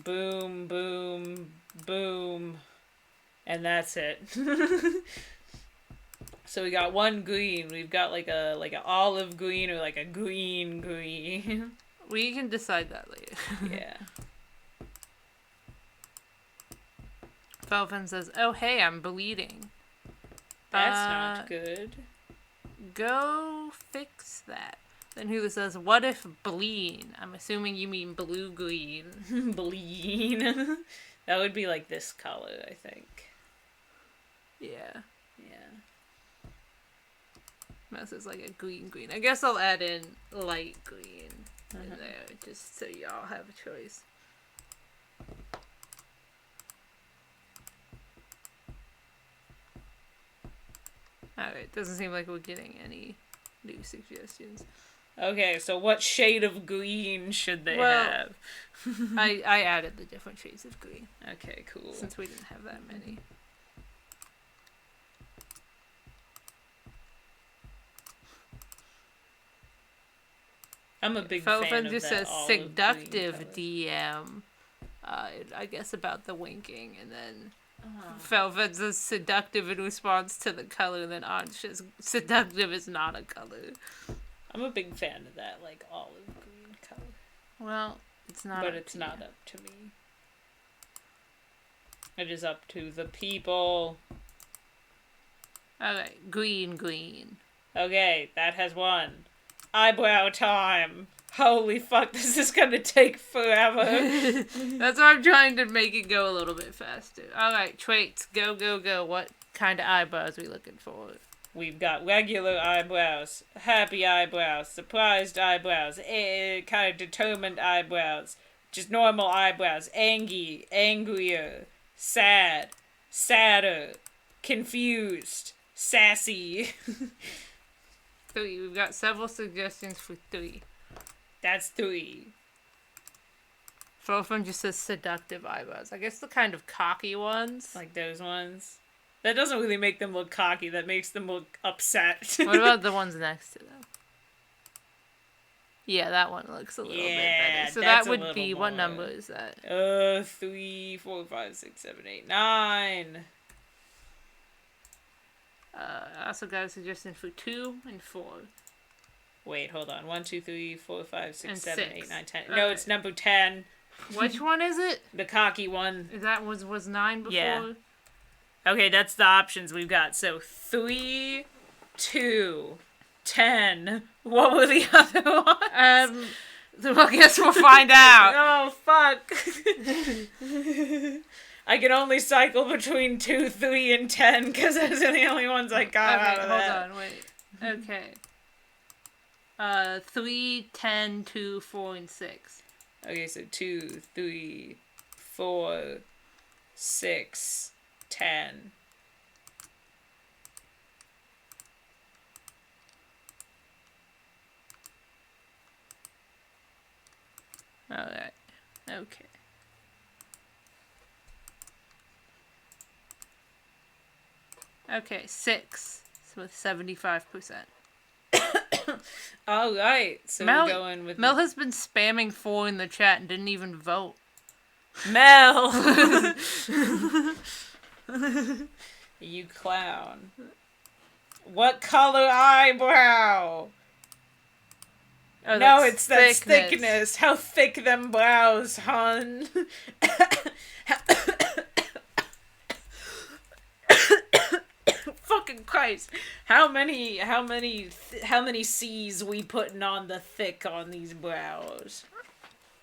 boom, boom, boom. And that's it. So we got one green. We've got like an olive green or like a green. We can decide that later. Yeah. Felfen says, oh hey, I'm bleeding. That's not good. Go fix that. Then Hula says, what if bleen? I'm assuming you mean blue-green. Bleen. That would be like this color, I think. Yeah. Yeah. This is like a green. I guess I'll add in light green in there, just so y'all have a choice. Alright, doesn't seem like we're getting any new suggestions. Okay, so what shade of green should they have? I added the different shades of green. Okay, cool. Since we didn't have that many. I'm a big fan of Felfen just that says olive seductive green color. DM. I guess about the winking, and then Felfen says seductive in response to the color, and then Anj says seductive is not a color. I'm a big fan of that, like, olive green color. Well, it's not. But it's not up to me. It is up to the people. Alright, green. Okay, that has won. Eyebrow time. Holy fuck, this is gonna take forever. That's why I'm trying to make it go a little bit faster. Alright, traits. Go, go, go. What kind of eyebrows are we looking for? We've got regular eyebrows, happy eyebrows, surprised eyebrows, kind of determined eyebrows, just normal eyebrows, angrier, sad, sadder, confused, sassy. 3. We've got several suggestions for 3. That's 3. 4th one just says seductive eyebrows. I guess the kind of cocky ones. Like those ones. That doesn't really make them look cocky, that makes them look upset. What about the ones next to them? Yeah, that one looks a little bit better. So that would be, what number is that? 3, 4, 5, 6, 7, 8, 9. I also got a suggestion for 2 and 4. Wait, hold on. 1, 2, 3, 4, 5, 6, And 7, 6. 8, 9, 10. Okay. No, it's number 10. Which one is it? The cocky one. Is that was 9 before? Yeah. Okay, that's the options we've got. So 3, 2, 10. What were the other ones? I guess we'll find out. Oh, fuck. I can only cycle between 2, 3, and 10 because those are the only ones I got out of that. Hold on, wait. Okay. 3, 10, 2, 4, and 6. Okay, so 2, 3, 4, 6, 10. Alright. Okay. Okay, 6. So with 75%. Alright, so Mel, we're going with... Mel has been spamming 4 in the chat and didn't even vote. Mel! You clown. What color eyebrow? Oh, No, it's that thickness. How thick them brows, hun. Fucking Christ. How many C's we putting on the thick on these brows?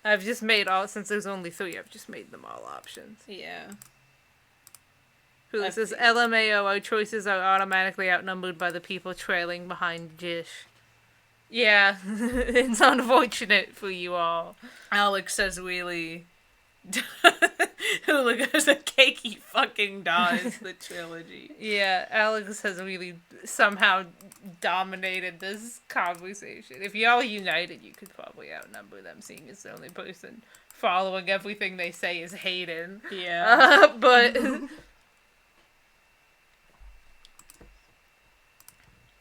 I've just made all, since there's only 3, I've just made them all options. Yeah. Who says LMAO, our choices are automatically outnumbered by the people trailing behind Jish. Yeah, it's unfortunate for you all. Alex says wheelie. Hula goes a cakey fucking dies, the trilogy. Yeah, Alex has really somehow dominated this conversation. If y'all united, you could probably outnumber them, seeing as the only person following everything they say is Hayden. Yeah. But...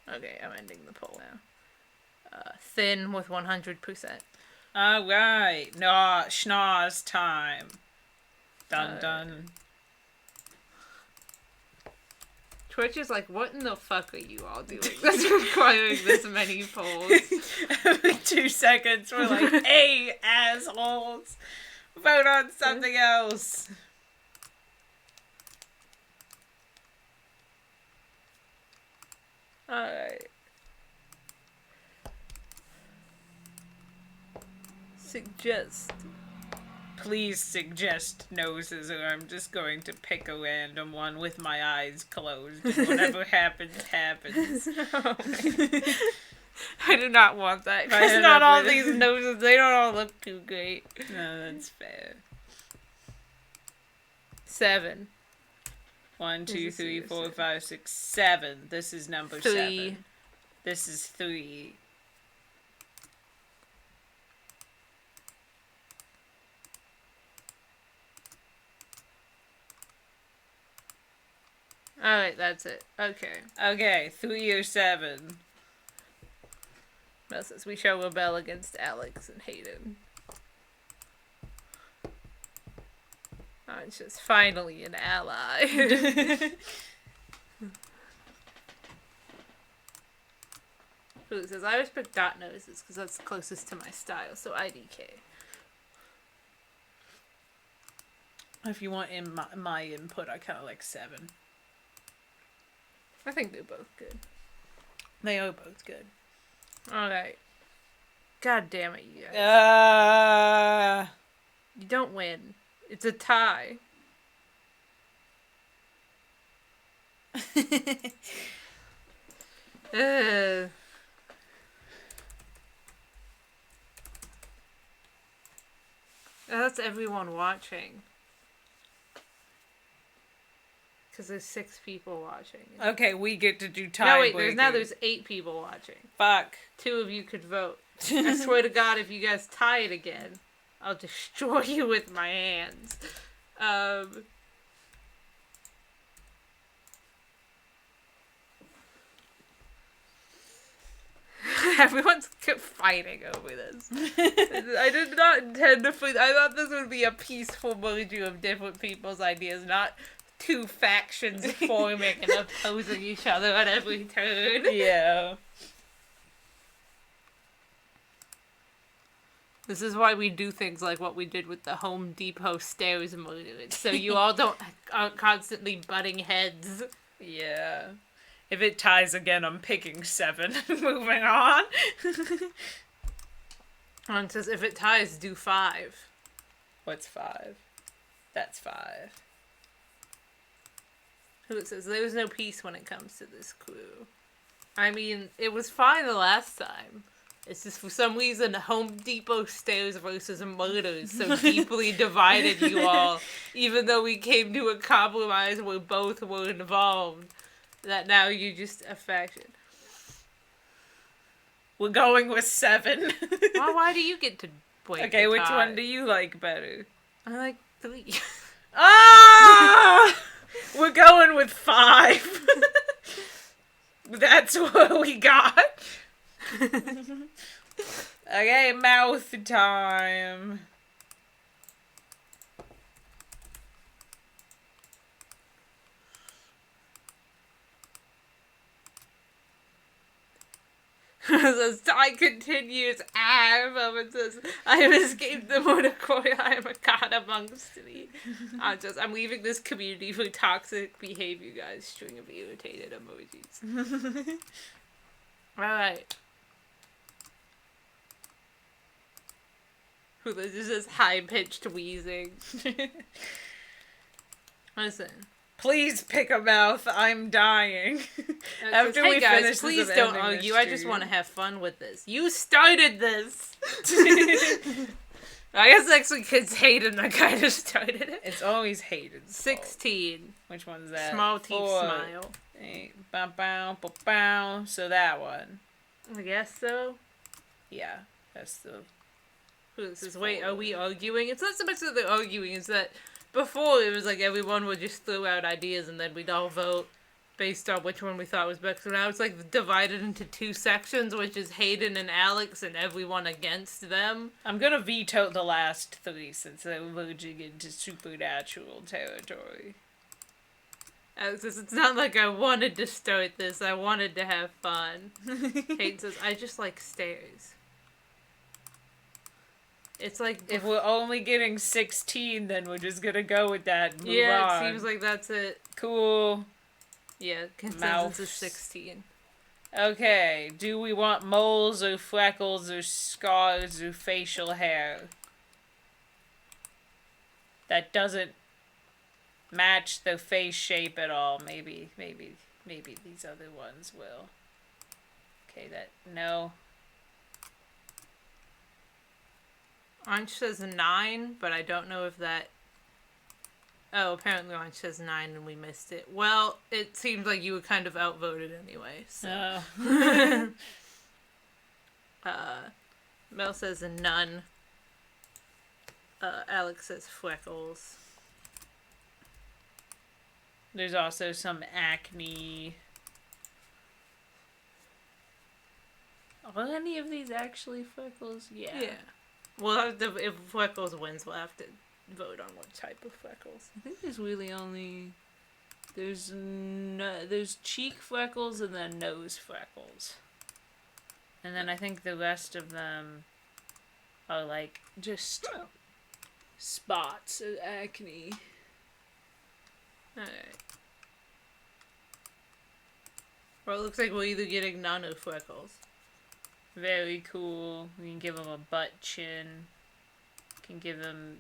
Okay, I'm ending the poll now. Thin with 100%. Alright. No, schnoz time. Dun dun. Twitch is like, what in the fuck are you all doing that's requiring this many polls? Every 2 seconds we're like, hey, assholes, vote on something else. Alright. Suggest. Please suggest noses, or I'm just going to pick a random one with my eyes closed. And whatever happens, happens. Oh, I do not want that. Because not all these noses, they don't all look too great. No, that's fair. 7. 1, 2, 3, 4, 5, 6, 7. This is number 3. 7. This is 3. Alright, that's it. Okay. Okay, 3 or 7. Mel says we shall rebel against Alex and Hayden. Oh, it's just finally an ally. Who says I always pick dot noses because that's closest to my style, so IDK. If you want in my input, I kind of like 7. I think they're both good. They are both good. Alright. God damn it, you guys. Uh... You don't win. It's a tie. Ugh. That's everyone watching. Because there's 6 people watching. Okay, we get to do tiebreakers. No, wait, there's 8 people watching. Fuck. 2 of you could vote. I swear to God, if you guys tie it again, I'll destroy you with my hands. Everyone's fighting over this. I did not intend to fight. I thought this would be a peaceful merging of different people's ideas, not 2 factions forming and opposing each other at every turn. Yeah. This is why we do things like what we did with the Home Depot stairs murder, so you all aren't constantly butting heads. Yeah. If it ties again, I'm picking 7 and moving on. And it says if it ties, do 5. What's 5? That's 5. It says there's no peace when it comes to this crew. I mean, it was fine the last time. It's just for some reason Home Depot stairs versus murders so deeply divided you all, even though we came to a compromise where both were involved, that now you're just a faction. We're going with 7. Well, why do you get to break Okay, the which tie? one do you like better? I like 3. Ah! We're going with 5. That's what we got. Okay, mouth time. The tie continues. Moment says, I have escaped the monocoil. I am a god amongst me. I'm leaving this community for toxic behavior, guys. String of irritated emojis. Alright. This is just high-pitched wheezing. Listen. Please pick a mouth. I'm dying. After hey we guys, finish please this, don't argue. I just want to have fun with this. You started this. I guess actually kids Hayden that kind of started it. It's always Hayden's 16. fault. Which one's that? Small teeth 4, smile. 8, bow, bow, bow, bow. So that one. I guess so. Yeah, that's the... This is, wait, are we arguing? It's not so much that they're arguing, it's that before it was like everyone would just throw out ideas and then we'd all vote based on which one we thought was best. So now it's like divided into 2 sections, which is Hayden and Alex and everyone against them. I'm gonna veto the last 3 since they're merging into supernatural territory. Alex says, it's not like I wanted to start this, I wanted to have fun. Hayden says, I just like stairs. It's like... If we're only getting 16, then we're just gonna go with that and move yeah, on. it seems like that's it. Cool. Yeah, consensus Mouths. is 16. Okay, do we want moles or freckles or scars or facial hair? That doesn't match the face shape at all. Maybe these other ones will. Okay, no. Orange says 9, but I don't know if that... Oh, apparently Orange says 9 and we missed it. Well, it seems like you were kind of outvoted anyway, so... Mel says none. Alex says freckles. There's also some acne. Are any of these actually freckles? Yeah. Well, if freckles wins, we'll have to vote on what type of freckles. I think there's really only... There's cheek freckles and then nose freckles. And then I think the rest of them are like just spots of acne. Alright. Well, it looks like we're either getting none or freckles. Very cool. We can give him a butt chin. Can give him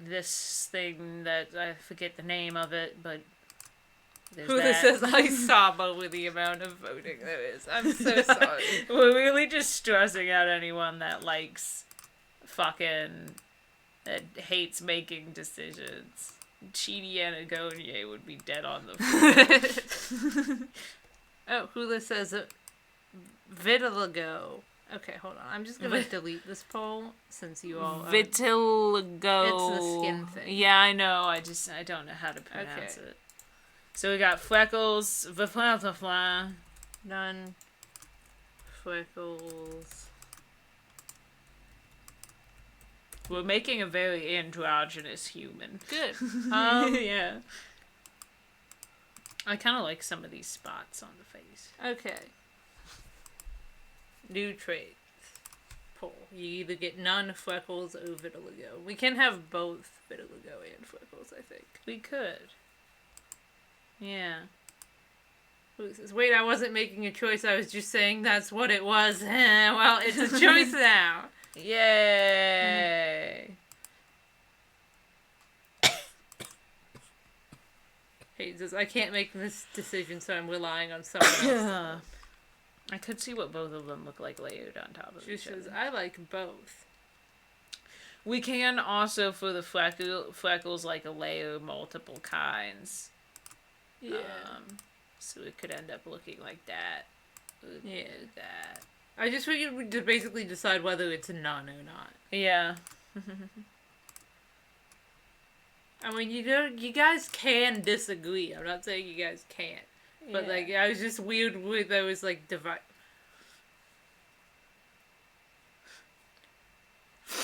this thing that I forget the name of it, but there's Who that. says I sob with the amount of voting there is? I'm so sorry. We're really just stressing out anyone that likes fucking that hates making decisions. Chidi Anagonye would be dead on the floor. Oh, Hula says vitiligo. Okay, hold on. I'm just gonna delete this poll since you all. Vitiligo. It's the skin thing. Yeah, I know. I don't know how to pronounce it. So we got freckles, None. Freckles. We're making a very androgynous human. Good. Yeah. I kind of like some of these spots on the face. Okay. New traits. Poll. You either get none, freckles, or vitiligo. We can have both vitiligo and freckles, I think. We could. Yeah. Who says, wait, I wasn't making a choice, I was just saying that's what it was. Well, it's a choice now. Yay! He says, I can't make this decision, so I'm relying on someone else. I could see what both of them look like layered on top of each She says, other. I like both. We can also, for the freckles, like a layer multiple kinds. Yeah. So it could end up looking like that. Yeah. That. I just figured we'd just basically decide whether it's a none or not. Yeah. I mean, you guys can disagree. I'm not saying you guys can't. But, like, I was just weird with those, like, divide.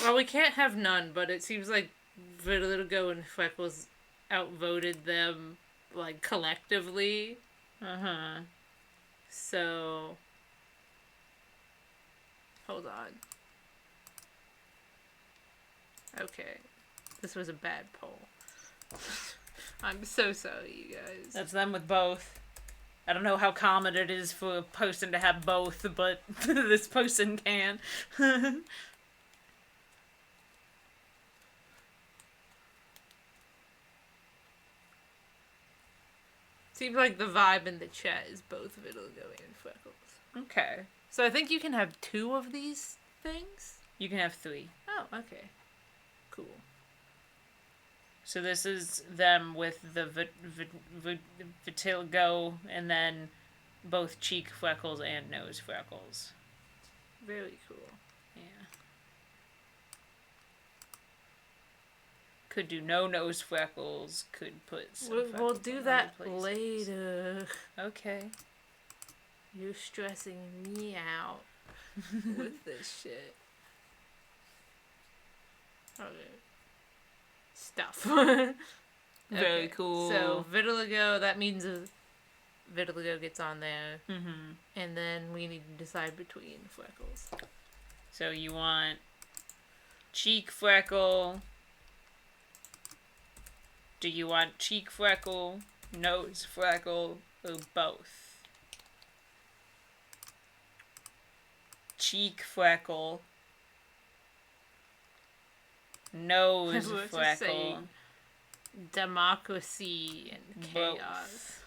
Well, we can't have none, but it seems like Vitiligo and Freckles outvoted them, like, collectively. Uh-huh. So... Hold on. Okay. This was a bad poll. I'm so sorry, you guys. That's them with both. I don't know how common it is for a person to have both, but this person can. Seems like the vibe in the chat is both Vitiligo and Freckles. Okay. So I think you can have 2 of these things? You can have 3. Oh, okay. Cool. So this is them with the vitiligo, and then both cheek freckles and nose freckles. Very cool. Yeah. Could do no nose freckles. Could put some We'll freckles do in that other places. later. Okay. You're stressing me out with this shit. Okay. Stuff. Very Okay, cool. So, vitiligo, that means vitiligo gets on there. Mm-hmm. And then we need to decide between freckles. So you want cheek freckle. Do you want cheek freckle, nose freckle, or both? Cheek freckle, nose Let's just freckle, say democracy and chaos. both.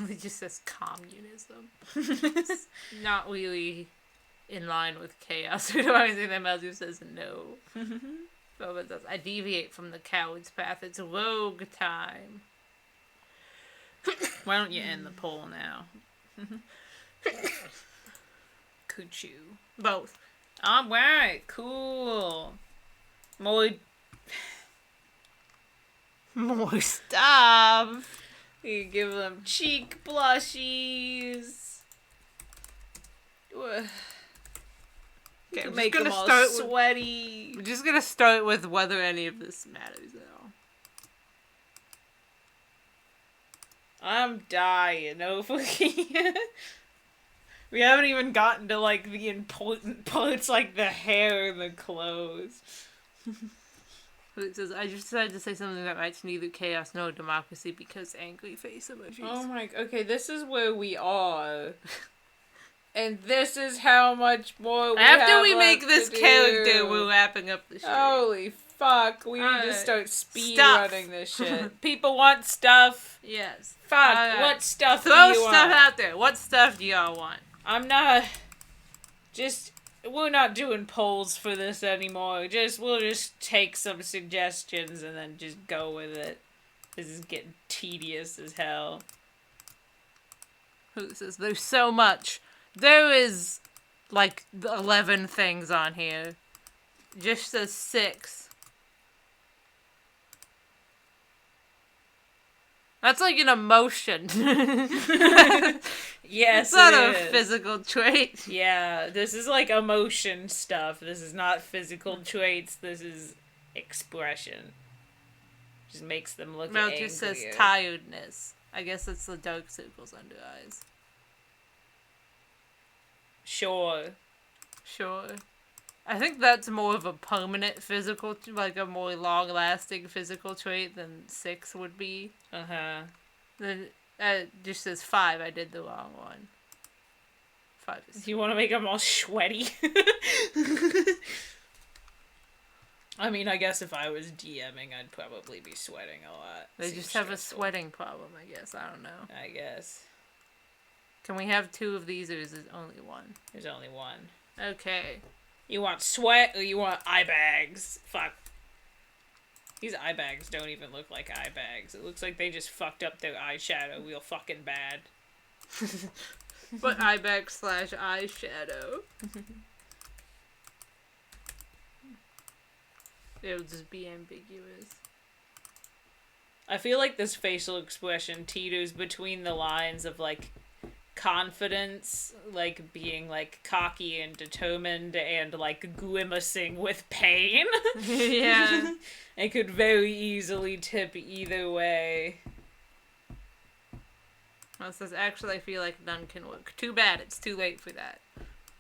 It just says communism. It's not really in line with chaos. Or do anything that Matthew says no. So it says, I deviate from the coward's path. It's rogue time. Why don't you end the poll now? Could you? Both. Alright, cool. More stuff. You give them cheek blushies. Okay, You I'm make just them gonna all start sweaty. We're just gonna start with whether any of this matters at all. I'm dying over here. We haven't even gotten to, like, the important parts, like the hair and the clothes. It says, I just decided to say something that writes neither chaos nor democracy because angry face emojis. Oh my... Okay, this is where we are. And this is how much more we After we have make left this to character, do. we're wrapping up the show. Holy fuck, we need to Alright. start speed Stuff. running this shit. People want stuff. Yes. Fuck, Alright. what stuff do Throw you stuff want? out there. What stuff do y'all want? I'm not... We're not doing polls for this anymore. We'll just take some suggestions and then just go with it. This is getting tedious as hell. Who says there's so much? There is like 11 things on here. Just says 6. That's like an emotion. Yes, It's not it a is. physical trait. Yeah, this is like emotion stuff. This is not physical traits. This is expression. Just makes them look No, it angrier. just says tiredness. I guess it's the dark circles under eyes. Sure. Sure. I think that's more of a permanent physical, like a more long-lasting physical trait than 6 would be. Uh-huh. Then it just says 5. I did the wrong one. 5 is... You want to make them all sweaty? I mean, I guess if I was DMing, I'd probably be sweating a lot. They Seems just have a stressful. sweating problem, I guess. I don't know. I guess. Can we have 2 of these, or is it only 1? There's only one. Okay. You want sweat or you want eye bags? Fuck. These eye bags don't even look like eye bags. It looks like they just fucked up their eyeshadow real fucking bad. But eye bag / eyeshadow. It'll just be ambiguous. I feel like this facial expression teeters between the lines of, like, confidence, like, being, like, cocky and determined, and, like, grimacing with pain. Yeah. It could very easily tip either way. Well, it says, actually, I feel like none can work. Too bad, it's too late for that.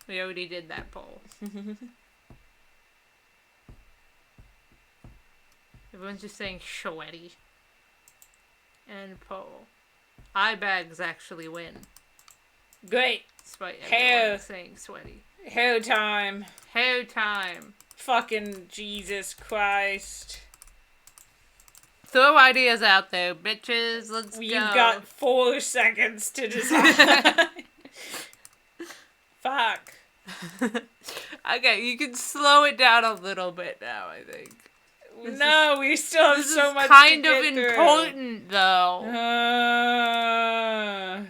We already did that poll. Everyone's just saying sweaty. And poll. Eye bags actually win. Great. Despite Hair. everyone saying sweaty. Hair time. Hair time. Fucking Jesus Christ. Throw ideas out there, bitches. Let's You've go. got 4 seconds to decide. Fuck. Okay, you can slow it down a little bit now, I think. No, we still have This so is much kind to of get through. important, though. Uh,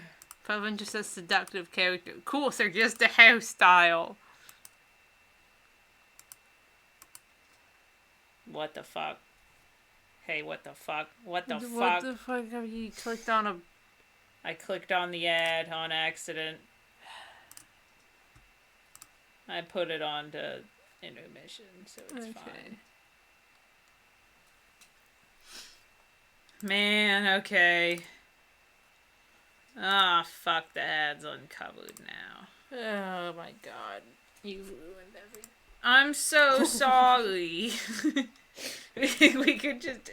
Pavin just says seductive character. Cool, so just a hairstyle. what the fuck? Hey, what the fuck? What the What fuck? the fuck have you clicked on a... I clicked on the ad on accident. I put it on to intermission, so it's fine. Man, okay. Ah, fuck, the ad's uncovered now. Oh my god. You've ruined everything. I'm so sorry. we could just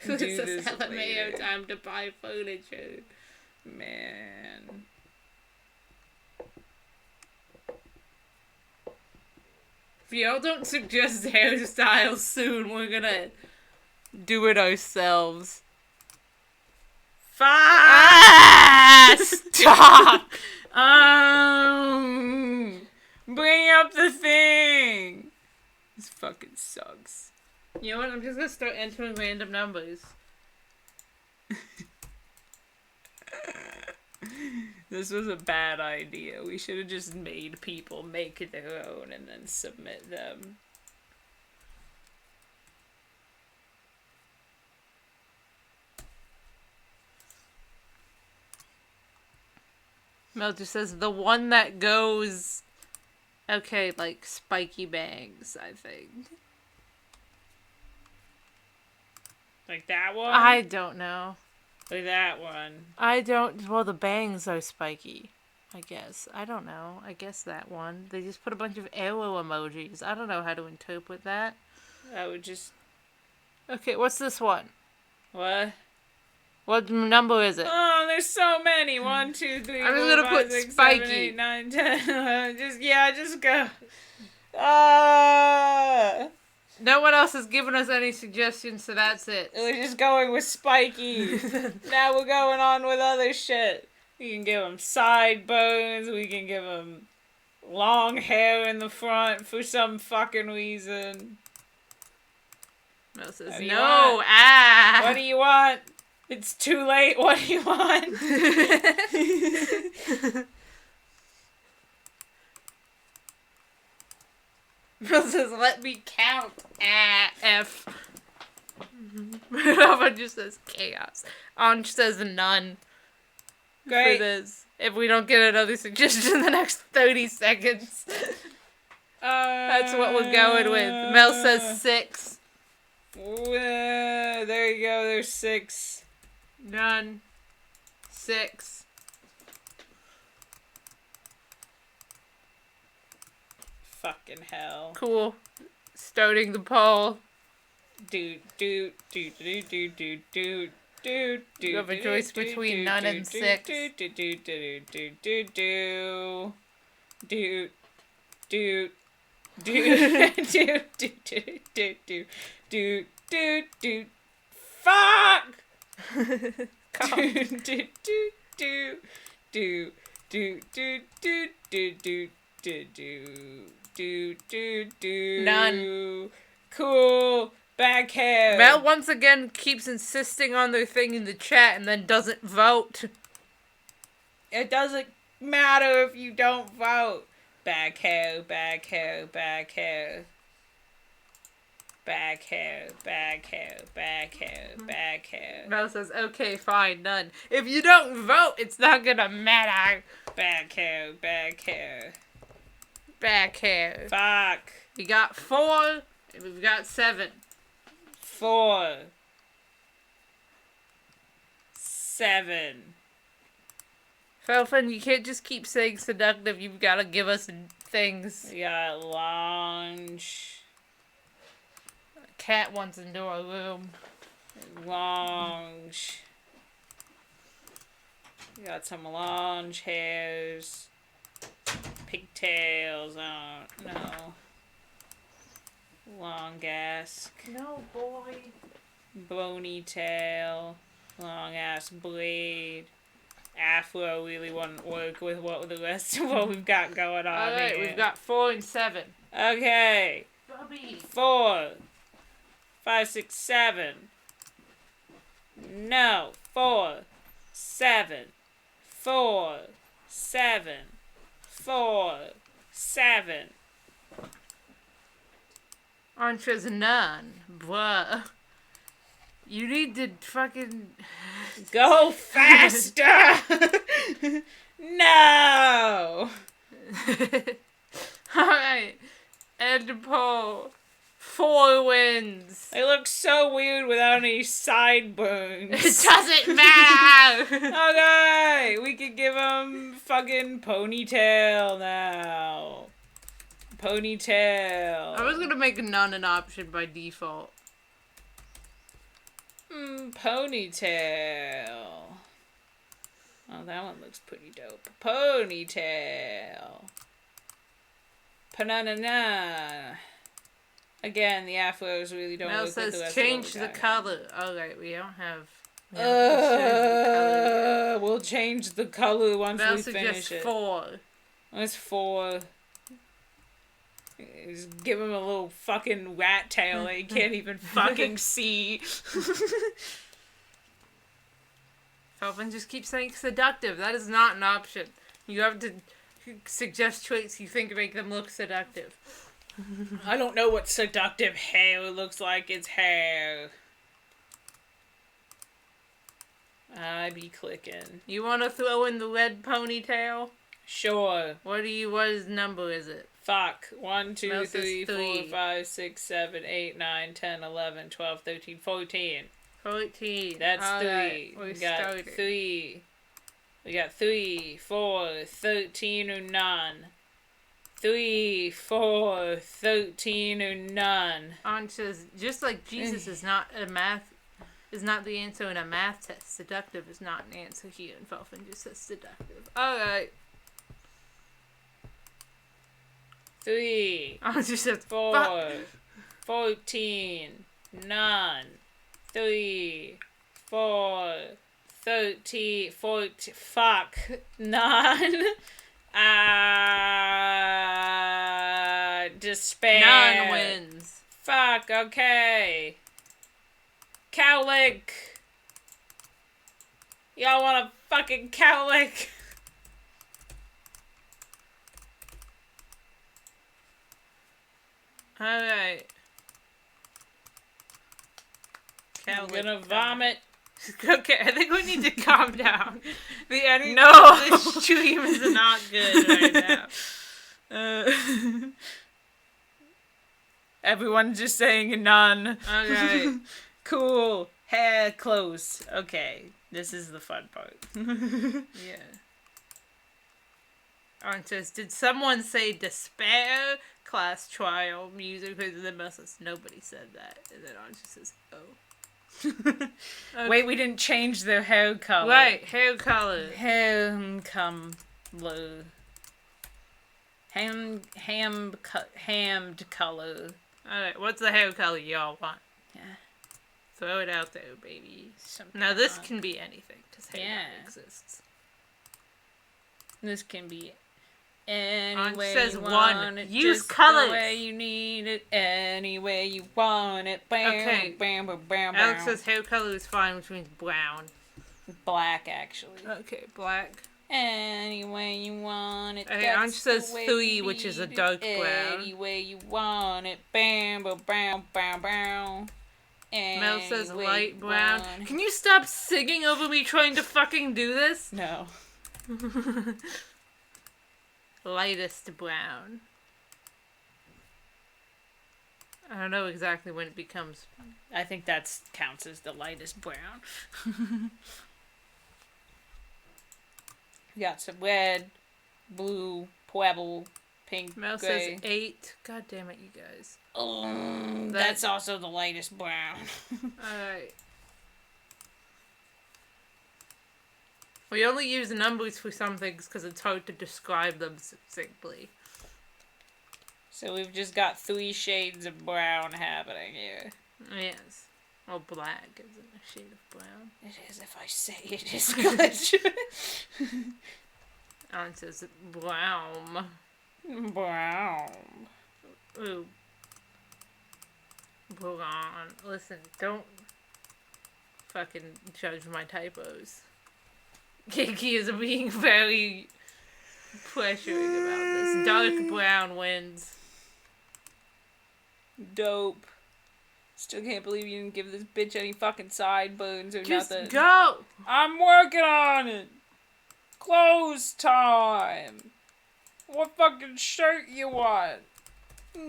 do this LMAO later. time to buy furniture. Man. If y'all don't suggest hairstyles soon, we're gonna do it ourselves. Fuck! Ah! Stop! Bring up the thing. This fucking sucks. You know what? I'm just gonna start entering random numbers. This was a bad idea. We should have just made people make their own and then submit them. Mel just says the one that goes... Okay, like spiky bangs, I think. Like that one? I don't know. Like that one. I don't... Well, the bangs are spiky. I guess. I don't know. I guess that one. They just put a bunch of arrow emojis. I don't know how to interpret that. I would just... Okay, what's this one? What? What number is it? Oh, there's so many. 1, 2, 3, I'm just 4, gonna 5, put 6, spiky. 7, 8, 9, 10. Just go. No one else has given us any suggestions, so that's it. We're just going with spiky. Now we're going on with other shit. We can give him sideburns. We can give him long hair in the front for some fucking reason. Mel says, What do you no, want? ah. What do you want? It's too late. What do you want? Mel says, let me count. Ah, F. Rafa just says chaos. Anj says none. Great. For this. If we don't get another suggestion in the next 30 seconds. That's what we're going with. Mel says 6. There you go. There's 6. None. 6. Fucking hell. Cool. Starting the poll. You You have a choice between none and 6. Fuck! None. Cool. Back hair. Mel once again keeps insisting on their thing in the chat and then doesn't vote. It doesn't matter if you don't vote. Back hair, back hair, back hair. Back hair, back hair, back hair, back hair. Mel says, okay, fine, none. If you don't vote, it's not gonna matter. Back hair, back hair. Back hair. Fuck. We got 4, and we've got 7. 4. 7. Felfin, you can't just keep saying seductive, you've gotta give us things. We got lounge. Cat wants into our room. Lounge. We got some lounge hairs. Pigtails, I don't know. Long ass. No, boy. Bony tail. Long ass blade. Afro really wouldn't work with what the rest of what we've got going on. Alright, here. we've got 4 and 7. Okay. Bubby. 4. 5, 6, 7. No. 4. 7. 4. 7. 4. 7. Entre's none. Bruh. You need to fucking... Go faster! No! Alright. End the poll. 4 wins. They look so weird without any sideburns. It doesn't matter! Okay, we could give them fucking ponytail now. Ponytail. I was gonna make none an option by default. Ponytail. Oh, that one looks pretty dope. Ponytail. Panana. Again, the afros really don't Mel look like the says rest change of the what we got. color. Alright, we don't have... we haven't decided the color yet. We'll change the color once Mel we finish suggests it. 4. That's 4. Just give him a little fucking rat tail that he can't even fucking see. Felvin just keeps saying seductive. That is not an option. You have to suggest traits you think make them look seductive. I don't know what seductive hair looks like. It's hair. I be clicking. You want to throw in the red ponytail? Sure. What number is it? Fuck. 1, 2, Mel says 3, 4, 3. 5, 6, 7, 8, 9, 10, 11, 12, 13, 14. 14. That's All 3. right, We we got started. 3. We got 3, 4, 13, or none. 3, 4, 13, or none. On says, just like Jesus is not the answer in a math test. Seductive is not an answer here. And Felfin just says seductive. Alright. 3, On just says 4, 14, none. 3, 4, 13, 14, fuck, none. Despair. none wins. Fuck, okay. Cowlick. Y'all want a fucking cowlick? Alright. I'm gonna vomit. Okay, I think we need to calm down. The energy No. of this stream is not good right now. Everyone's just saying none. Okay. Cool. Hair close. Okay. This is the fun part. Yeah. Aaron says, did someone say despair? Class trial, music, the message. Nobody said that. And then Aaron just says, oh. Okay. Wait, we didn't change their hair color. Right, hair color. Hammed color. Alright, what's the hair color y'all want? Yeah. Throw it out there, baby. Something Now this on. can be anything, because hair Yeah. exists. This can be any way says you one. want it. Use just colors. the way you need it. Any way you want it. Bam, Okay. bam, bam, bam, Alex bam. says hair color is fine, which means brown. Black, actually. Okay, black. Any way you want it. Okay, that's Ange says the way 3, you which is a need dark it. brown. Any way you want it. Bam, bam, bam, bam, bam. Mel says Any way light you brown. want it. Can you stop singing over me trying to fucking do this? No. Lightest brown. I don't know exactly when it becomes. I think that counts as the lightest brown. We got some red, blue, purple, pink, Mel gray. says 8. God damn it, you guys. That's also the lightest brown. Alright. We only use numbers for some things because it's hard to describe them succinctly. So we've just got 3 shades of brown happening here. Yes. Well, black isn't a shade of brown. It is if I say it is glitch. Alan says brown. Brown. Ooh. Brown. Listen, don't fucking judge my typos. Kiki is being very pressuring about this. Dark brown wins. Dope. Still can't believe you didn't give this bitch any fucking sideburns or Just nothing. go! I'm working on it. Close time. What fucking shirt you want?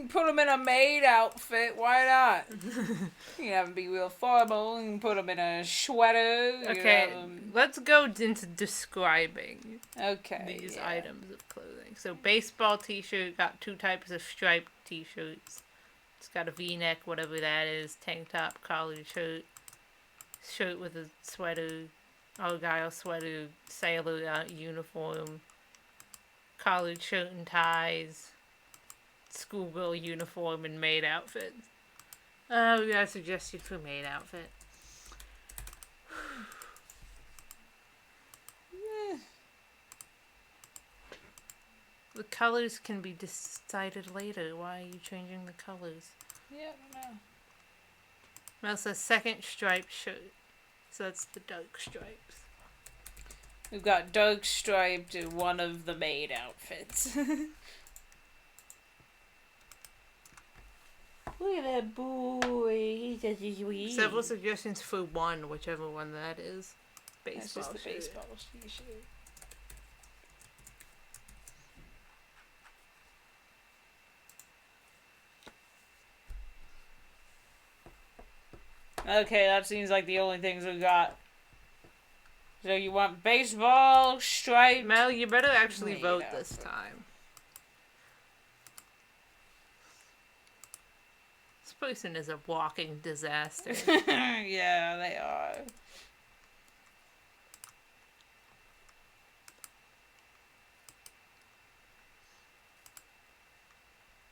Put him in a maid outfit. Why not? You can have him be real formal. You can put him in a sweater. You Okay, have him- let's go into describing Okay. these yeah. items of clothing. So, baseball t-shirt, got 2 types of striped t-shirts. It's got a v-neck, whatever that is, tank top, collared shirt, shirt with a sweater, argyle sweater, sailor uniform, collared shirt and ties, schoolgirl uniform, and maid outfit. We got a suggestion for maid outfit. The colors can be decided later. Why are you changing the colors? Yeah, I don't know. Mel says second striped shirt. So that's the dark stripes. We've got dark striped in one of the maid outfits. Look at that boy. He's such a sweet. Several suggestions for one, whichever one that is. Baseball That's just the shirt. baseball t-shirt. Okay, that seems like the only things we got. So you want baseball striped? Mel, you better actually Wait, vote no. this time. This person is a walking disaster. Yeah, they are.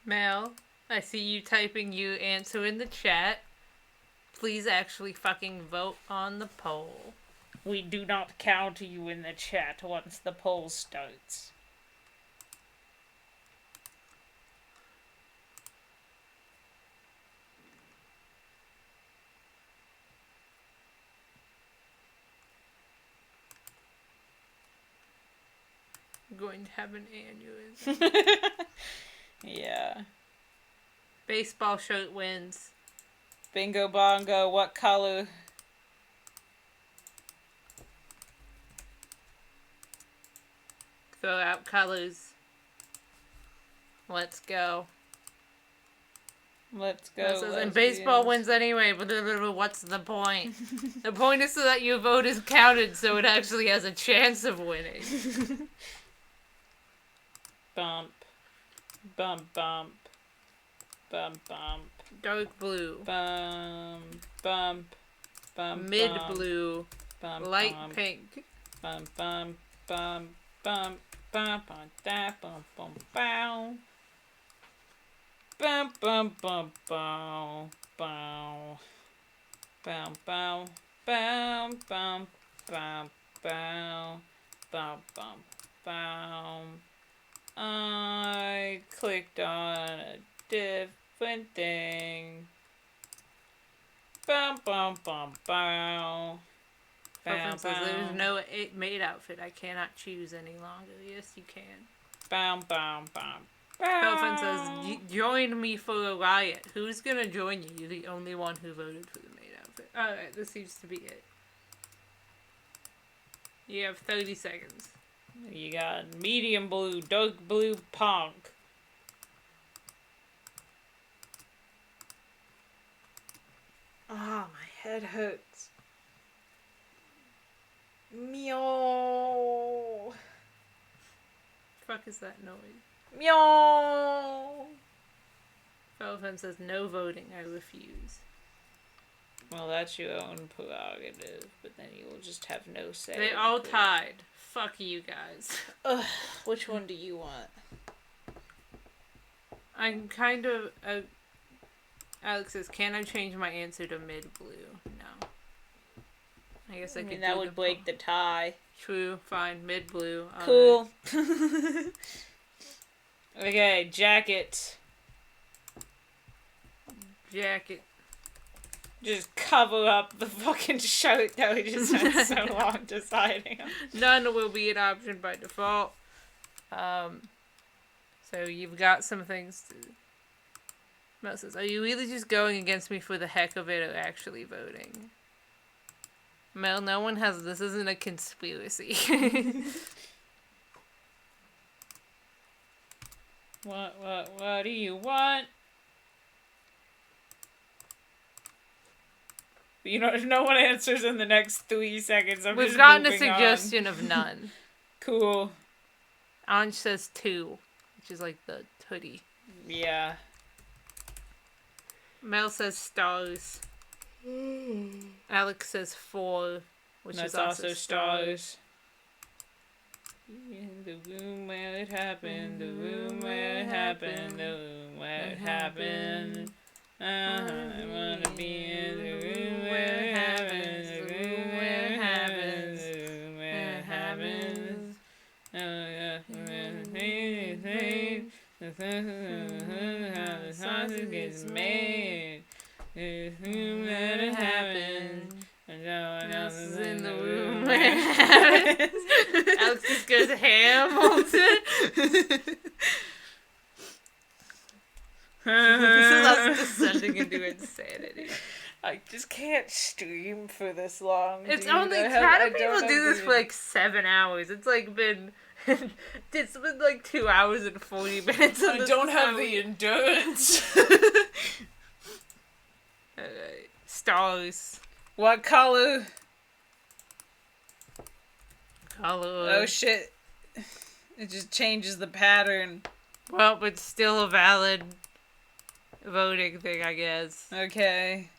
Mel, I see you typing your answer in the chat. Please actually fucking vote on the poll. We do not count you in the chat once the poll starts. I'm going to have an aneurysm. Yeah. Baseball shirt wins. Bingo bongo, what color? Throw out colors. Let's go. Let's go. And lesbians. baseball wins anyway, but what's the point? The point is so that your vote is counted so it actually has a chance of winning. Bump. Bump, bump. Bump, bump. Dark blue. Bump, bump. Bump, Mid bump. blue. Bump, Light bump. pink. Bump, bump, bump, bump, bump, on that, bump, bump, bow. Bump, bump, bump, bow, bow. Bow, bow, bow, bump, bow, bow, bow, bump, bow. I clicked on a different thing. Bum, bum, bum, bow. Preference says there's no maid outfit. I cannot choose any longer. Yes, you can. Bam, bam, bam. Pelfin says, join me for a riot. Who's gonna join you? You're the only one who voted for the maid outfit. Alright, this seems to be it. You have 30 seconds. You got medium blue, dark blue, punk. Ah, my head hurts. Meow. Fuck is that noise? Meow. Pelfin says, no voting. I refuse. Well, that's your own prerogative, but then you will just have no say. They all tied. Fuck you guys. Ugh, which one do you want? I'm kind of... Alex says, can I change my answer to mid-blue? No. I guess I could that do would the break the tie. True, fine, mid-blue. Cool. Okay, jacket. Jacket. Just cover up the fucking shirt that we just spent so long deciding on. None will be an option by default. So you've got some things to... Mel says, are you really just going against me for the heck of it or actually voting? Mel, no one has... This isn't a conspiracy. What do you want? You know, if no one answers in the next 3 seconds, I'm We've just gotten a moving suggestion on. of none. Cool. Anj says 2, which is like the hoodie. Yeah. Mel says stars. Alex says 4, which That's is also stars. In the room where it happened, the room where it happened, the room where it happened. I wanna be in the room where it happens, the room where it happens, the room where it happens. Oh yeah, how the sausage gets made. The room where it happens. And no one else is in the room where it happens. Alex just goes ham on it. This is us descending into insanity. I just can't stream for this long. It's dude. only... How do people do this for like 7 hours? It's like been... it's been like 2 hours and 40 minutes. I don't have the endurance. Alright. Stars. What color? color. Oh shit. It just changes the pattern. Well, but still a valid voting thing, I guess. Okay.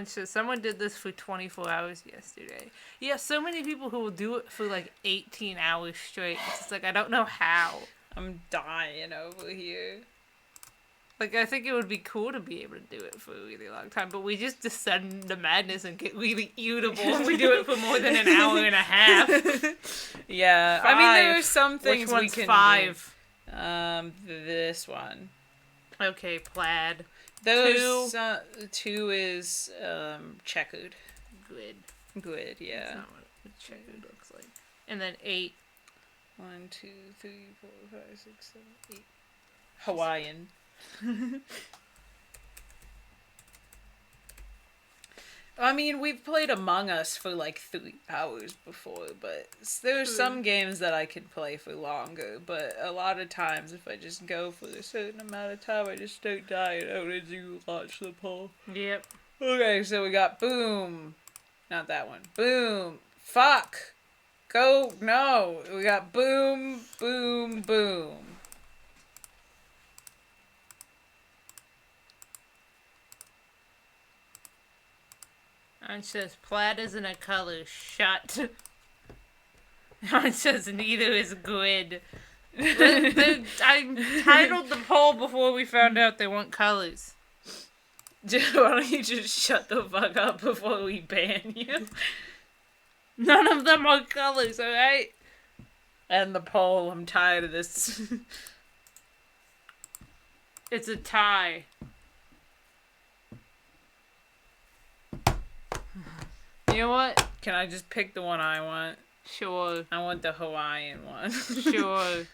So someone did this for 24 hours yesterday. Yeah, so many people who will do it for like 18 hours straight. It's just like, I don't know how. I'm dying over here. Like, I think it would be cool to be able to do it for a really long time, but we just descend into madness and get really irritable if we do it for more than an hour and a half. Yeah, I mean, there are some things Which one's we can 5? do. This one. Okay, plaid. Those 2 is checkered. Good. Good, yeah. That's not what a checkered looks like. And then 8. 1, 2, 3, 4, 5, 6, 7, 8. Hawaiian. I mean, we've played Among Us for like 3 hours before, but there are some games that I can play for longer, but a lot of times if I just go for a certain amount of time, I just start dying. Oh, did you watch the poll? Yep. Okay, so we got boom. Not that one. Boom. Fuck. Go. No. We got boom, boom, boom. It says plaid isn't a color. Shut. It says neither is grid. I titled the poll before we found out they weren't colors. Why don't you just shut the fuck up before we ban you? None of them are colors, alright? And the poll, I'm tired of this. It's a tie. You know what? Can I just pick the one I want? Sure. I want the Hawaiian one. Sure.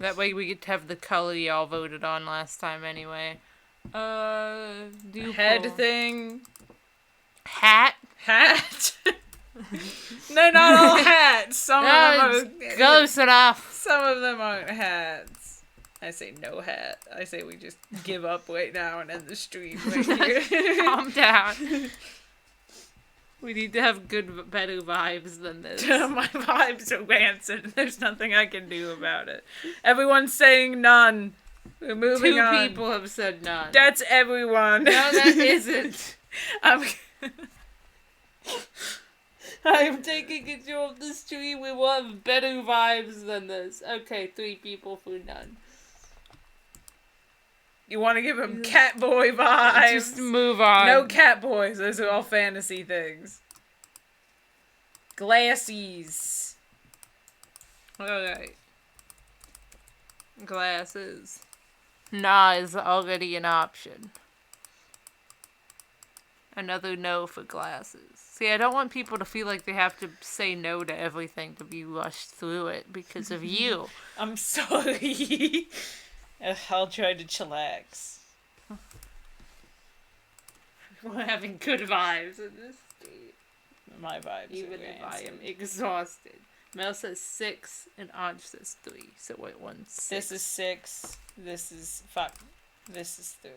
That way we get to have the color y'all voted on last time anyway. Head thing. Hat? Hat? They're not all hats. Some of them are... Close enough. Some of them aren't hats. I say no hat. I say we just give up right now and end the stream right here. Calm down. We need to have better vibes than this. My vibes are rancid. There's nothing I can do about it. Everyone's saying none. We're moving on. 2 people have said none. That's everyone. No, that isn't. I am taking control of the stream. We will have better vibes than this. Okay, 3 people for none. You want to give him Catboy vibes? Just move on. No Catboys. Those are all fantasy things. Glassies. Alright. Glasses. Nah is already an option. Another no for glasses. See, I don't want people to feel like they have to say no to everything to be rushed through it because of you. I'm sorry. I'll try to chillax. We're having good vibes in this state. My vibes Even are if I rancid. am exhausted. Mel says 6 and Anj says 3. So wait, 1, 6. This is 6. This is... Fuck. This is 3.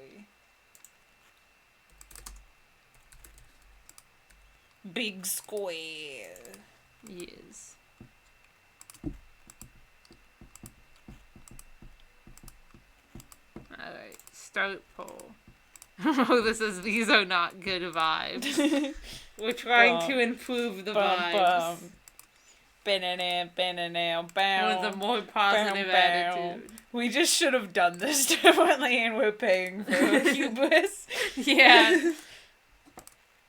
Big square. Yes. Alright, start poll. Oh, this is, these are not good vibes. We're trying to improve the vibes. With a more positive attitude. We just should have done this differently and we're paying for hubris. Yeah.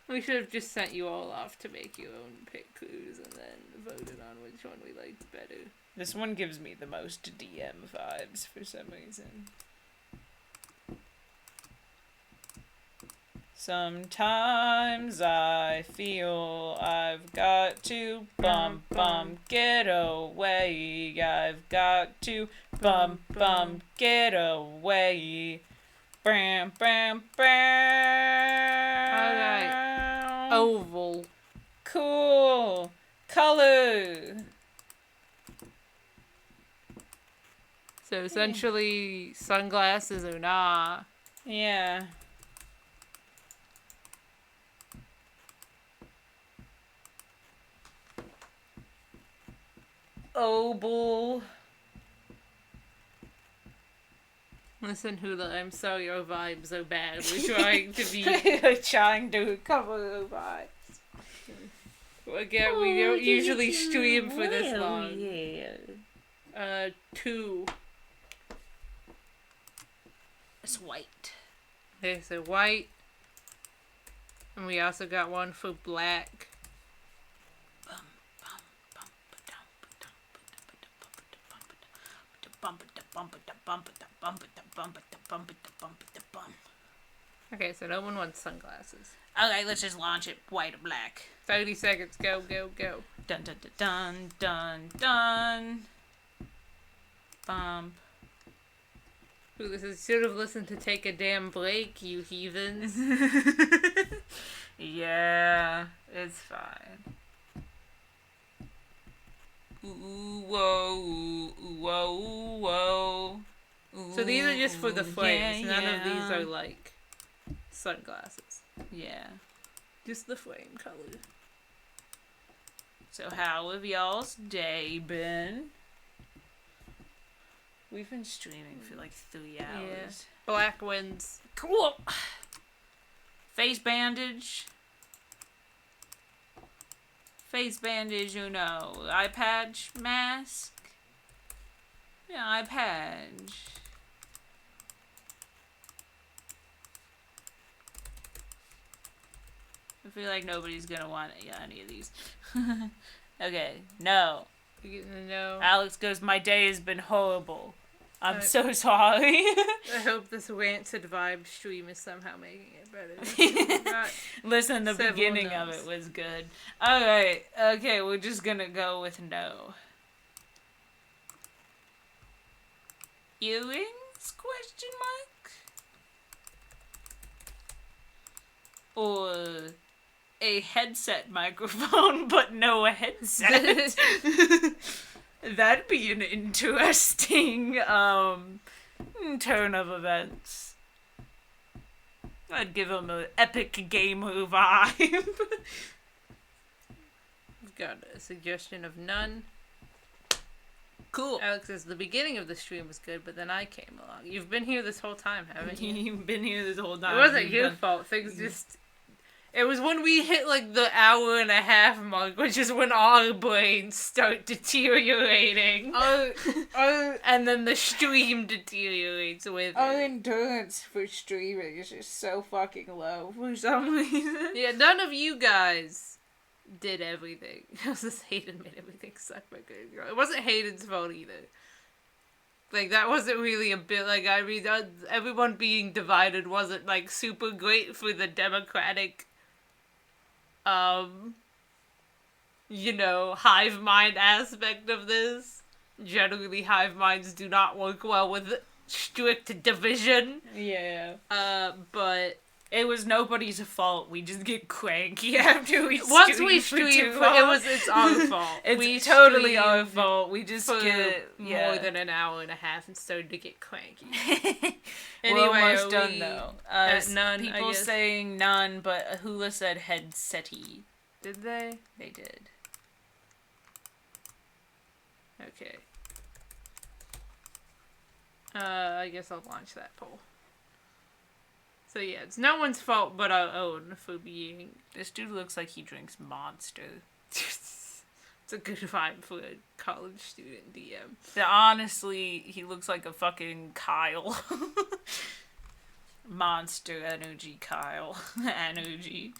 We should have just sent you all off to make your own pick clues and then voted on which one we liked better. This one gives me the most DM vibes for some reason. Sometimes I feel I've got to get away. I've got to get away. Bam, bam, bam. Alright. Oval. Cool. Color. So essentially, sunglasses or nah. Yeah. Oh, bull. Listen, Hula, I'm sorry your vibes are bad. We're trying to be... Trying to recover the vibes. Again, we don't usually stream for this long. Yeah. 2. It's white. Okay, so white. And we also got one for black. Okay, so no one wants sunglasses. Okay, let's just launch it white or black. 30 seconds, go, go, go. Dun dun dun dun dun dun. Bump. Ooh, this is should have listened to Take a Damn Break, you heathens. Yeah, it's fine. Ooh, whoa, ooh, whoa, ooh, whoa. Ooh, So these are just for the frames. yeah, None of these yeah. are like sunglasses. Yeah. Just the frame color. So how have y'all's day been? We've been streaming for like 3 hours. Black wins. Cool. Face bandage. Face bandage, you know. Eye patch mask. Yeah, eye patch. I feel like nobody's gonna want any of these. Okay, no. You getting to know. Alex goes, my day has been horrible. I'm Uh, so sorry. I hope this rancid vibe stream is somehow making it better. Got Listen, the several beginning of no's. it was good. Alright, okay, we're just gonna go with no. Earrings? Question mark? Or a headset microphone, but no headset? That'd be an interesting, turn of events. I'd give him an epic gamer vibe. We've got a suggestion of none. Cool. Alex says the beginning of the stream was good, but then I came along. You've been here this whole time, haven't you? You've been here this whole time. It wasn't You've your been- fault. Things just... It was when we hit, like, the hour and a half mark, which is when our brains start deteriorating. And then the stream deteriorates with Our it. endurance for streaming is just so fucking low for some reason. Yeah, none of you guys did everything. It was just Hayden made everything suck my good girl. It wasn't Hayden's fault either. Like, that wasn't really a bit, like, I mean, everyone being divided wasn't, like, super great for the democratic, you know, hive mind aspect of this. Generally, hive minds do not work well with strict division. Yeah. But It was nobody's fault. We just get cranky after we once we for stream, too it long. was it's our fault. It's we totally our streamed fault. We just for get more than an hour and a half and started to get cranky. We're Anyway, almost are done we though. at none, I People guess? saying none, but Hula said headsetty. Did they? They did. Okay. I guess I'll launch that poll. So yeah, it's no one's fault but our own for being... This dude looks like he drinks Monster. It's a good vibe for a college student DM. Honestly, he looks like a fucking Kyle. Monster energy Kyle. Energy.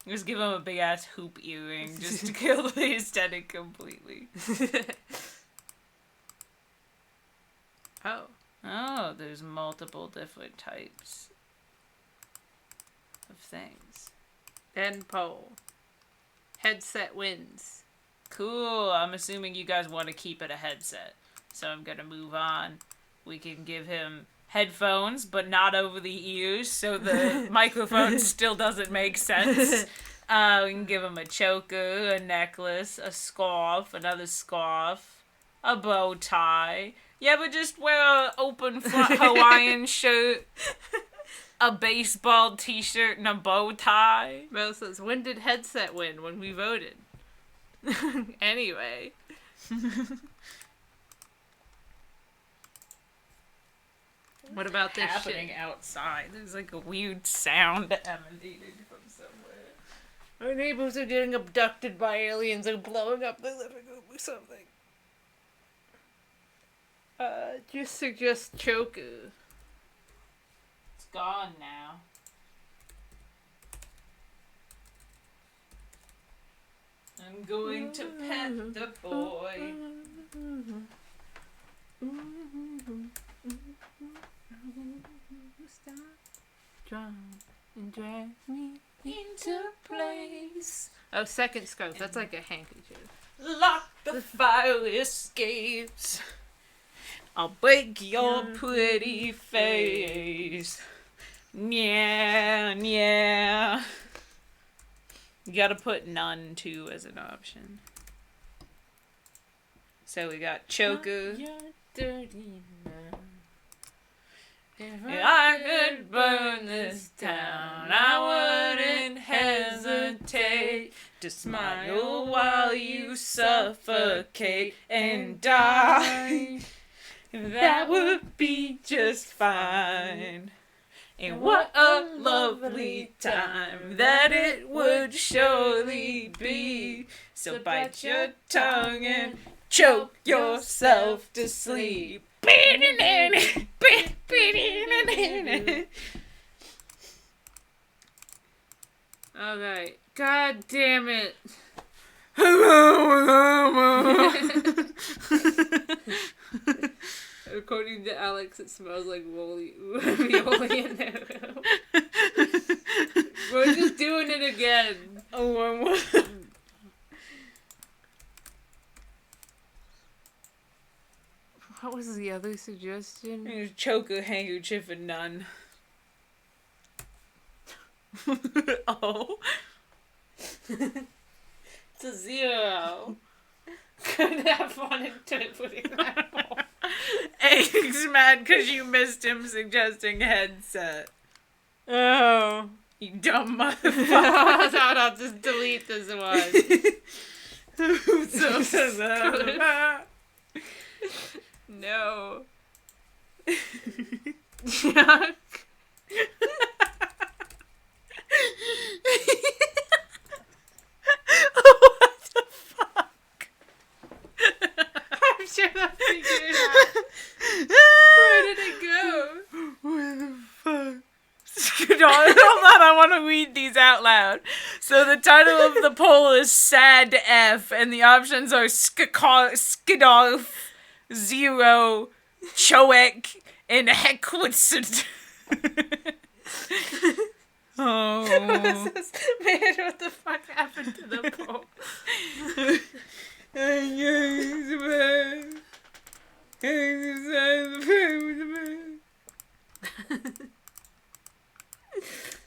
Just give him a big ass hoop earring just to kill the aesthetic completely. Oh. Oh, there's multiple different types of things. Then poll. Headset wins. Cool. I'm assuming you guys want to keep it a headset. So I'm gonna move on. We can give him headphones, but not over the ears, so the microphone still doesn't make sense. We can give him a choker, a necklace, a scarf, another scarf, a bow tie. You ever just wear a open front Hawaiian shirt, a baseball t-shirt, and a bow tie? Mel says, when did headset win? When we voted. Anyway. What about this happening shit? outside? There's like a weird sound emanating from somewhere. Our neighbors are getting abducted by aliens and blowing up their living room or something. Just suggest Choku. It's gone now. I'm going to pet the boy. Stop, drum, and drag me into place. Oh, second scarf. That's like a handkerchief. Lock the fire escapes. I'll break your pretty face. Yeah, yeah. You gotta put none too as an option. So we got Choku. Dirty man. If If I could burn this town, I wouldn't hesitate to smile while you suffocate and die. That would be just fine. And what a lovely time that it would surely be. So bite your tongue and choke yourself to sleep. Okay. God damn it. According to Alex, it smells like ravioli in their room. We're just doing it again. What was the other suggestion? Choke a handkerchief and none. Oh. It's a 0. Could have wanted to put it that hole. Egg's mad because you missed him suggesting headset. Oh. You dumb motherfucker. I'll just delete this one. No. Yuck. What the fuck? I'm sure that's figured it out. Where did it go? Where the fuck? Hold on, I want to read these out loud. So the title of the poll is Sad F, and the options are Skidolf, Zero, Choek, and Heckwitson. Oh. Man, what the fuck happened to the poll?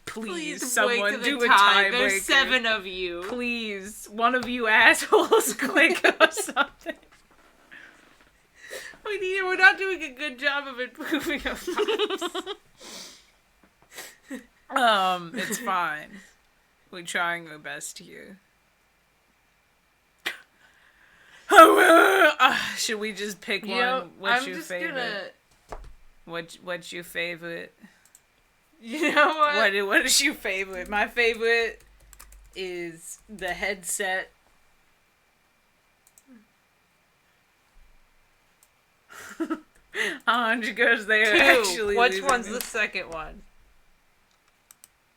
Please, someone wake do the a tie. tiebreaker. There's 7 of you. Please, one of you assholes click or something. We're not doing a good job of improving our lives. It's fine. We're trying our best here. Should we just pick one? What's your favorite? What's your favorite? You know what? What is your favorite? My favorite is the headset. Because they are 2. actually Which losing one's me. the second one?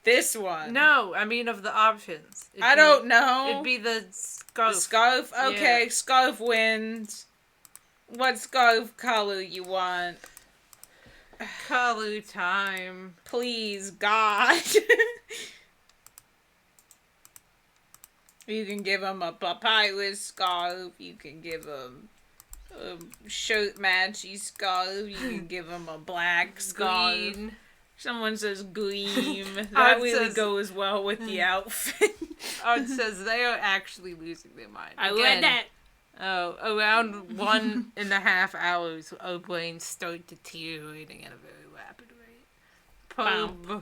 This one? No, I mean of the options. I don't know. It'd be the scarf. The scarf? Okay, Yeah. scarf wins. What scarf color you want? Color time. Please, God. You can give him a papyrus scarf. You can give him a shirt matchy scarf. You can give him a black scarf. Green. Someone says gleam. That Art really says- goes well with the outfit. Art says they are actually losing their mind. I Again, read that. Around 1.5 hours, our brains start deteriorating at a very rapid rate. Purple, blue,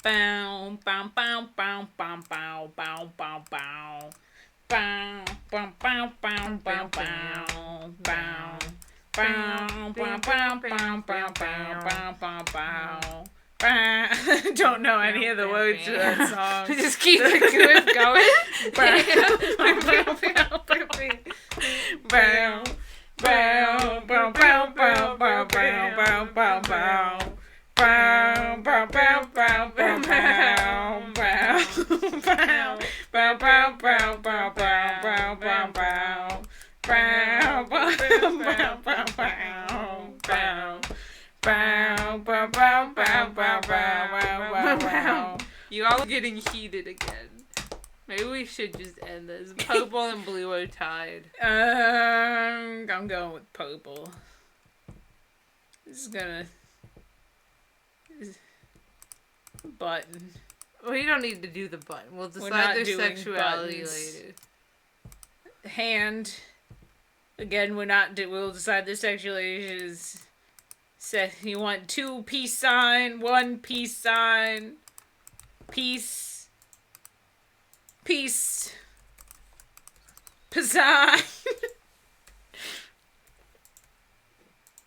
Bow, bow, bow, bow, bow, bow, bow, bow, bow. Bow, bow, bow, bow, bow, bow, bow. Bow, bow, bow, bow, bow, bow, bow, bow, bow. Don't know any of the words to that song. Just keep the groove going. Bow, bow, bow, bow, bow, bow, bow, bow, bow, bow. Bow, bow, bow, bow, bow, bow, bow, bow, bow, bow, bow, bow, bow, bow, bow, bow. Bow, bow, bow, bow, bow, bow. Bow, bow, bow, bow, bow, bow, bow. You all getting heated again. Maybe we should just end this. Purple and blue are tied. I'm going with purple. This is gonna... Button. We don't need to do the button. We'll We're decide not their doing sexuality buttons. later. Hand. Again, we'll decide the sexuality. Seth, you want 2 peace sign, 1 peace sign. Peace. Peace. Sign.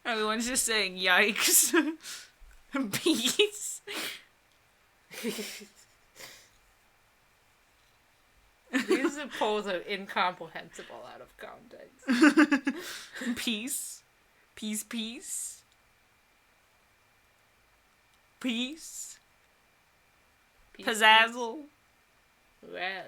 Everyone's just saying yikes. Peace. These polls are incomprehensible out of context. Peace. Peace, peace. Peace. Pizzazzle. Well,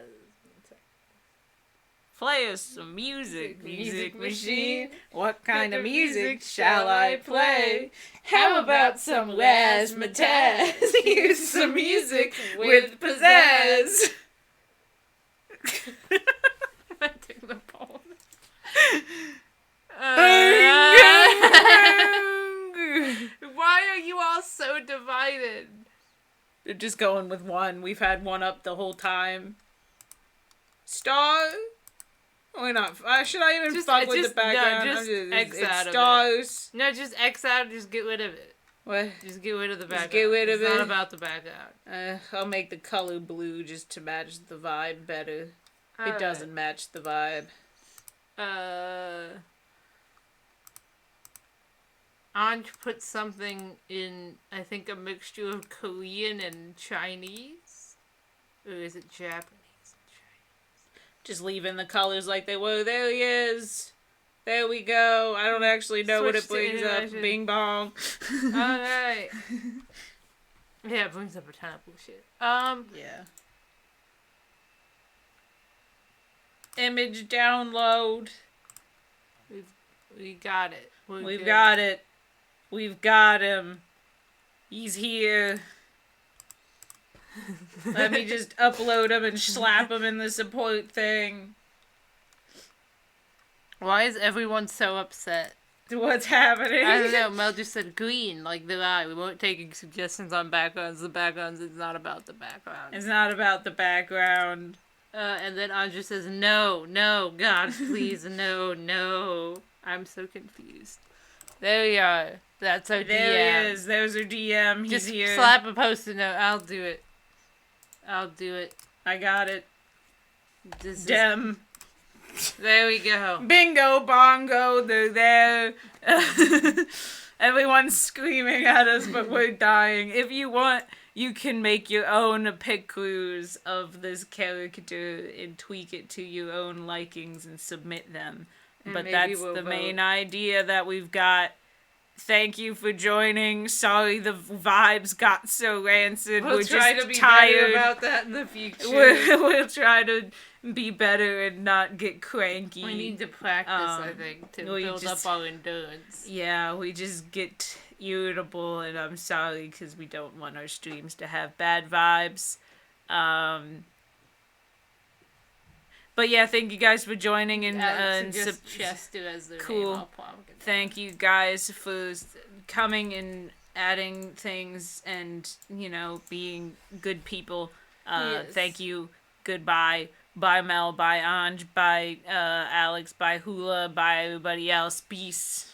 Play us some music, Music music machine. machine. What kind of music shall I play? How about some razzmatazz? Here's some music with pizzazz. inventing the poll. Why are you all so divided? They're just going with one. We've had one up the whole time. Star? Why not? Should I even fuck with the background? No, just X it's out of stars. it. No, just X out. Just get rid of it. What? Just get rid of the background. get rid of it's it? not about the background. I'll make the color blue just to match the vibe better. Alright. It doesn't match the vibe. Anj put something in, I think, a mixture of Korean and Chinese? Or is it Japanese? Just leaving the colors like they were. There he is. There we go. I don't actually know what it Switch to brings up. animation. Bing bong. Alright. Yeah, it brings up a ton of bullshit. Yeah. Image download. We got it. We've got it. We've got him. He's here. Let me just upload him and slap him in the support thing. Why is everyone so upset? What's happening? I don't know. Mel just said green, like the eye. We weren't taking suggestions on backgrounds. The backgrounds is not about the background. It's not about the background. And then Andrew says, no, God, please, no. I'm so confused. There we are. That's our DM. There he is. There's our DM. He's Just here. slap a post-it note. I'll do it. I got it. This is- Dem. There we go. Bingo, bongo, they're there. Everyone's screaming at us, but we're dying. If you want, you can make your own pictures of this character and tweak it to your own likings and submit them. And But maybe that's we'll the vote. main idea that we've got. Thank you for joining. Sorry the vibes got so rancid. We'll We're try just to be tired. better about that in the future. We'll try to be better and not get cranky. We need to practice, I think, to we build just- up our endurance. Yeah, we just get irritable, and I'm sorry because we don't want our streams to have bad vibes. But yeah, thank you guys for joining and Suggest Chester as their cool. name. I'll probably get that. thank you guys for coming and adding things and being good people. Yes. Thank you. Goodbye. Bye Mel, bye Anj, bye Alex, bye Hula, bye everybody else. Peace.